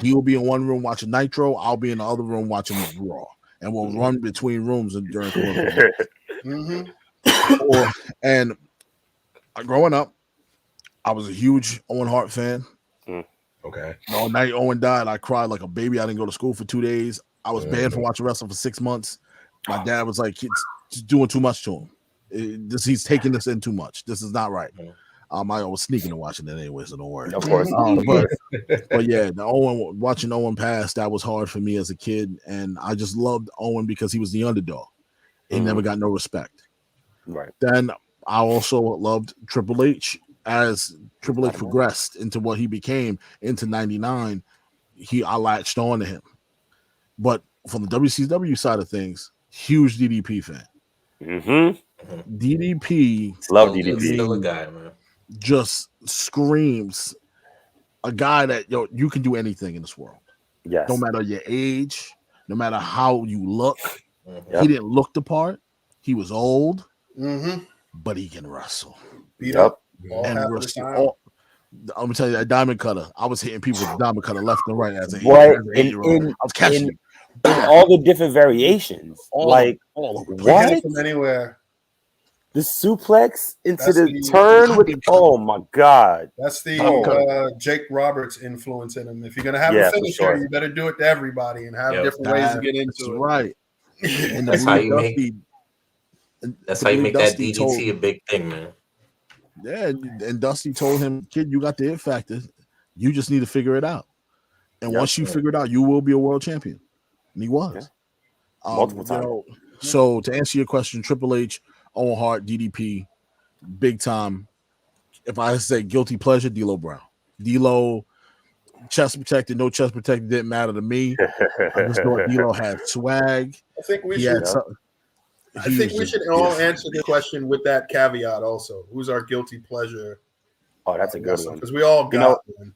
He will be in one room watching Nitro. I'll be in the other room watching Raw, and we'll run between rooms during commercial. And growing up, I was a huge Owen Hart fan. Okay. The night Owen died, I cried like a baby. I didn't go to school for 2 days. I was banned from watching wrestling for 6 months. My dad was like, "It's doing too much to him. He's taking this in too much. This is not right." I was sneaking and watching it anyway, so don't worry. Of course. But yeah, watching Owen pass, that was hard for me as a kid, and I just loved Owen because he was the underdog. He never got no respect. Right. Then I also loved Triple H as Triple H progressed into what he became into 99. I latched on to him. But from the WCW side of things, huge DDP fan. DDP, love DDP. Still a guy, man. Just screams a guy that you can do anything in this world. Yes. No matter your age, no matter how you look. Yep. He didn't look the part. He was old, but he can wrestle. Beat up. And wrestle. I'm gonna tell you that diamond cutter. I was hitting people with diamond cutter left and right as an 8-year-old. I was catching in all the different variations. All what? From anywhere. The suplex into the turn with oh my god. That's the Jake Roberts influence in him. If you're gonna have a finisher, you better do it to everybody and have different ways to get into it. Right. And that's how you make that DDT a big thing, man. Yeah, and Dusty told him, kid, you got the it factor. You just need to figure it out. And once you figure it out, you will be a world champion. And he was. Yeah. Multiple times. So to answer your question, Triple H, Owen Hart, DDP, big time. If I say guilty pleasure, D'Lo Brown. D'Lo, chest protected, no chest protected, didn't matter to me. I just thought D'Lo had swag. I think we should all answer the question with that caveat also. Who's our guilty pleasure? Oh, that's a good one. Because we all got one.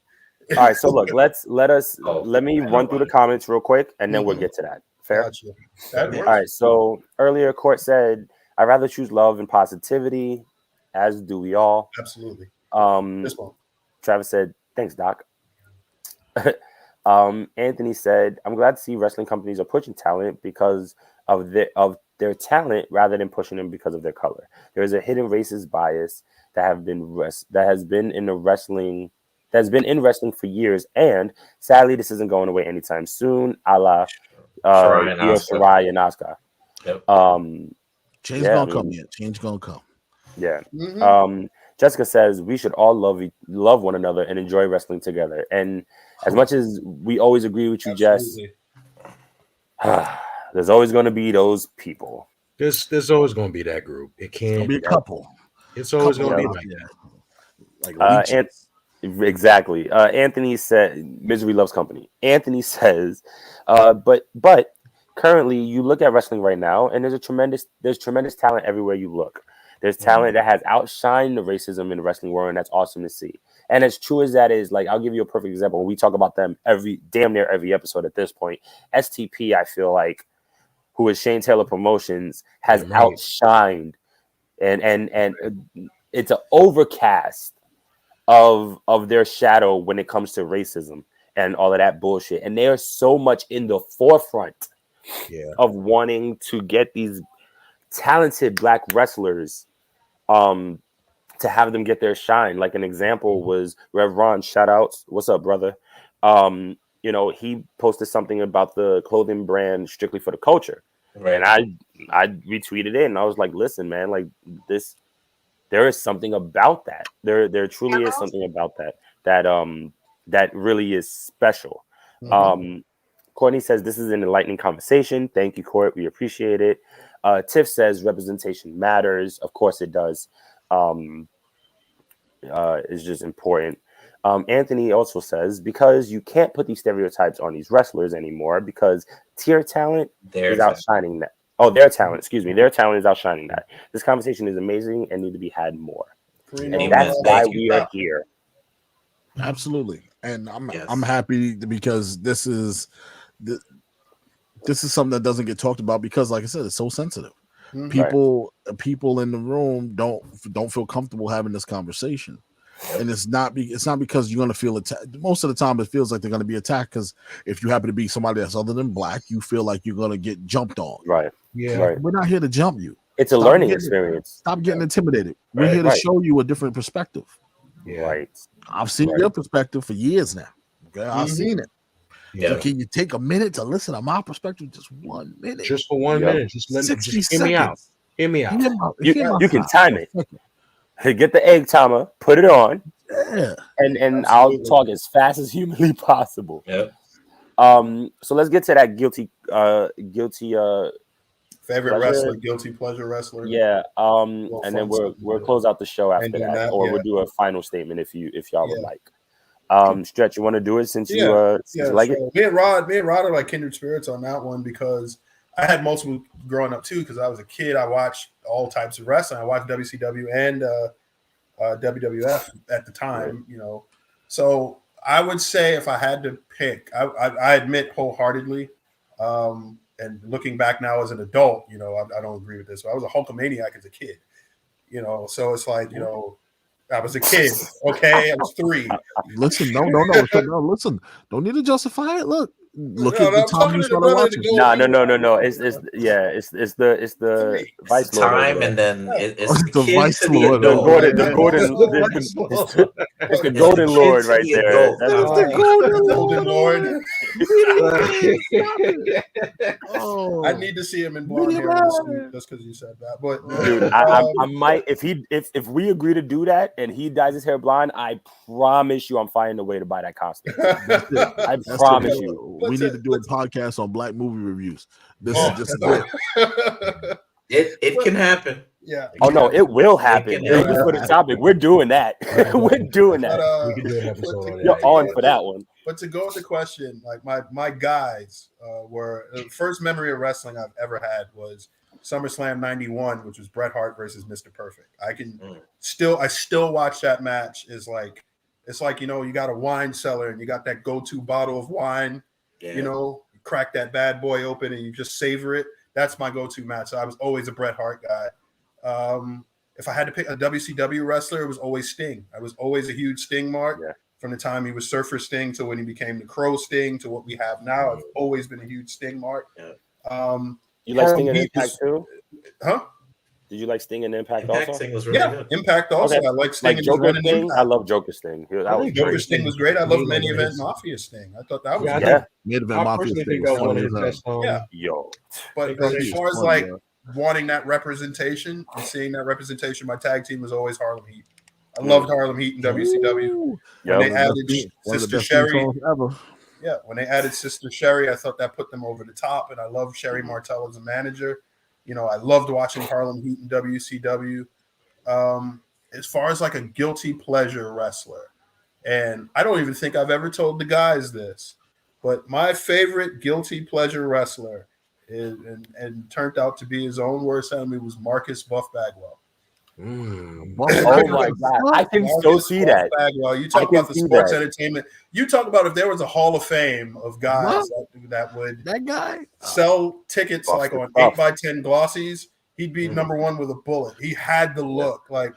All right, so look, let me run through the comments real quick and then we'll get to that. Fair? Gotcha. All right, so earlier Court said, I'd rather choose love and positivity, as do we all. Absolutely. This one. Travis said, thanks, Doc. Anthony said, I'm glad to see wrestling companies are pushing talent because of their talent rather than pushing them because of their color. There is a hidden racist bias that has been in wrestling for years, and sadly, this isn't going away anytime soon. A la Shirai and Asuka. Yep. Change gonna come yet. Change gonna come. Yeah. Jessica says we should all love one another and enjoy wrestling together. And as much as we always agree with you, Jess, there's always going to be those people. There's always going to be that group. It can't be a couple. It's always going to be like that. Exactly. Anthony said, "Misery loves company." Anthony says, but currently, you look at wrestling right now, and there's tremendous talent everywhere you look. There's talent that has outshined the racism in the wrestling world, and that's awesome to see. And as true as that is, like, I'll give you a perfect example. When we talk about them damn near every episode at this point, STP, I feel like, who is Shane Taylor Promotions, has outshined, and it's an overcast of their shadow when it comes to racism and all of that bullshit. And they are so much in the forefront of wanting to get these talented black wrestlers to have them get their shine. Like an example was Rev Ron, shout outs. What's up, brother? He posted something about the clothing brand Strictly for the Culture. Right. And I retweeted it and I was like, listen, man, like this, there is something about that. There truly is something about that really is special. Courtney says this is an enlightening conversation. Thank you, Court. We appreciate it. Tiff says representation matters. Of course it does. It's just important. Anthony also says because you can't put these stereotypes on these wrestlers anymore because tier talent is outshining that. Oh, their talent, excuse me. Their talent is outshining that. This conversation is amazing and need to be had more. And that's why we are here. Absolutely. And I'm happy because this is something that doesn't get talked about because, like I said, it's so sensitive. People in the room don't feel comfortable having this conversation, and it's not because you're going to feel attacked. Most of the time, it feels like they're going to be attacked because if you happen to be somebody that's other than black, you feel like you're going to get jumped on. Right. Yeah. Right. We're not here to jump you. It's a learning experience. Stop getting intimidated. We're here to show you a different perspective. Yeah. Right. I've seen your perspective for years now. Okay, I've seen it. Yeah. So can you take a minute to listen to my perspective? Just 1 minute. Just for 1 minute. Just hear me out. Hear me out. You can time it. Get the egg timer, put it on, and I'll talk as fast as humanly possible. Yeah. So let's get to that guilty Favorite wrestler, guilty pleasure wrestler. Yeah. And then we'll close out the show after that, or we'll do a final statement if y'all would like. Stretch, you want to do it since you like it? Me and Rod are like kindred spirits on that one because I had multiple growing up too. Because I was a kid, I watched all types of wrestling. I watched WCW and WWF at the time, you know. So I would say if I had to pick, I admit wholeheartedly, and looking back now as an adult, you know, I don't agree with this. But I was a Hulkamaniac as a kid, you know. So it's like, you know, I was a kid. Okay, I was 3. Listen, no. Listen, don't need to justify it. Look at the time you started watching. No. It's the Vice Lord. Time, and then it's the Vice Lord. It's the Golden Lord right there. That's the Golden Lord. I need to see him in blonde hair just because you said that. But dude, I might if we agree to do that and he dyes his hair blonde, I promise you I'm finding a way to buy that costume. I promise you. We need to do a podcast on black movie reviews. This is just it can happen. Yeah. Oh no, it will happen. Thank you for the topic. We're doing that. We're doing that. We can do an episode on You're on for that one. But to go with the question, like my guys were the first memory of wrestling I've ever had was SummerSlam '91, which was Bret Hart versus Mr. Perfect. I still watch that match. It's like, you know, you got a wine cellar and you got that go-to bottle of wine. Yeah. You know, you crack that bad boy open and you just savor it. That's my go-to match. So I was always a Bret Hart guy. If I had to pick a WCW wrestler, it was always Sting. I was always a huge Sting mark from the time he was Surfer Sting to when he became the Crow Sting to what we have now. I've always been a huge Sting mark. Yeah. You like Sting and Impact too? Huh? Did you like Sting and Impact also? Sting was really good. Impact also. Okay. I like Sting and Joker Sting. I love Joker Sting. Joker Sting was great. I love Main Event Mafia Sting. I thought that was Main Event Mafia Sting. But as far as like wanting that representation and seeing that representation, my tag team was always Harlem Heat. I loved Harlem Heat in WCW. When they added Sister Sherry. Yeah, when they added Sister Sherry, I thought that put them over the top, and I loved Sherry Martel as a manager. You know, I loved watching Harlem Heat in WCW. As far as like a guilty pleasure wrestler, and I don't even think I've ever told the guys this, but my favorite guilty pleasure wrestler is, and turned out to be his own worst enemy, was Marcus Buff Bagwell. Oh my God! I can still see that. Bagwell. You talk about the sports entertainment. You talk about if there was a Hall of Fame of guys that would sell tickets like on 8x10 glossies, he'd be number one with a bullet. He had the look like.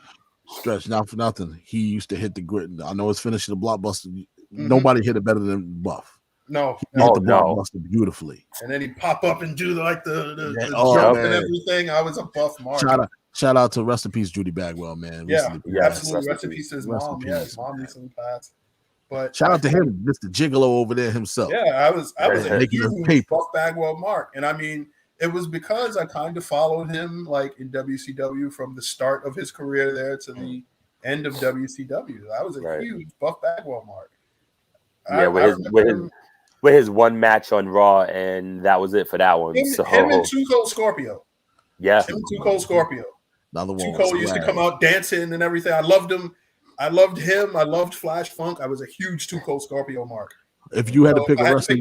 Stretch, not for nothing. He used to hit the grit. I know it's finishing the blockbuster. Nobody hit it better than Buff. No, he hit the blockbuster beautifully. And then he'd pop up and do like the jump and everything. I was a Buff mark. Shout out to rest in peace, Judy Bagwell, man. Absolutely. Rest in peace to his mom. Yeah, his mom recently passed. But shout out to him, Mr. Gigolo over there himself. Yeah, I was a huge Buff Bagwell mark. And I mean, it was because I kind of followed him like in WCW from the start of his career there to the end of WCW. I was a huge Buff Bagwell mark. Yeah, with his one match on Raw, and that was it for that one. Him and Too Cold Scorpio. Yeah. Him and Too Cold Scorpio. Another one. Too Cold used to come out dancing and everything. I loved him. I loved him. I loved Flash Funk. I was a huge Too Cold Scorpio mark. If you had to pick a wrestler,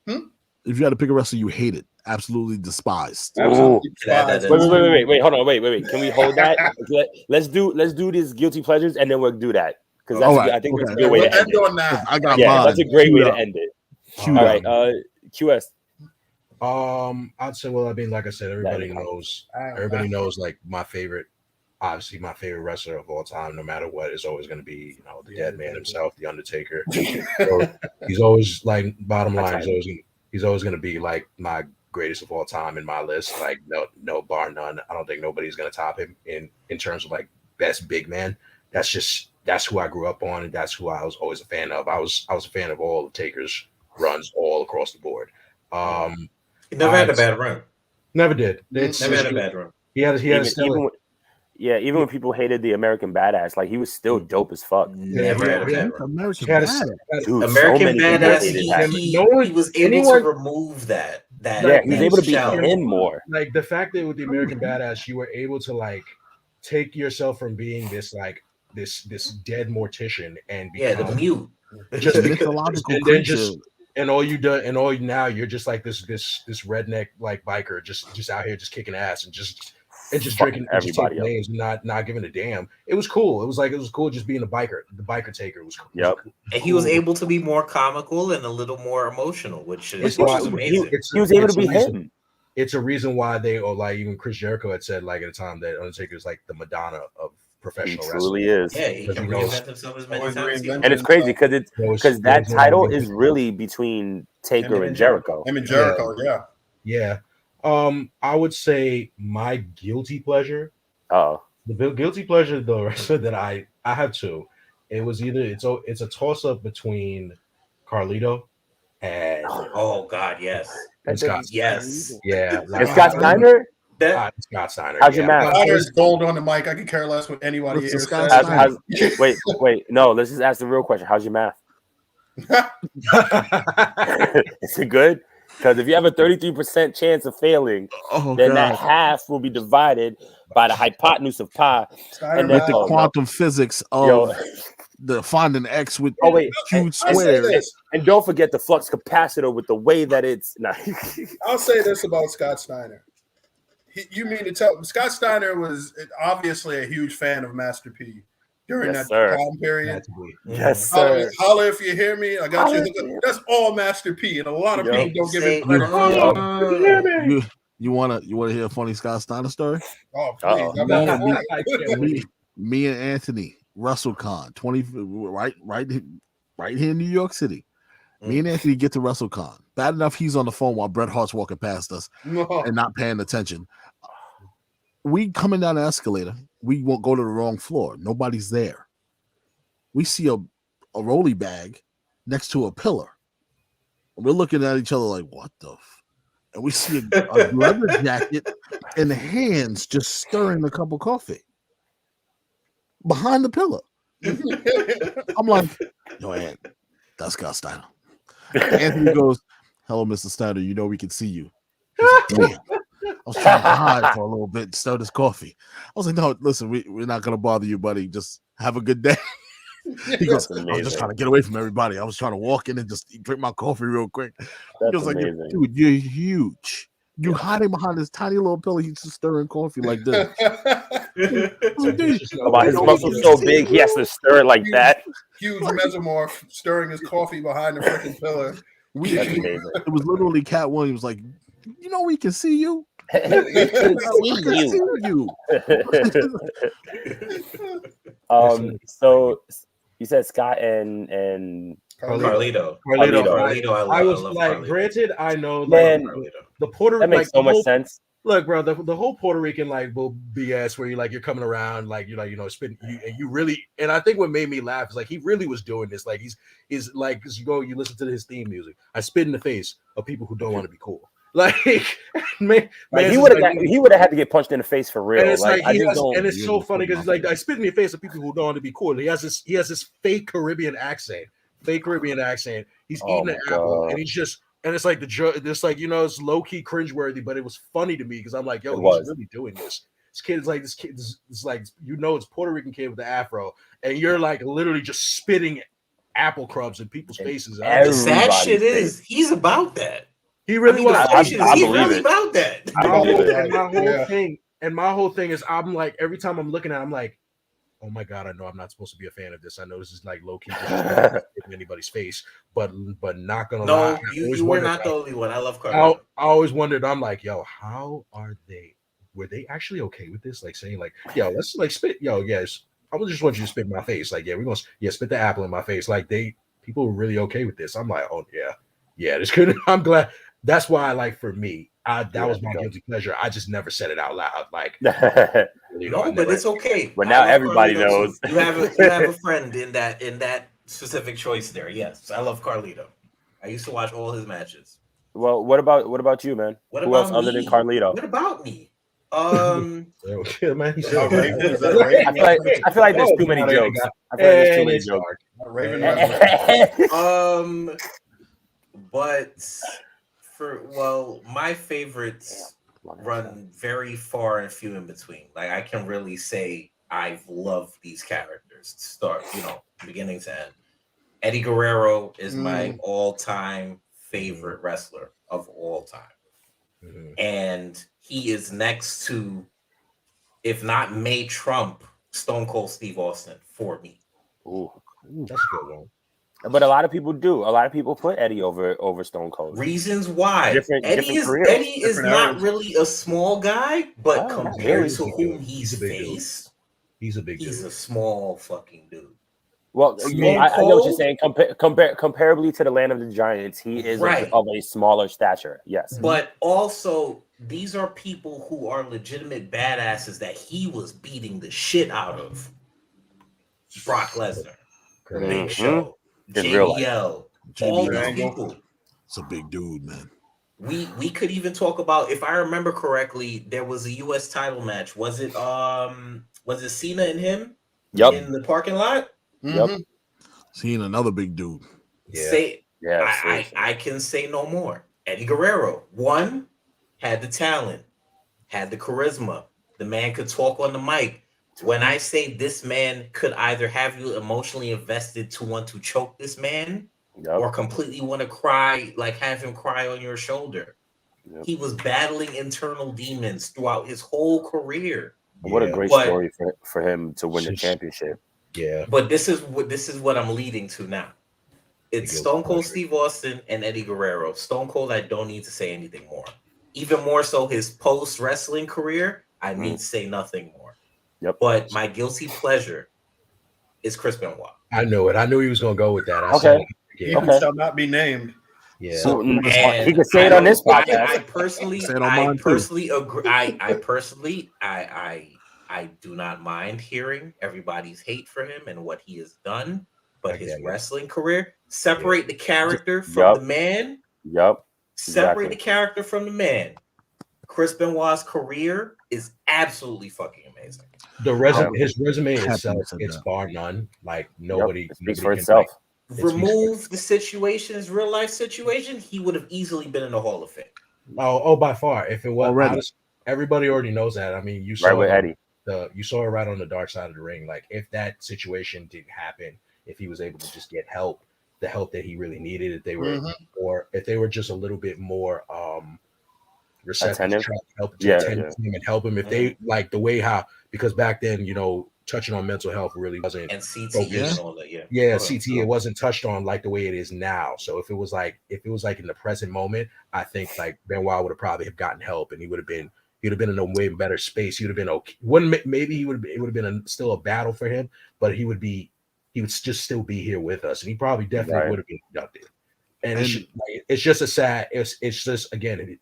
if you had to pick a wrestler you hated, absolutely despised. Absolutely despised. Wait, hold on, wait. Can we hold that? Let's do these guilty pleasures, and then we'll do that because I think that's a good way to end it. On that. I got mine. That's a great way to end it. All right, QS. I'd say, well, I mean, like I said, everybody knows like my favorite wrestler of all time, no matter what, is always going to be, you know, the dead man himself, The Undertaker. So he's always like, bottom line, he's always going to be like my greatest of all time in my list. Like no bar none. I don't think nobody's going to top him in terms of like best big man. That's who I grew up on, and that's who I was always a fan of. I was a fan of all the Taker's runs all across the board. He never had a bad run. Never did. Never had a bad run. He had a stellar. Yeah, even when people hated the American Badass, like he was still dope as fuck. Never had a bad run. American He had a- Badass. Dude, American so many people Badass, hated he, that. he, No one- he was able anyone- to remove that. Yeah, he was able to be shell. in more. Like the fact that with the American Badass, you were able to like take yourself from being this like this dead mortician and Yeah, the become mute. just The because, mythological and then creature. just and all you do and all now you're just like this redneck like biker just out here just kicking ass and just Fucking drinking and just everybody taking up. names and not giving a damn. It was cool. It was cool just being a biker. The biker taker was cool. Yep. And he was able to be more comical and a little more emotional, which is amazing. He was able to be a reason- him. It's a reason why they or like even Chris Jericho had said like at the time that Undertaker is like the Madonna of He professional truly wrestling. is. Yeah, he Because can he knows- reinvent himself as many Always times. as he reinvent wants. And it's crazy because that title is really really between Taker and Jericho. Him and Jericho, yeah. yeah. I would say my guilty pleasure. Oh, The guilty pleasure though that I have two. It was either it's a toss up between Carlito and Oh God, yes, Scott. yes. Yeah, and Scott Steiner. Scott Steiner. How's your math? Steiner gold on the mic. I could care less what anybody What's here the Scott says. Steiner? Wait, no. Let's just ask the real question. How's your math? Is it good? Because if you have a 33% chance of failing, Oh then god. that half will be divided by the hypotenuse of pi. Steiner And With then- the Oh, no. quantum physics of Yo, the finding X with oh wait, huge I say squares. this. and don't forget the flux capacitor with the way that it's. Nah. I'll say this about Scott Steiner. You mean to tell Scott Steiner was obviously a huge fan of Master P during Yes, that sir. time period. Yes, Holla, sir. holla if you hear me. I got Holla you. if you- That's all Master P, and a lot of Yo. people don't give Say, him credit. You wanna hear a funny Scott Steiner story? Oh, Uh-oh. please. Me and Anthony WrestleCon 20 right here in New York City. Me and Anthony get to WrestleCon. Bad enough he's on the phone while Bret Hart's walking past us No. and not paying attention. We coming down the escalator. We won't go to the wrong floor. Nobody's there. We see a rolly bag next to a pillar. We're looking at each other like, what the and we see a leather jacket and the hands just stirring a cup of coffee behind the pillar. I'm like, yo, Aunt, that's Scott Steiner. Anthony goes, hello, Mr. Steiner. You know we can see you. He's like, damn. I was trying to hide for a little bit, stir this coffee. I was like, no, listen, we're not going to bother you, buddy. Just have a good day. He goes, That's I was amazing. just trying to get away from everybody. I was trying to walk in and just drink my coffee real quick. He That's was like, amazing. dude, you're huge. You're hiding behind this tiny little pillar. He's just stirring coffee like this. I was like, dude, About his muscles so big, he has to stir it like that. Huge mesomorph stirring his coffee behind the freaking pillar. we, That's amazing. it was literally Cat Williams like, you know, we can see you. We can We see can you. see you. So you said Scott and Carlito. I was love like, Carlito. granted, I know Man, like, the Puerto that makes like, so the much whole- sense. Look, bro, the whole Puerto Rican like bull BS where you're coming around like spitting you really, and I think what made me laugh is like he really was doing this like he's like as you listen to his theme music. I spit in the face of people who don't want to be cool. Like man, Like, he would have had to get punched in the face for real. and it's like, I just don't. and it's so funny because he's like, I spit in the face of people who don't want to be cool. He has this fake Caribbean accent. He's Oh eating my an apple, God. and he's just, and it's like it's like it's low key cringeworthy, but it was funny to me because I'm like, yo, It he's was. really doing this. This kid is like it's like it's Puerto Rican kid with the afro, and you're like literally just spitting apple crumbs in people's faces. The Everybody sad shit thinks- is he's about that. He really was. I He's believe really it. about that. I believe it. And my whole thing is I'm like every time I'm looking at it, I'm like, oh my god, I know I'm not supposed to be a fan of this. I know this is like low key in anybody's face, but not gonna No, lie. you were not the only one. I love Carlito. I always wondered. I'm like, yo, how are they? Were they actually okay with this? Like saying like, yo, let's like spit. Yo, yes, I would just want you to spit in my face. Like, yeah, we're gonna spit the apple in my face. Like people were really okay with this. I'm like, oh yeah, this could. I'm glad. That's why for me, that was my guilty pleasure. I just never said it out loud. Like, No, but it's okay. But now I love everybody Carlito, knows. too. You have a friend in that specific choice there. Yes, I love Carlito. I used to watch all his matches. Well, what about you, man? What Who about else other than me? Carlito? What about me? Okay, man. He Oh, said, Raven, is that Raven? I feel like there's too many jokes. I feel like there's too many jokes. Raven. But my favorites run very far and few in between. Like I can really say I've loved these characters start, beginning to end. Eddie Guerrero is my all-time favorite wrestler of all time. Mm-hmm. And he is next to, if not May Trump, Stone Cold Steve Austin for me. Ooh. That's a good one. But a lot of people do. A lot of people put Eddie over Stone Cold. Reasons why. Eddie is not really a small guy, but compared to whom he's faced, he's a big dude. He's a small fucking dude. Well, I know what you're saying. Comparably to the Land of the Giants, he is of a smaller stature. Yes, but also these are people who are legitimate badasses that he was beating the shit out of. Brock Lesnar, Big Show, JBL, all these people. It's a big dude, man. We could even talk about, if I remember correctly, there was a U.S. title match. Was it Cena and him? Yep. In the parking lot. Yep. Seeing another big dude. I can say no more. Eddie Guerrero, one, had the talent, had the charisma. The man could talk on the mic. When I say this man could either have you emotionally invested to want to choke this man, or completely want to cry, like have him cry on your shoulder. Yep. He was battling internal demons throughout his whole career. What a great story for him to win the championship. Yeah. But this is what I'm leading to now. It's Stone Cold Steve Austin and Eddie Guerrero. Stone Cold, I don't need to say anything more. Even more so his post-wrestling career, I need to say nothing more. Yep. But my guilty pleasure is Chris Benoit. I know it. I knew he was going to go with that. He shall not be named. Yeah. So, he can say it on this podcast. I personally agree. I do not mind hearing everybody's hate for him and what he has done, but his wrestling career, separate the character from the man. Yep. Separate the character from the man. Chris Benoit's career is absolutely fucking amazing. His resume itself, it's bar none. Like nobody speaks for itself. Remove the situation, his real life situation, he would have easily been in the Hall of Fame. Oh, by far. If it was, everybody already knows that. I mean, you saw with Eddie. You saw it right on the dark side of the ring. Like if that situation didn't happen, if he was able to just get help, the help that he really needed, if they were or if they were just a little bit more receptive to help him and help him, if they like the way because back then, touching on mental health really wasn't, and CTE and all that, CTE, it wasn't touched on like the way it is now. So if it was like in the present moment, I think like Benoit would have probably have gotten help, and he'd have been in a way better space. He would have been okay. It would have been still a battle for him, but he would just still be here with us, and he probably definitely would have been inducted. And it's just a sad. It's just, again,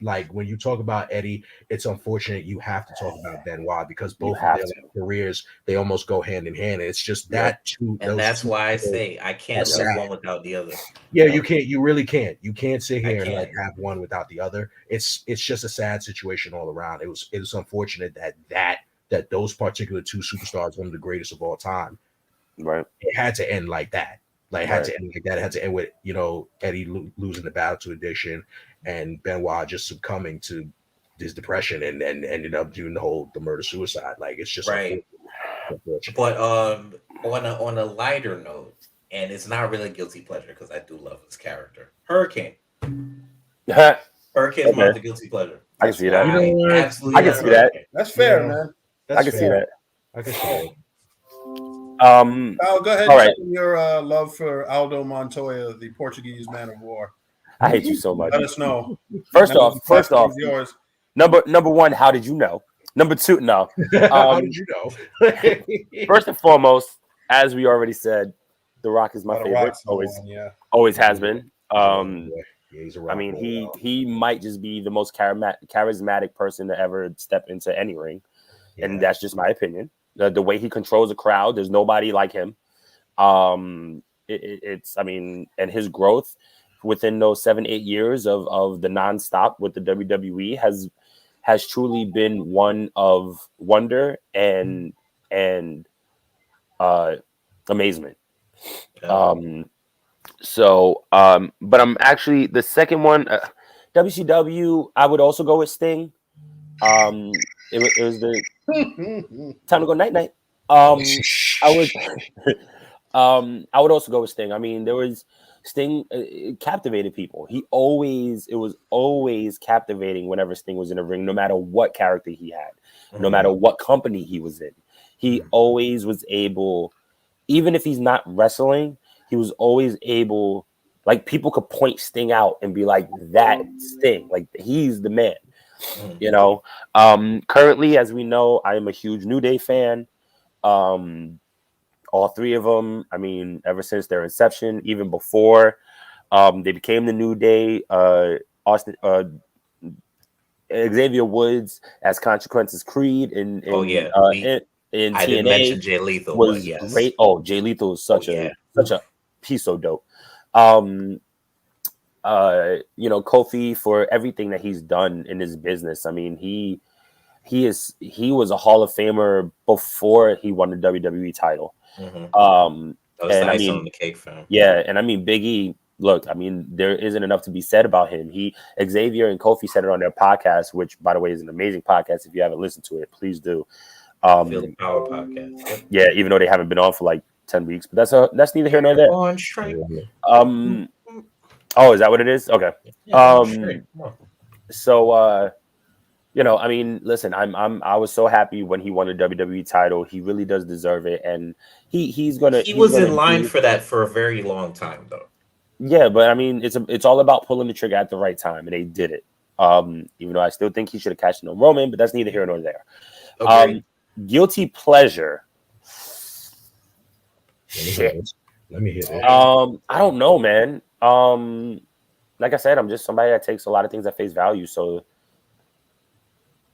like when you talk about Eddie, it's unfortunate you have to talk about Benoit because both of their careers, they almost go hand in hand. It's just that too, and that's why I say I can't live one without the other. Yeah, you can't. You really can't. You can't sit here and like have one without the other. It's just a sad situation all around. It was unfortunate that those particular two superstars, one of the greatest of all time, right? It had to end like that. Like had to end like that. It had to end with Eddie losing the battle to addiction, and Benoit just succumbing to his depression and ended up doing the murder suicide. Like it's just unfortunate. But on a lighter note, and it's not really a guilty pleasure because I do love his character, Hurricane. Hurricane's not the guilty pleasure. I can see that. Absolutely, I can see that. That's fair, man. I can see that. I can see that. Go ahead. All right. Your love for Aldo Montoya, the Portuguese man of war. I hate you so much. Let us know. First off, yours. Number one, how did you know? Number two, no. How did you know? First and foremost, as we already said, The Rock is my favorite. Always has been. I mean, he might just be the most charismatic person to ever step into any ring, and that's just my opinion. The way he controls a crowd, there's nobody like him. It's, I mean, and his growth within those 7-8 years of the nonstop with the WWE has truly been one of wonder and amazement. But I'm actually the second one, WCW. I would also go with Sting. It was the time to go night night. I would also go with Sting. I mean, there was Sting captivated people. It was always captivating whenever Sting was in a ring, no matter what character he had, no matter what company he was in. He always was able, even if he's not wrestling, he was always able, like people could point Sting out and be like, that Sting, like he's the man. You know, currently, as we know, I am a huge New Day fan. All three of them, I mean, ever since their inception, even before they became the New Day, Xavier Woods as Consequences Creed in TNA. I didn't mention Jay Lethal was great. Oh, Jay Lethal is such a he's so dope. Kofi, for everything that he's done in his business. I mean, he was a Hall of Famer before he won the WWE title. That was the icing on the cake for him. Yeah, and I mean, Big E. Look, I mean, there isn't enough to be said about him. Xavier and Kofi said it on their podcast, which, by the way, is an amazing podcast. If you haven't listened to it, please do. Feel the Power podcast. Yeah, even though they haven't been on for like 10 weeks, but that's neither here nor there. On strike. Oh, is that what it is? Okay. So I mean, listen, I was so happy when he won the WWE title. He really does deserve it, and he was in line for that for a very long time, though. Yeah, but I mean, it's all about pulling the trigger at the right time, and they did it. Even though I still think he should have cashed in on Roman, but that's neither here nor there. Okay. Guilty pleasure. Let me hear it. I don't know, man. Like I said, I'm just somebody that takes a lot of things at face value. So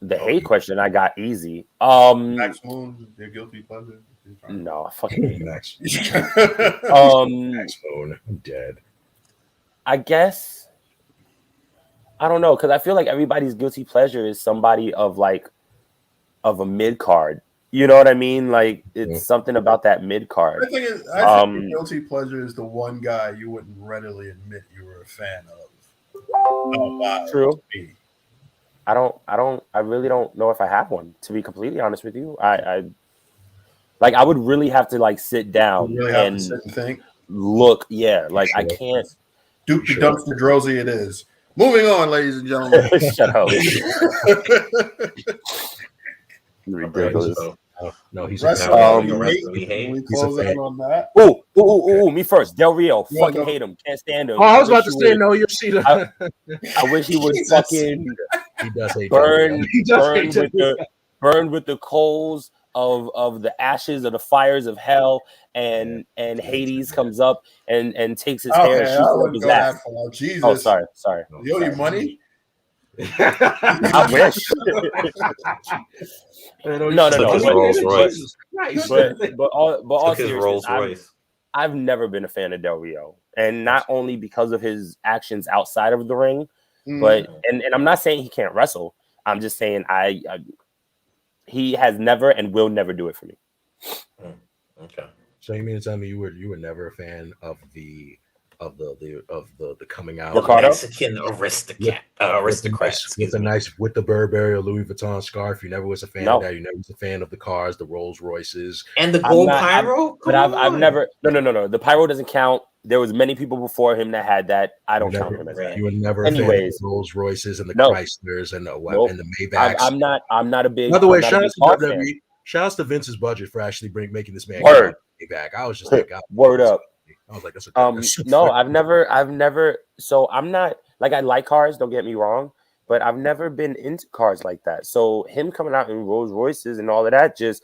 the hate question I got easy. Max Moon, your guilty pleasure. No, I fucking hate Max. Max Moon, I'm dead. I guess I don't know, because I feel like everybody's guilty pleasure is somebody of a mid card. You know what I mean? Like it's something about that mid card. I think your guilty pleasure is the one guy you wouldn't readily admit you were a fan of. True. I really don't know if I have one, to be completely honest with you. I would really have to sit down and think. Look. Yeah, I can't. Duke the Dumpster Drozy it is. Moving on, ladies and gentlemen. Shut up. Ridiculous. No, he's a fan. We close out on that. Ooh, me first. Del Rio, fucking hate him, can't stand him. Oh, I was about to say no. You'll see that. I wish he would fucking he does hate burn with the coals of the ashes of the fires of hell, and Hades comes up and takes his hair and shoots up his ass. Jesus. Oh, sorry. You owe you money? I wish. No. But all seriousness, I've never been a fan of Del Rio, and not only because of his actions outside of the ring, but and I'm not saying he can't wrestle. I'm just saying he has never and will never do it for me. Okay. So you mean to tell me you were never a fan of the coming out Ricardo? Mexican aristocrats with the Burberry or Louis Vuitton scarf? You never was a fan of that. You never was a fan of the cars, the Rolls Royces, and the gold pyro. I've never. No. The pyro doesn't count. There was many people before him that had that. I don't count him as that. You were never a fan of the Rolls Royces and the Chryslers and the Maybachs. I'm not a big. By the way, shout out to Vince's budget for actually making this man Word. Maybach. I was just like, word up. I was like, that's no, I've never. So I'm not I like cars. Don't get me wrong, but I've never been into cars like that. So him coming out in Rolls Royces and all of that just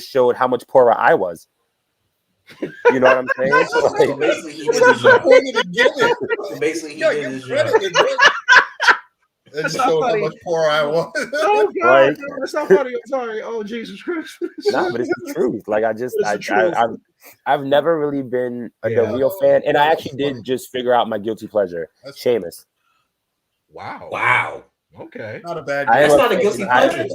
showed how much poorer I was. You know what I'm saying? So basically, he did his job. Basically, he did his job. That's not funny. How much poorer I was. Oh God, that's not funny. I'm sorry. Oh Jesus Christ. No, but it's the truth. I've never really been a Del Rio fan, and I actually did just figure out my guilty pleasure. Sheamus. Wow. Okay. Not a bad. That's not a guilty pleasure.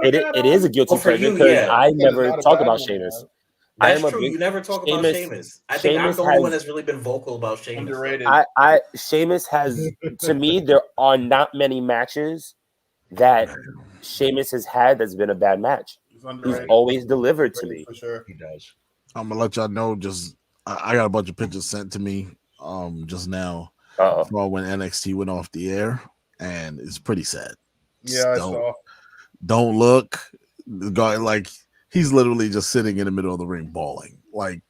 It is a guilty pleasure because I never talk about Sheamus. That's true. You never talk about Sheamus. I think I'm the only one that's really been vocal about Sheamus. Underrated. Sheamus has, to me, there are not many matches that Sheamus has had that's been a bad match. He's always delivered to me. For sure. He does. I'm gonna let y'all know. Just I got a bunch of pictures sent to me just now when NXT went off the air, and it's pretty sad. Yeah, don't look. The guy, like, he's literally just sitting in the middle of the ring bawling. Like,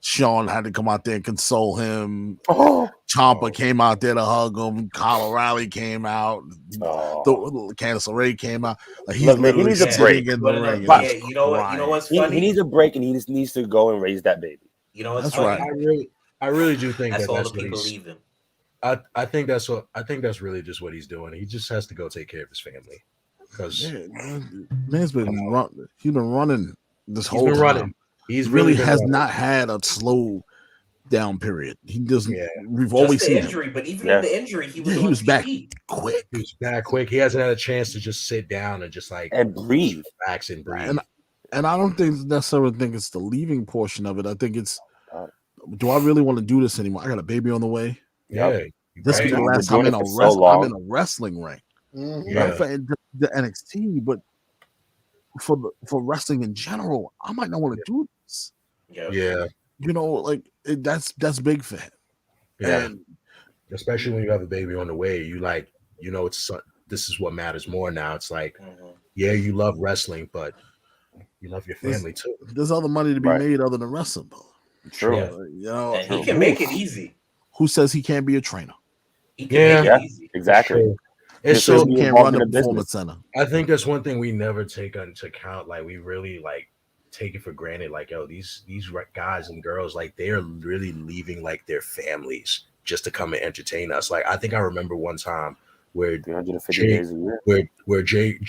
Shawn had to come out there and console him. Ciampa came out there to hug him. Kyle O'Reilly came out. Candice LeRae came out. Like, he's literally sitting in the ring. Yeah, you know what? You know what's funny? He needs a break, and he just needs to go and raise that baby. You know what's that's funny? right. I really do think that's all that's the people leaving. I think that's really just what he's doing. He just has to go take care of his family. Because man's been running this whole time. Running. He's really has not had a slow down period. He doesn't. Yeah. We've always seen injury, but even in the injury, he was back quick. He was back quick. He hasn't had a chance to just sit down and just and breathe, relax and breathe. And I don't necessarily think it's the leaving portion of it. I think it's, do I really want to do this anymore? I got a baby on the way. Yeah, this will be the last time I'm in a wrestling ring. Yeah. For the NXT, but for wrestling in general, I might not want to do this. Yeah, you know, like that's big for him. Yeah, and especially when you have a baby on the way, you like, you know, this is what matters more now. It's like, yeah, you love wrestling, but you love your family too. There's other money to be made other than wrestling, bro. True. Yeah. You know, and he can make it easy. Who says he can't be a trainer? He can make it easy. Exactly. It's so he can't run the performance center. I think that's one thing we never take into account. Like, we really like take it for granted. Like, yo, these guys and girls, like, they are really leaving like their families just to come and entertain us. Like, I think I remember one time where 350 days a year. where Jade,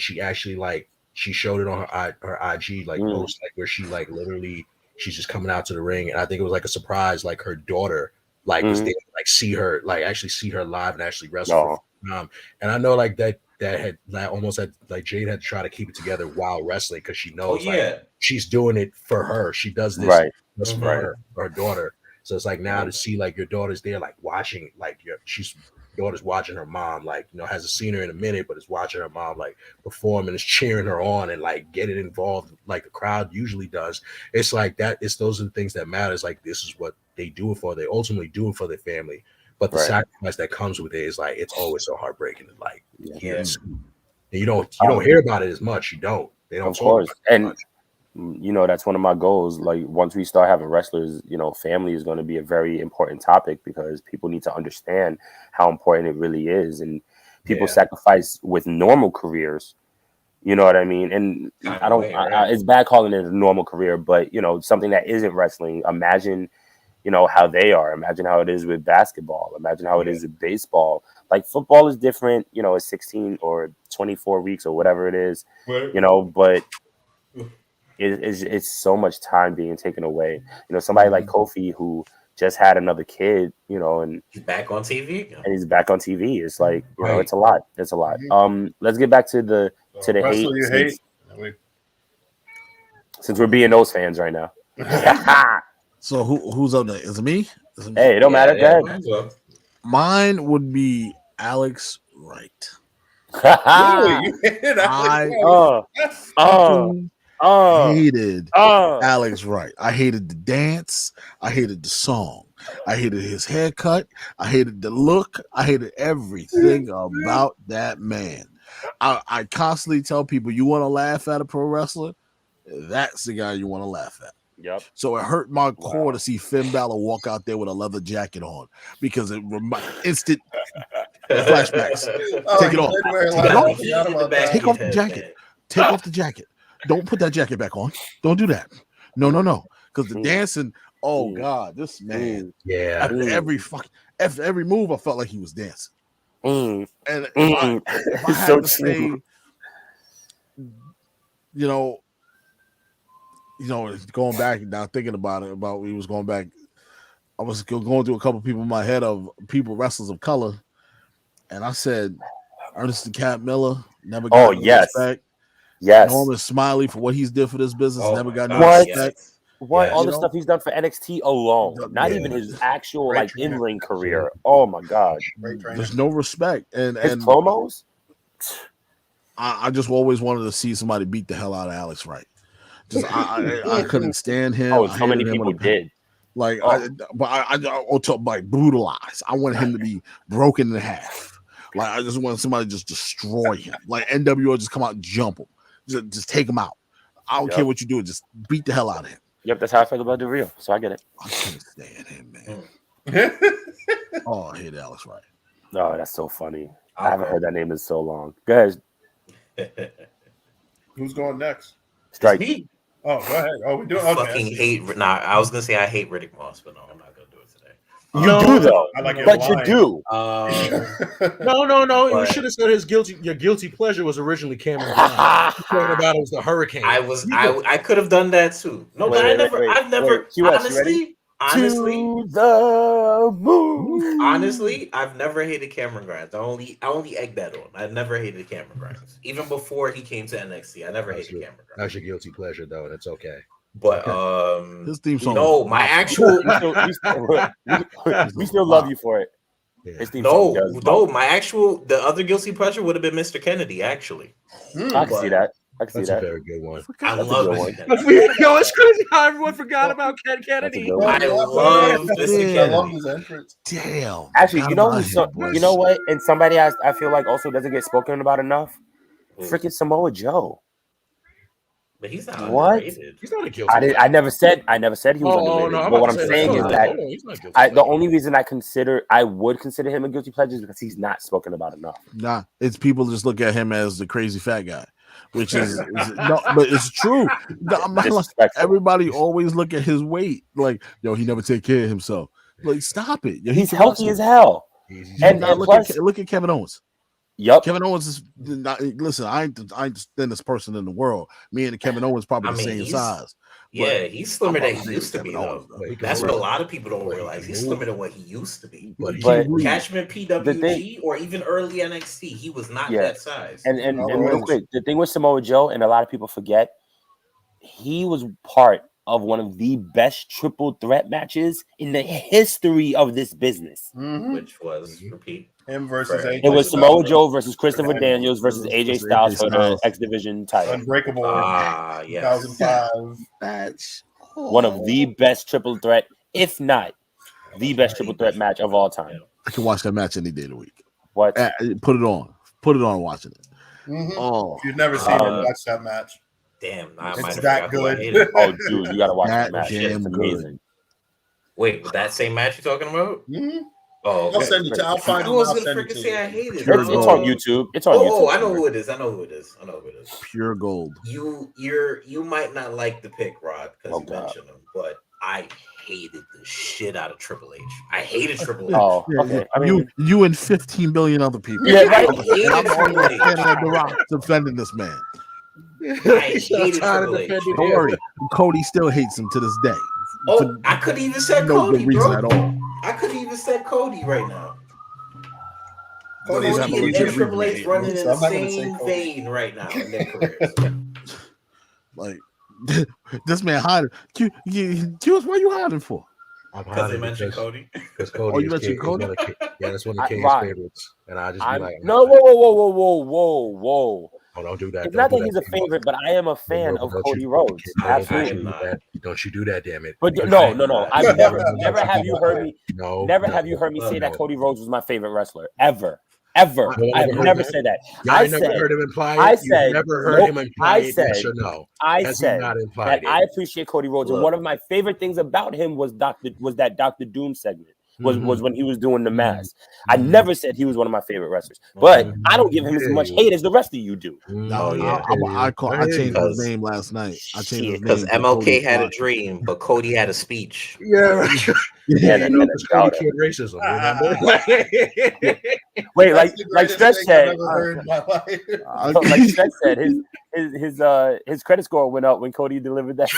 she actually, like, she showed it on her IG like post, like, where she like literally she's just coming out to the ring, and I think it was like a surprise, like her daughter like was there to, like, see her live and actually wrestle. And I know like that had like almost had like Jade had to try to keep it together while wrestling because she knows like she's doing it for her. She does this just for her daughter. So it's like now to see like your daughter's there, like watching, like she's daughter's watching her mom, like, you know, hasn't seen her in a minute, but is watching her mom like perform and is cheering her on and like getting involved like the crowd usually does. It's like that. It's those are the things that matters. Like, this is what they do it for. They ultimately do it for their family. But the sacrifice that comes with it is like, it's always so heartbreaking. Like, you don't hear about it as much. They don't. Of course. And you know, that's one of my goals. Like, once we start having wrestlers, you know, family is going to be a very important topic because people need to understand how important it really is. And people sacrifice with normal careers. You know what I mean? And it's bad calling it a normal career, but, you know, something that isn't wrestling. Imagine, you know, how they are. Imagine how it is with basketball. Imagine how it is with baseball. Like, football is different, you know, it's 16 or 24 weeks or whatever it is, you know, but it's so much time being taken away. You know, somebody like Kofi who just had another kid, you know, and he's back on TV. And he's back on TV. It's like, you know, it's a lot. It's a lot. Let's get back to the hate. Since we're being those fans right now. So who's up next? Is it me? Hey, it don't matter. Go ahead. Mine would be Alex Wright. I hated Alex Wright. I hated the dance. I hated the song. I hated his haircut. I hated the look. I hated everything about that man. I constantly tell people, you want to laugh at a pro wrestler? That's the guy you want to laugh at. Yep. So it hurt my core to see Finn Balor walk out there with a leather jacket on because it instant flashbacks. Take it off. Take off the jacket. Take off the jacket. Don't put that jacket back on. Don't do that. No. Because the dancing, oh God, this man. Yeah. After every move, I felt like he was dancing. And if I had to say, you know, going back now, thinking about it, about we was going back, I was going through a couple people in my head of people, wrestlers of color, and I said Ernest the Cat Miller never Oh, got no yes. respect. Yes. Norman Smiley for what he's did for this business Oh never my got no God, respect. yes. What Yeah. all You the know? stuff he's done for NXT alone, not Yeah. even his actual Great like trainer. in-ring career. Oh my God, Great trainer. There's no respect, and his promos. I just always wanted to see somebody beat the hell out of Alex Wright. Just I couldn't stand him. Oh, I so many hated him people on the did. like Oh. I like brutalized. I wanted him to be broken in half. Like I just wanted somebody to just destroy him. Like NWO just come out and jump him. Just take him out. I don't care what you do, just beat the hell out of him. Yep, that's how I feel about the real. So I get it. I can't stand him, man. Oh, I hate Alex Wright. No, that's so funny. I haven't heard that name in so long. Go ahead, Who's going next? Strike. Me. Oh, go ahead. Oh, we doing I okay. fucking hate. Nah, I was gonna say I hate Riddick Moss, but no, I'm not gonna do it today. You do though, I like it but you lying. do. No. But- You should have said your guilty pleasure was originally Cameron Grimes. Talking about it was the Hurricane. I could have done that too. No, Wait, but wait, I've never wait. QS, you ready? honestly, To the moon. honestly, I've never hated Cameron Grimes. I only egged that on. I've never hated Cameron Grimes. Even before he came to NXT, I never hated Cameron Grimes. That's your guilty pleasure, though, and it's okay. But His theme song. no, my actual we still love you for it. Yeah. His theme song does bump. my actual the other guilty pleasure would have been Mr. Kennedy. Actually, I can see that. I can see That's a that. very good one. I That's a love good Mr. one. Kennedy. Yo, it's crazy how everyone forgot about Ken Kennedy. good one. I love Mr. I love Kennedy. his entrance. Damn. Actually, Forgot you know about who's him, you know what? And somebody I feel like also doesn't get spoken about enough. Who? Freaking Samoa Joe. But he's not What? underrated. He's not a guilty. I never said he was underrated. no, but what I'm saying is that he's not guilty. the only reason I would consider him a guilty pleasure is because he's not spoken about enough. Nah, it's people just look at him as the crazy fat guy, which is no, but it's true. No, I'm not like, Disrespectful. everybody always look at his weight, like yo, he never take care of himself. Like, stop it. Yo, He's healthy as hell. And look plus, at Kevin Owens. Yep. Kevin Owens is not, listen. I ain't the thinnest person in the world. Me and Kevin Owens probably the same size. Yeah, he's slimmer than he I'm used to Kevin be, Owens, though. though. That's what a lot of people don't realize. He's slimmer than what he used to be. But Cashman PWG or even early NXT, he was not that size. And real quick, the thing with Samoa Joe, and a lot of people forget, he was part of one of the best triple threat matches in the history of this business. Which was repeat. Him versus AJ. It was Styles. Samoa Joe versus Christopher Daniels versus AJ Styles for the X Division title. Unbreakable. Yes. 2005. That's One of the best triple threat, if not the best triple threat match of all time. I can watch that match any day of the week. What? Put it on. Watching it. Oh, If you've never seen it, watch that match. Damn, I It's might have that forgot who I good. hated. Oh, dude, you gotta watch that That match. damn It's good. amazing. Wait, that same match you're talking about? Mhm. Oh, I'll okay. send it to. I'll find I it. was I'll gonna send it freaking to say I you. hated it. It's on YouTube. It's on YouTube. Oh, I know who it is. I know who it is. pure gold. You might not like the pick, Rod, because Oh, you God. mentioned him, but I hated the shit out of Triple H. I hated Triple H. Oh, okay. I mean, you and 15 billion other people. Yeah, right. I hated I'm Triple always H. standing at the Rock defending this man. I hated Triple H. Don't worry, Cody still hates him to this day. Oh, I could even say no Cody, good reason bro. at all. I could even say Cody right now. Cody's Cody having and a Triple H running in so the I'm not gonna say same Cody. vein right now in their careers. Like this man hiding. Q, why you hiding for? Because they mentioned Cody. Because Cody. Oh, you mentioned is Cody? that's one of Kane's Right. favorites, and I just be like, no, whoa. oh, don't do that. It's Don't not do that he's a favorite, but I am a fan of Don't Cody you- Rhodes. Absolutely. Don't you do that, damn it. No. I've never have you heard me. No. Never no, have you heard me say that no. Cody Rhodes was my favorite wrestler ever. I've never never heard said that. I said, never heard him imply it. I You've said- never heard nope, him imply I it, said- yes or no. I Has he said not that implied it? I appreciate Cody Rhodes, and Look. one of my favorite things about him was that Dr. Doom segment. Was when he was doing the mask. I never said he was one of my favorite wrestlers, but I don't give him as much hate as the rest of you do. Oh, yeah. I changed Because- his name last night. I changed his name Because to MLK Cody had a Clark. dream, but Cody had a speech. Yeah, right. Yeah, You know, because Cody cured racism. Remember? Wait, like That's the greatest Stretch thing I've said, ever heard in my life. like Stretch said, his credit score went up when Cody delivered that.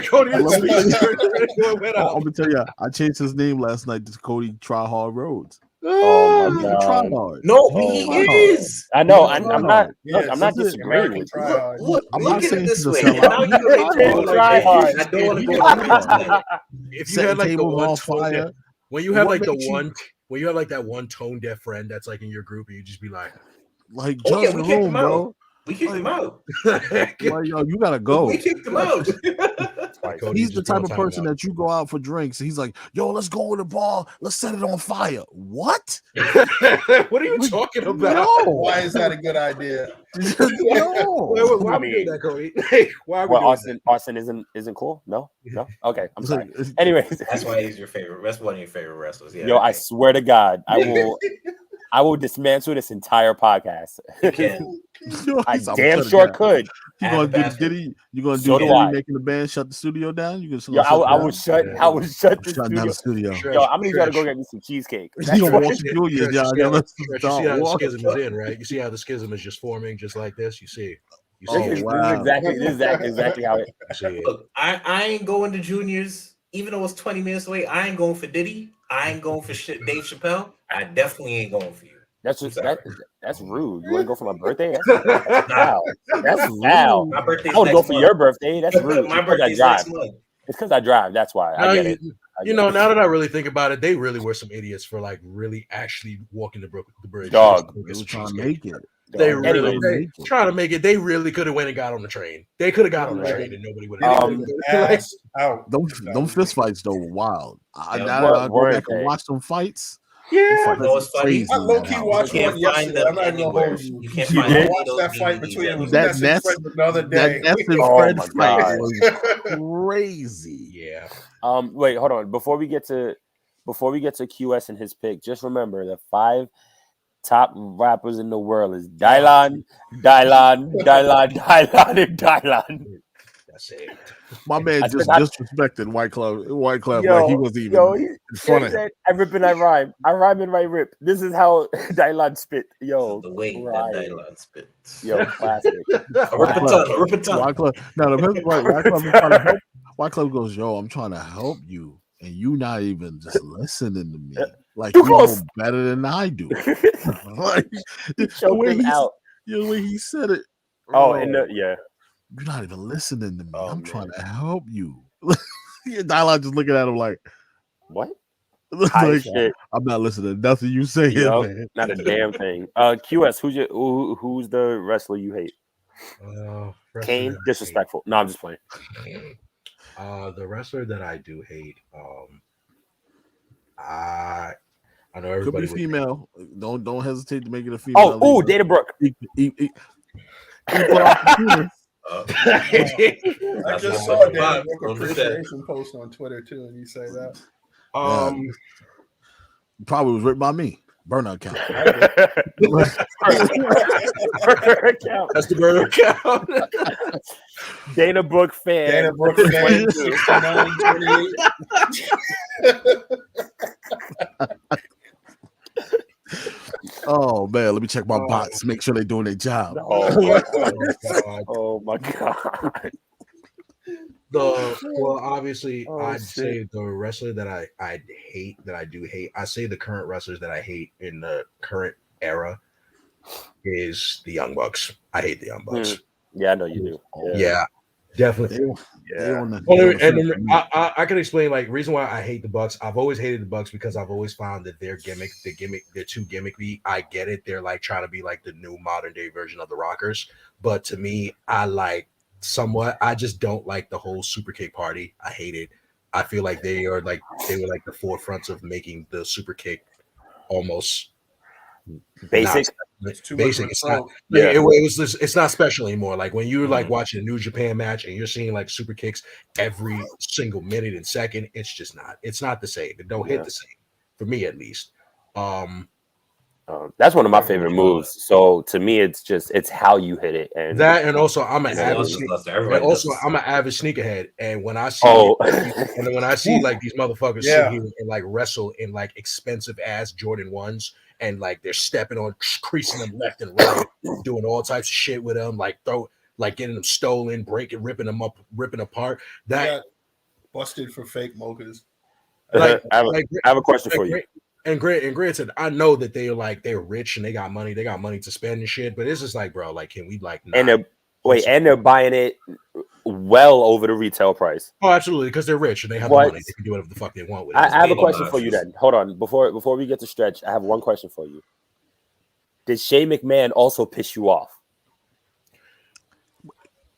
Cody I'm gonna tell you, I changed his name last night to Cody Try Hard Rhodes. Oh my He's a try God. hard. No, Oh he my is. I know. He's a I'm try not. hard. Yeah, Look, I'm not this is disagreeing American with you. tryhard. I'm Look not at saying it this he's a way. And now sellout. you can make They talk try like, hard. I don't want to He go did to his the thing. If you Setting had like the tables one on tone fire. deaf, when you have What like the makes you- one, when you have like that one tone deaf friend that's like in your group, and you just be like, Like Oh, yeah, judge we the kicked room, him out. bro. We kicked him out. Like, yo, you gotta go. We kicked him out. Cody, He's the just go type of time person out. that you go out for drinks and he's like, yo, let's go to the bar. Let's set it on fire. What? What are you talking about? No. Why is that a good idea? No. Why I are we doing mean, that, Cody? Why are we Well, doing Austin isn't cool. No. Okay, I'm It's sorry. like, it's- Anyways, That's why he's your favorite. That's one of your favorite wrestlers. Yeah. yo, I swear to God, I will dismantle this entire podcast. You can. I he's- I'm damn shutting sure down. could. You Add gonna the do the basket. Diddy? You gonna So do do Diddy I. making the band shut the studio down? You gonna Yo, I shut will shut. I will shut the shutting down studio. the studio. Yo, I'm gonna gotta go get me some cheesecake. You That's don't what- want to do Stretch, it, y'all. you Let's see start how the walking. schism is in, right? You see how the schism is just forming, just like this. You see, you see, Oh, This is wow. exactly how it. you see it. Look, I ain't going to juniors, even though it's 20 minutes away. I ain't going for Diddy. I ain't going for Dave Chappelle. I definitely ain't going for you. That's just Sorry. that's rude. You want to go for my birthday? That's foul. That's foul. My birthday's I would go next for month. your birthday. That's rude. My It's 'cause I birthday's drive. next month. It's because I drive. That's why. Now I get it. you know, now that I really think about it, they really were some idiots for like really actually walking the bridge. Dog. They were trying to make it. They Dog. really Anyways, they trying to make it. They really could have went and got on the train. They could have got on the Right. train and nobody would have. Ass out. Them fist fights though were wild. I Yeah, now that I go weren't back and they? watch them fights. Yeah, You know what's funny? Crazy I low key now. watched You one can't find yesterday. them I'm not even gonna anywhere. hold you. You can't You find did? any of Watch those that fight DVDs between anywhere. That Ness and Ness- Fred another That day. Ness and Oh Fred my fight God. was crazy. yeah. Wait, hold on. Before we get to QS and his pick, just remember the 5 top rappers in the world is Dylan, and Dylan. That's it. My man I just said I- disrespected White Club like he wasn't even he in front of him. said, I rip and I rhyme. I rhyme and I rip. This is how Dylan spit. Yo, The way that right. Dylan spits. Yo, classic. Rip a ton. Rip a ton. White Club. Now the best part, White Club is trying to help. White Club goes, yo, I'm trying to help you, and you not even just listening to me. Like Too you know close. better than I do. Like the Choke way him he, out. the way he said it. Oh, and yeah. You're not even listening to me. Oh, I'm man. trying to help you. Dialogue just looking at him like, What? High like shit. I'm not listening to nothing you say, Yup. man. Not a damn thing. QS, who's the wrestler you hate? Kane, disrespectful. No, I'm just playing. The wrestler that I do hate, I know everybody Could be would- female. Don't hesitate to make it a female. Oh, ooh, Dana Brooke. I just saw a Dan Brooke Don't do that. appreciation post on Twitter too, and you say that. Probably was written by me. Burnout count. That's the burner count. Dana Brooke fan. Dana Brooke fan, 69, 28. Oh man, let me check my bots. Make sure they're doing their job. Oh my god. Well, obviously, Oh, I'd shit. say the wrestler that I do hate. I say the current wrestlers that I hate in the current era is the Young Bucks. I hate the Young Bucks. Yeah, I know you do. Yeah, definitely. I can explain like reason why I hate the Bucks. I've always hated the Bucks because I've always found that they're too gimmicky. I get it. They're like trying to be like the new modern day version of the Rockers. But to me, I just don't like the whole super kick party. I hate it. I feel like they were like the forefronts of making the super kick almost Basic. basic. It's not. Yeah. It's not special anymore. Like when you're like watching a New Japan match and you're seeing like super kicks every single minute and second, it's just not. It's not the same. It don't hit the same for me at least. That's one of my favorite moves. So to me, it's how you hit it, and also I'm an avid sneakerhead, and when I see like these motherfuckers sit here and like wrestle in like expensive ass Jordan 1s, and like they're stepping on, creasing them left and right, doing all types of shit with them, like getting them stolen, ripping them up, ripping apart. That busted for fake mochas. I have a question for you. And granted, I know that they're rich and they got money to spend and shit. But it's just like, bro, like, can we like? And they're buying it well over the retail price. Oh, absolutely, because they're rich and they have the money. They can do whatever the fuck they want with it. I have a question for you then. Hold on, before we get to Stretch, I have one question for you. Did Shane McMahon also piss you off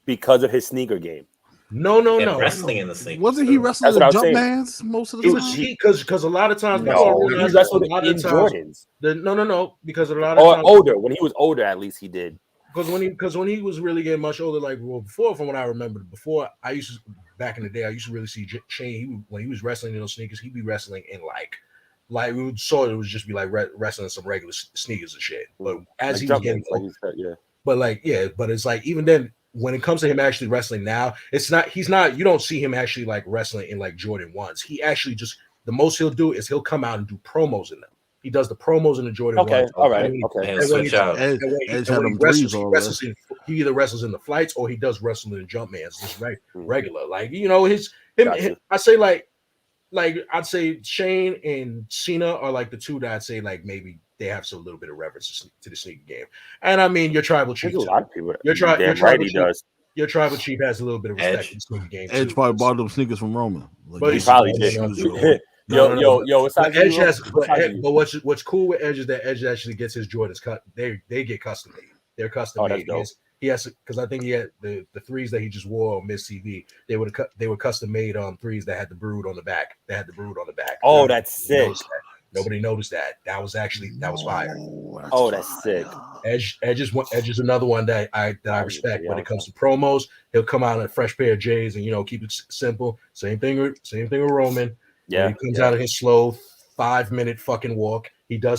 because of his sneaker game? No. Wrestling in the sneakers. Wasn't he wrestling in Jumpmans most of the time? Because a lot of times, he wrestled in Jordans. No, because a lot of or times, older. When he was older, at least he did. Because when he was really getting much older, like before, from what I remember, back in the day, I used to really see Shane. When he was wrestling in those sneakers, he'd be wrestling in like we saw it would just be like wrestling some regular sneakers and shit. But as he was getting older, but it's like even then, when it comes to him actually wrestling now, he's not. You don't see him actually like wrestling in like Jordan 1s. He actually just the most he'll do is he'll come out and do promos in them. He does the promos in the Jordan 1s. All right. Okay. And switch out. He either wrestles in the flights or he does wrestling in Jumpmans, just regular. Like, you know, I say like I'd say Shane and Cena are like the two that I'd say like maybe they have some little bit of reverence to the sneaker game. And I mean your tribal chief. There's a lot of people. Your tribal chief has a little bit of respect for the sneaker game. Edge probably bought them sneakers from Roman. But he probably did. Yo, Edge has, but what's cool with Edge is that Edge actually gets his Jordans cut. They get custom made. They're custom made. He has because I think he had the threes that he just wore on Miss TV. They were custom made threes that had the brood on the back. Oh, that's sick. Nobody noticed that. That was fire. Oh, that's sick. Edge is another one that I respect. When it comes to promos, he'll come out in a fresh pair of J's and keep it simple. Same thing with Roman. Yeah, he comes out of his slow 5-minute fucking walk. Whoa!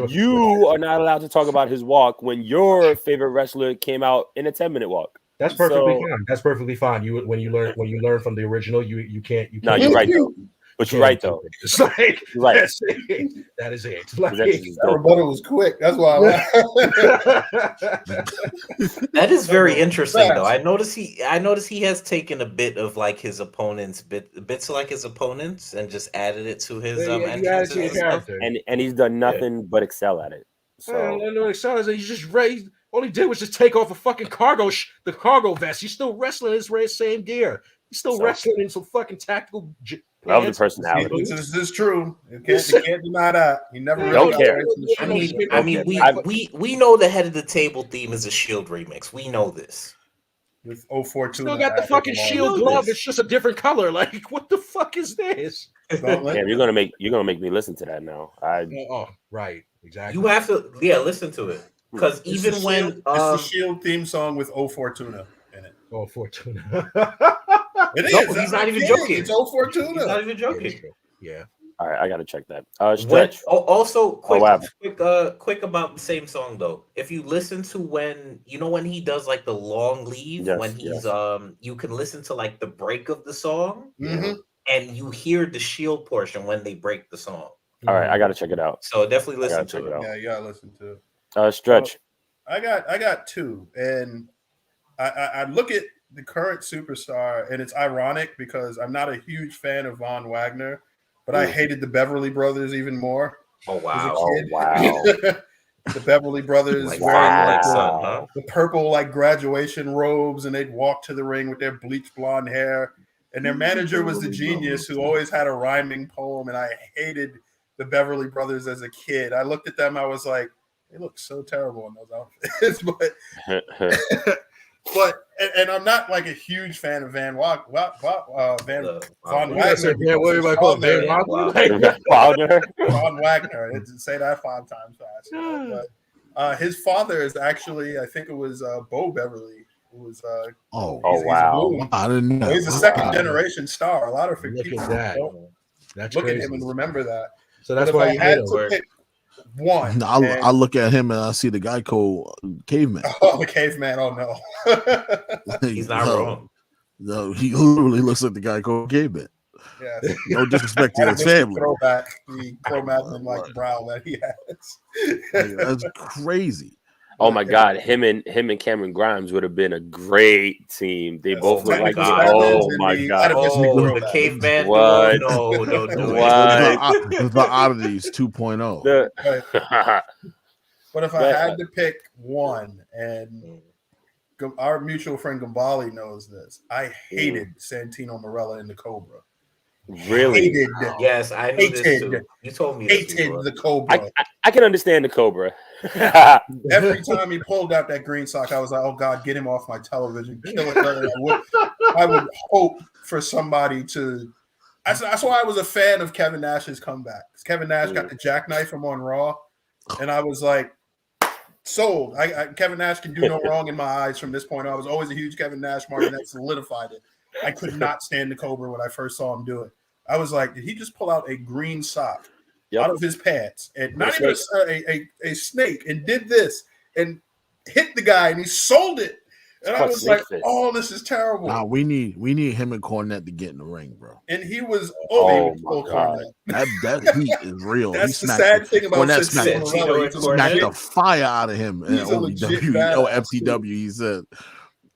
You are not allowed to talk about his walk when your favorite wrestler came out in a 10-minute walk. That's perfectly fine. That's perfectly fine. When you learn from the original, you can't. No, you're right though. But you're right though. It's like right. That is it. Like, that rebuttal was quick. That's why I That is very interesting though. I notice he has taken a bit of like his opponents, bits of like his opponents, and just added it to his entrances and he's done nothing but excel at it. So he's just raised. All he did was just take off a fucking the cargo vest. He's still wrestling in his same gear. He's still wrestling in some fucking tactical. Love the personality. This is true. You can't deny that. He never really don't care. I mean, we know the head of the table theme is a Shield remix. We know this. With 042. Still got the fucking Shield glove. It's just a different color. Like, what the fuck is this? Damn, you're gonna make me listen to that now. Right, exactly. You have to, listen to it because even when it's the Shield theme song with 042 in it. 042. It is. No, he's not even joking. It's 042. He's not even joking. Yeah. All right, I gotta check that. Stretch. Also, quick about the same song though. If you listen to when he does like the long leave, when he's you can listen to like the break of the song, and you hear the Shield portion when they break the song. All right, I gotta check it out. So definitely listen to it. Yeah, you gotta listen to it. Stretch. I got two, and I look at the current superstar, and it's ironic because I'm not a huge fan of Von Wagner, but I hated the Beverly Brothers even more. Oh wow! The Beverly Brothers wearing the purple like graduation robes, and they'd walk to the ring with their bleached blonde hair, and their manager was the genius who always had a rhyming poem, and I hated the Beverly Brothers as a kid. I looked at them, I was like, they look so terrible in those outfits, but I'm not like a huge fan of Von Wagner. Von Wagner. Say that 5 times fast. But his father is actually, I think it was Bo Beverly, who was. Wow! I didn't know. He's a second generation star. A lot of people That's look crazy. at him and remember that. So that's why you hate him. One. I look at him and I see the Geico caveman. Oh, the caveman! Oh no, he's not wrong. No, he literally looks like the Geico caveman. Yeah. No disrespect to his family. Throwback, the chromatin like brow that he has. That's crazy. Oh my God, him and Cameron Grimes would have been a great team. They both look like oh my God. Oh, the caveman duo. No, don't do it. The oddities 2.0. But if I had to pick one, and our mutual friend Gambali knows this, I hated Santino Marella in the Cobra. Really? Hated. Yes, I knew this too. You told me. Hated the Cobra. I can understand the Cobra. Every time he pulled out that green sock, I was like, "Oh God, get him off my television, kill it." I would hope for somebody to. That's why I was a fan of Kevin Nash's comeback. Kevin Nash got the jackknife from on Raw, and I was like, sold. Kevin Nash can do no wrong in my eyes from this point on. I was always a huge Kevin Nash mark, and that solidified it. I could not stand the Cobra when I first saw him do it. I was like, did he just pull out a green sock out of his pants and not even a snake and did this and hit the guy and he sold it? And I was like, oh, this is terrible. Nah, we need him and Cornette to get in the ring, bro. And he was Cornette. That heat is real. That's the sad thing about Cornette smacked the fire out of him and FTW, he said.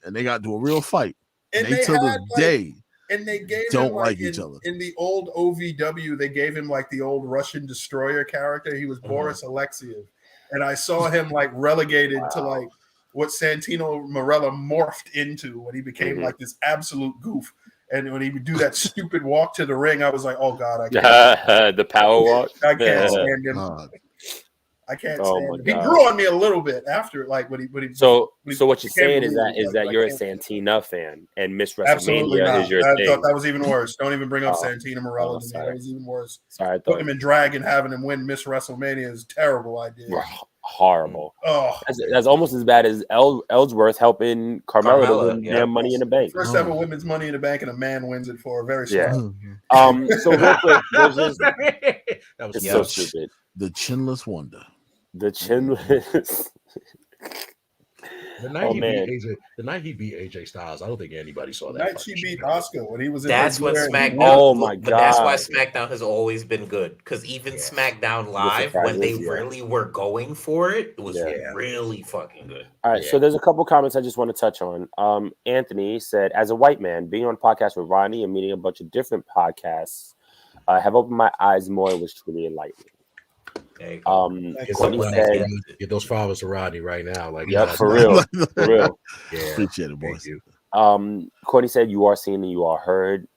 And they got into a real fight. And they till this day. And they gave don't him like each other. In the old OVW, they gave him like the old Russian destroyer character. He was Boris Alexiev. And I saw him like relegated to like what Santino Marella morphed into when he became like this absolute goof. And when he would do that stupid walk to the ring, I was like, oh God, I can't. The power walk. I can't stand him. I can't stand him. He grew on me a little bit after, like when he. So what you're saying is that you're a Santina fan and Miss WrestleMania is your thing. I thought that was even worse. Don't even bring up Santino Marella. That was even worse. Sorry, putting him in drag and having him win Miss WrestleMania is a terrible idea. Horrible. Oh, that's almost as bad as Ellsworth helping Carmella to win their Money in the Bank. First ever women's Money in the Bank, and a man wins it for a very small. So real quick, that was so stupid. The Chinless Wonder. The Chinless. The night he beat AJ Styles, I don't think anybody saw that. The night she beat Oscar when he was in. That's when SmackDown. Oh my God! But that's why SmackDown has always been good, because even SmackDown Live, when they really were going for it, was really fucking good. All right, so there's a couple comments I just want to touch on. Anthony said, "As a white man, being on a podcast with Ronnie and meeting a bunch of different podcasts have opened my eyes more and was truly enlightening." Said, get those followers to Rodney right now. Like, for real. Yeah, appreciate it, boys. Courtney said, "You are seen and you are heard."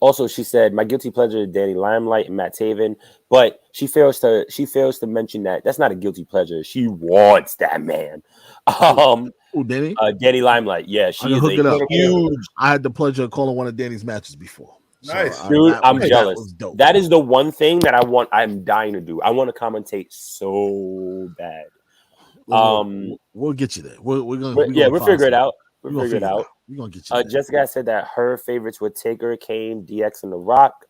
Also, she said, "My guilty pleasure is Danny Limelight and Matt Taven," but she fails to mention that that's not a guilty pleasure. She wants that man. Danny? Danny Limelight. Yeah, she is huge. I had the pleasure of calling one of Danny's matches before. Nice, dude. I'm jealous. That is the one thing that I want. I'm dying to do. I want to commentate so bad. We'll get you there. We'll figure it out. We'll figure it out. We're gonna get you there. Jessica said that her favorites were Taker, Kane, DX, and The Rock.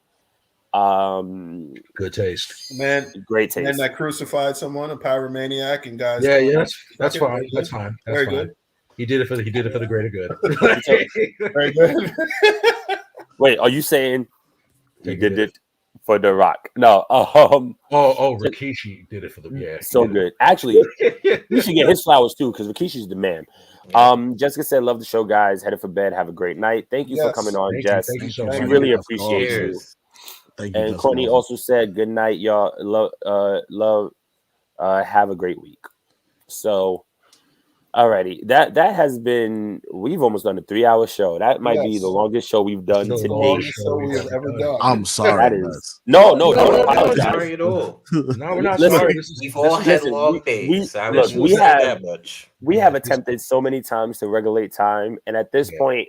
Good taste, man. Great taste. And that crucified someone, a pyromaniac, and guys. Yeah, that's fine. That's fine. Very good. He did it for the greater good. Very good. Wait, are you saying he did it for The Rock? No. Rikishi did it for the So good. Actually, you should get his flowers too, because Rikishi's the man. Jessica said, "Love the show, guys. Headed for bed. Have a great night. Thank you for coming on, Jess. Thank you so much. We really appreciate you." Thank you. And Courtney also said, "Good night, y'all. Love. Have a great week." So. Alrighty, that has been. We've almost done a 3-hour show. That might be the longest show we've done to date. We've ever done. I'm sorry. No, don't apologize. Sorry at all. No, we're not sorry. We've all had long days. We have attempted so many times to regulate time, and at this point,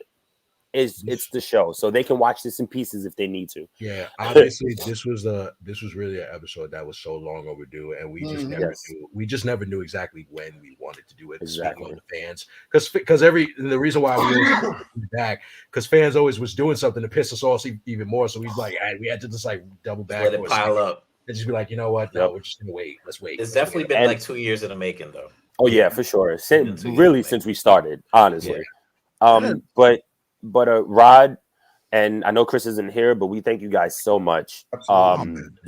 it's the show, so they can watch this in pieces if they need to. Yeah, obviously, this was really an episode that was so long overdue, and we just never knew. We just never knew exactly when we wanted to do it. Exactly, on the fans, because the reason why we always back, because fans always was doing something to piss us off even more. So we had to just like double back, let it pile up, and just be like, you know what? No, we're just gonna wait. Let's wait. It's definitely been like 2 years in the making, though. Oh yeah, for sure. Since we started, honestly. But Rod, and I know Chris isn't here, but we thank you guys so much.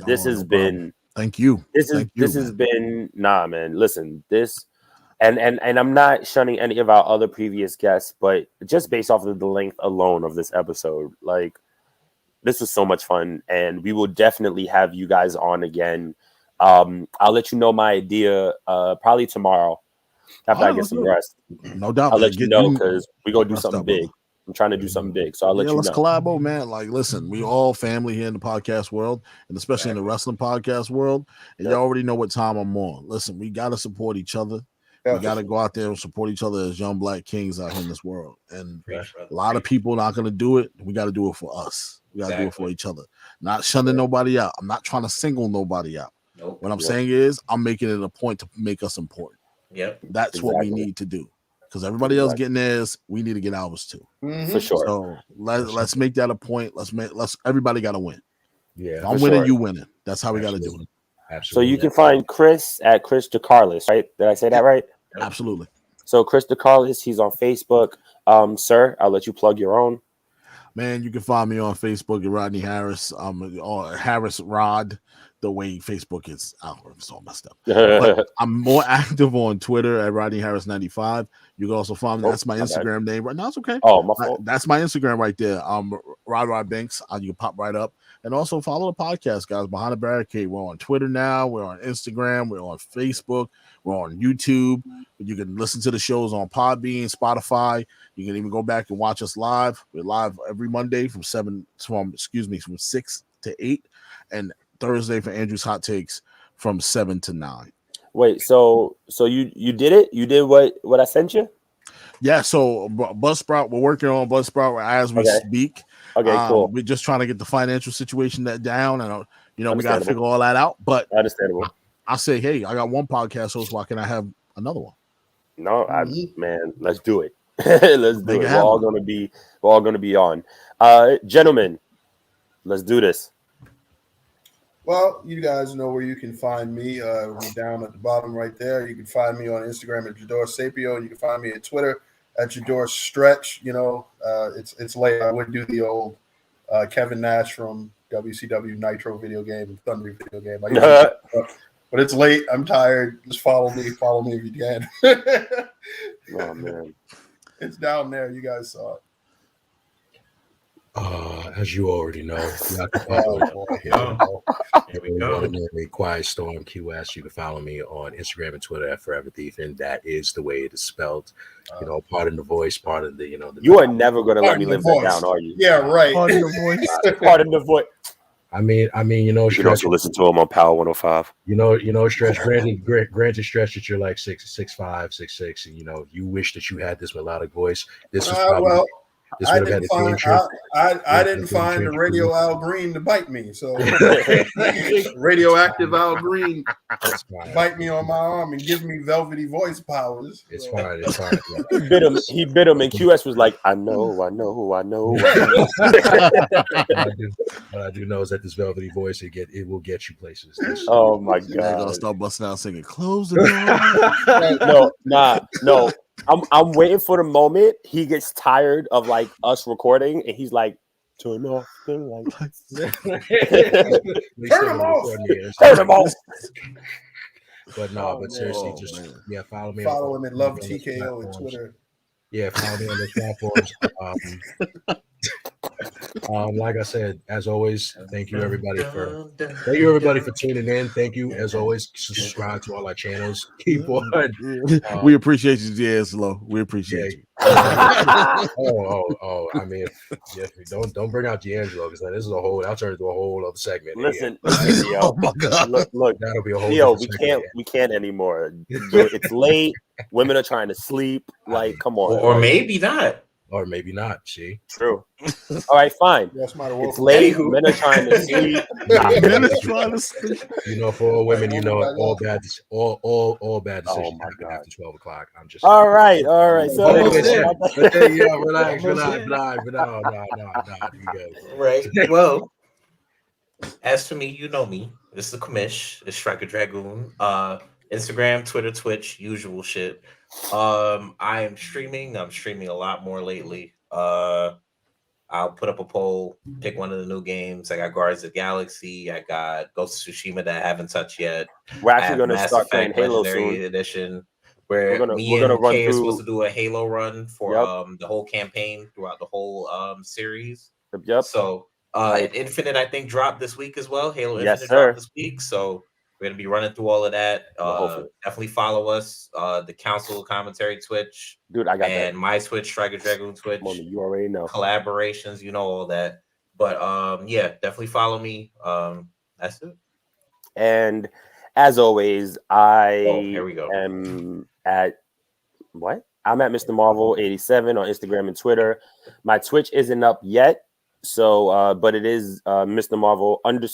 This has been Thank you. This has been man. Listen, this and I'm not shunning any of our other previous guests, but just based off of the length alone of this episode, like this was so much fun, and we will definitely have you guys on again. I'll let you know my idea probably tomorrow after I get some rest. No doubt. I'll let you know because we're gonna do something big. Brother. I'm trying to do something big, so I'll let you know. Let's collabo, man. Like, listen, we all family here in the podcast world, and especially in the wrestling podcast world. And you already know what time I'm on. Listen, we gotta support each other. We gotta go out there and support each other as young black kings out here in this world. And a lot of people not gonna do it. We gotta do it for us. We gotta do it for each other. Not shunning nobody out. I'm not trying to single nobody out. Nope. What I'm saying is, I'm making it a point to make us important. Yep, that's what we need to do. Because everybody else getting theirs, we need to get ours too. For sure. So let's make that a point. Let's everybody got to win. Yeah, if I'm winning, you winning. That's how we got to do it. Absolutely. So you can find Chris at Chris DeCarlis, right? Did I say that right? Absolutely. So Chris DeCarlis, he's on Facebook. Sir, I'll let you plug your own. Man, you can find me on Facebook at Rodney Harris. Or Harris Rod. The way Facebook is algorithm's all messed up. But I'm more active on Twitter at Rodney Harris 95. You can also find me. That's my Instagram name right now. It's okay. Oh, my fault. That's my Instagram right there. Rod Banks. You can pop right up. And also follow the podcast, guys. Behind the Barricade. We're on Twitter now. We're on Instagram. We're on Facebook. We're on YouTube. You can listen to the shows on Podbean, Spotify. You can even go back and watch us live. We're live every Monday from 6 to 8. And Thursday for Andrew's Hot Takes from 7 to 9. Wait, so you did it? You did what I sent you? Yeah, so Buzzsprout, we're working on Buzzsprout as we speak. Okay, cool. We're just trying to get the financial situation down, and we got to figure all that out. But understandable. I say, hey, I got one podcast host. Why can't I have another one? No, man, let's do it. Let's do it. We're all gonna be on. Gentlemen, let's do this. Well, you guys know where you can find me. We're down at the bottom right there. You can find me on Instagram at Jador Sapio, and you can find me at Twitter at Jador Stretch. You know, it's late. I would do the old Kevin Nash from WCW Nitro video game, Thunder video game. But it's late. I'm tired. Just follow me. Follow me if you can. Oh, man. It's down there. You guys saw it. As you already know, here we go. Quiet Storm QS. You can follow me on Instagram and Twitter at Forever Thief, and that is the way it is spelled. Pardon the voice, part of the you are never going to let me live that down, are you? Yeah, right. Pardon the voice. Pardon the voice. I mean, you can also listen to him on Power 105. Stretch. Granted, Stretch that you're like 6'5", 6'6", and you wish that you had this melodic voice. This was probably. I didn't find the Radio Al Green to bite me. So radioactive Al Green bite me on my arm and give me velvety voice powers. It's fine. It's fine. He bit him, and QS was like, I know. What I do know is that this velvety voice, it will get you places. Oh my God! They're gonna start busting out singing, "Close the door." No. I'm waiting for the moment he gets tired of like us recording, and he's like, "Turn off the lights." Turn them off. Turn them off. But seriously, follow me. Follow him and love TKO on Twitter. Yeah, follow me on the platforms. Like I said, as always, thank you everybody for tuning in. Thank you as always. Subscribe to all our channels. Keep on. We appreciate you, D'Angelo. We appreciate you. I mean, don't bring out D'Angelo because this is I'll turn it into a whole other segment. Listen, oh my God. Look, that'll be a whole. We can't anymore. It's late. Women are trying to sleep. Like, come on. Or maybe not. Or maybe not. See, true. All right, fine. It's late. Men are trying to sleep. Men are trying to sleep. For all women, all bad decisions. After 12 o'clock. I'm just all right. So relax. No. Right. Well, as for me, you know me. This is the commish. It's Striker Dragoon. Instagram, Twitter, Twitch, usual shit. I'm streaming a lot more lately. I'll put up a poll, pick one of the new games. I got Guardians of the Galaxy. I got Ghost of Tsushima that I haven't touched yet. We're actually going to start playing Halo Legendary soon. Edition, where we're gonna run Kay through. are supposed to do a Halo run for the whole campaign throughout the whole series. Yep. So Infinite, I think, dropped this week as well. Halo Yes, Infinite sir. dropped this week. So we're gonna be running through all of that. Definitely follow us. The Council Commentary Twitch, dude. I got and that. my Twitch, Striker Dragoon Twitch. You already know. Collaborations, you know all that. But yeah, definitely follow me. That's it. And as always, here we go. am at what? I'm at Mr. Marvel 87 on Instagram and Twitter. My Twitch isn't up yet, so but it is Mr. Marvel _80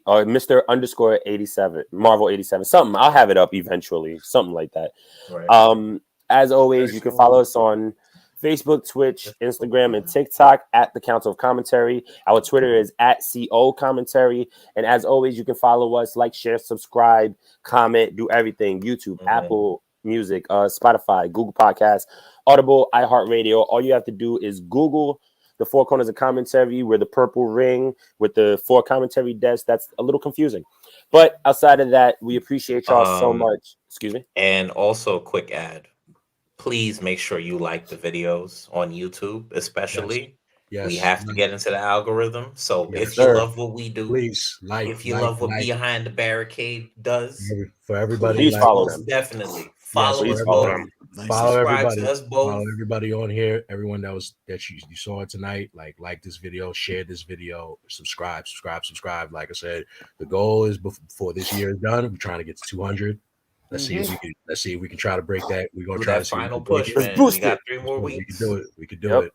or Mr. _87 Marvel 87 something. I'll have it up eventually, something like that. Right. As always, you can follow us on Facebook, Twitch, Instagram, and TikTok at the Council of Commentary. Our Twitter is at CO Commentary. And as always, you can follow us, like, share, subscribe, comment, do everything. YouTube, Apple Music, Spotify, Google Podcasts, Audible, iHeartRadio. All you have to do is Google the Four Corners of Commentary. We're the purple ring with the 4 commentary desks. That's a little confusing. But outside of that, we appreciate y'all so much. Excuse me. And also, quick ad. Please make sure you like the videos on YouTube, especially. Yes. We have to get into the algorithm. So if you love what we do, please if you love what Behind the Barricade does, for everybody, please follow them. Definitely follow us both. Follow everybody. Follow everybody on here. Everyone that you saw it tonight. Like this video, share this video, subscribe. Like I said, the goal is before this year is done, we're trying to get to 200. Let's see if we can try to break that. We're gonna try to final push, man. We got 3 more weeks. We can do it.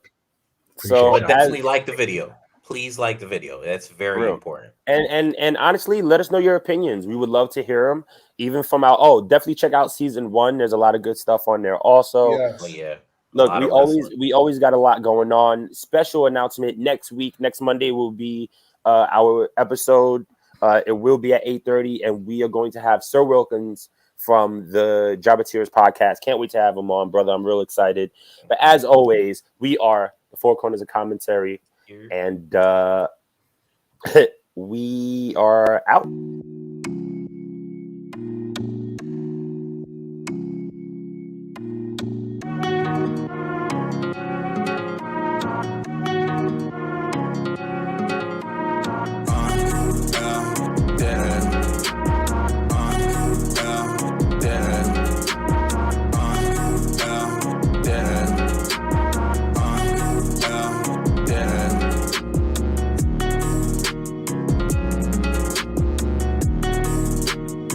So definitely like the video. Please like the video. That's very important. And honestly, let us know your opinions. We would love to hear them, even from our. Definitely check out season 1. There's a lot of good stuff on there. Also, look, we always got a lot going on. Special announcement next week. Next Monday will be our episode. It will be at 8:30, and we are going to have Sir Wilkins from the Jabbateers podcast. Can't wait to have him on, brother. I'm real excited. But as always, we are the Four Corners of Commentary, and we are out.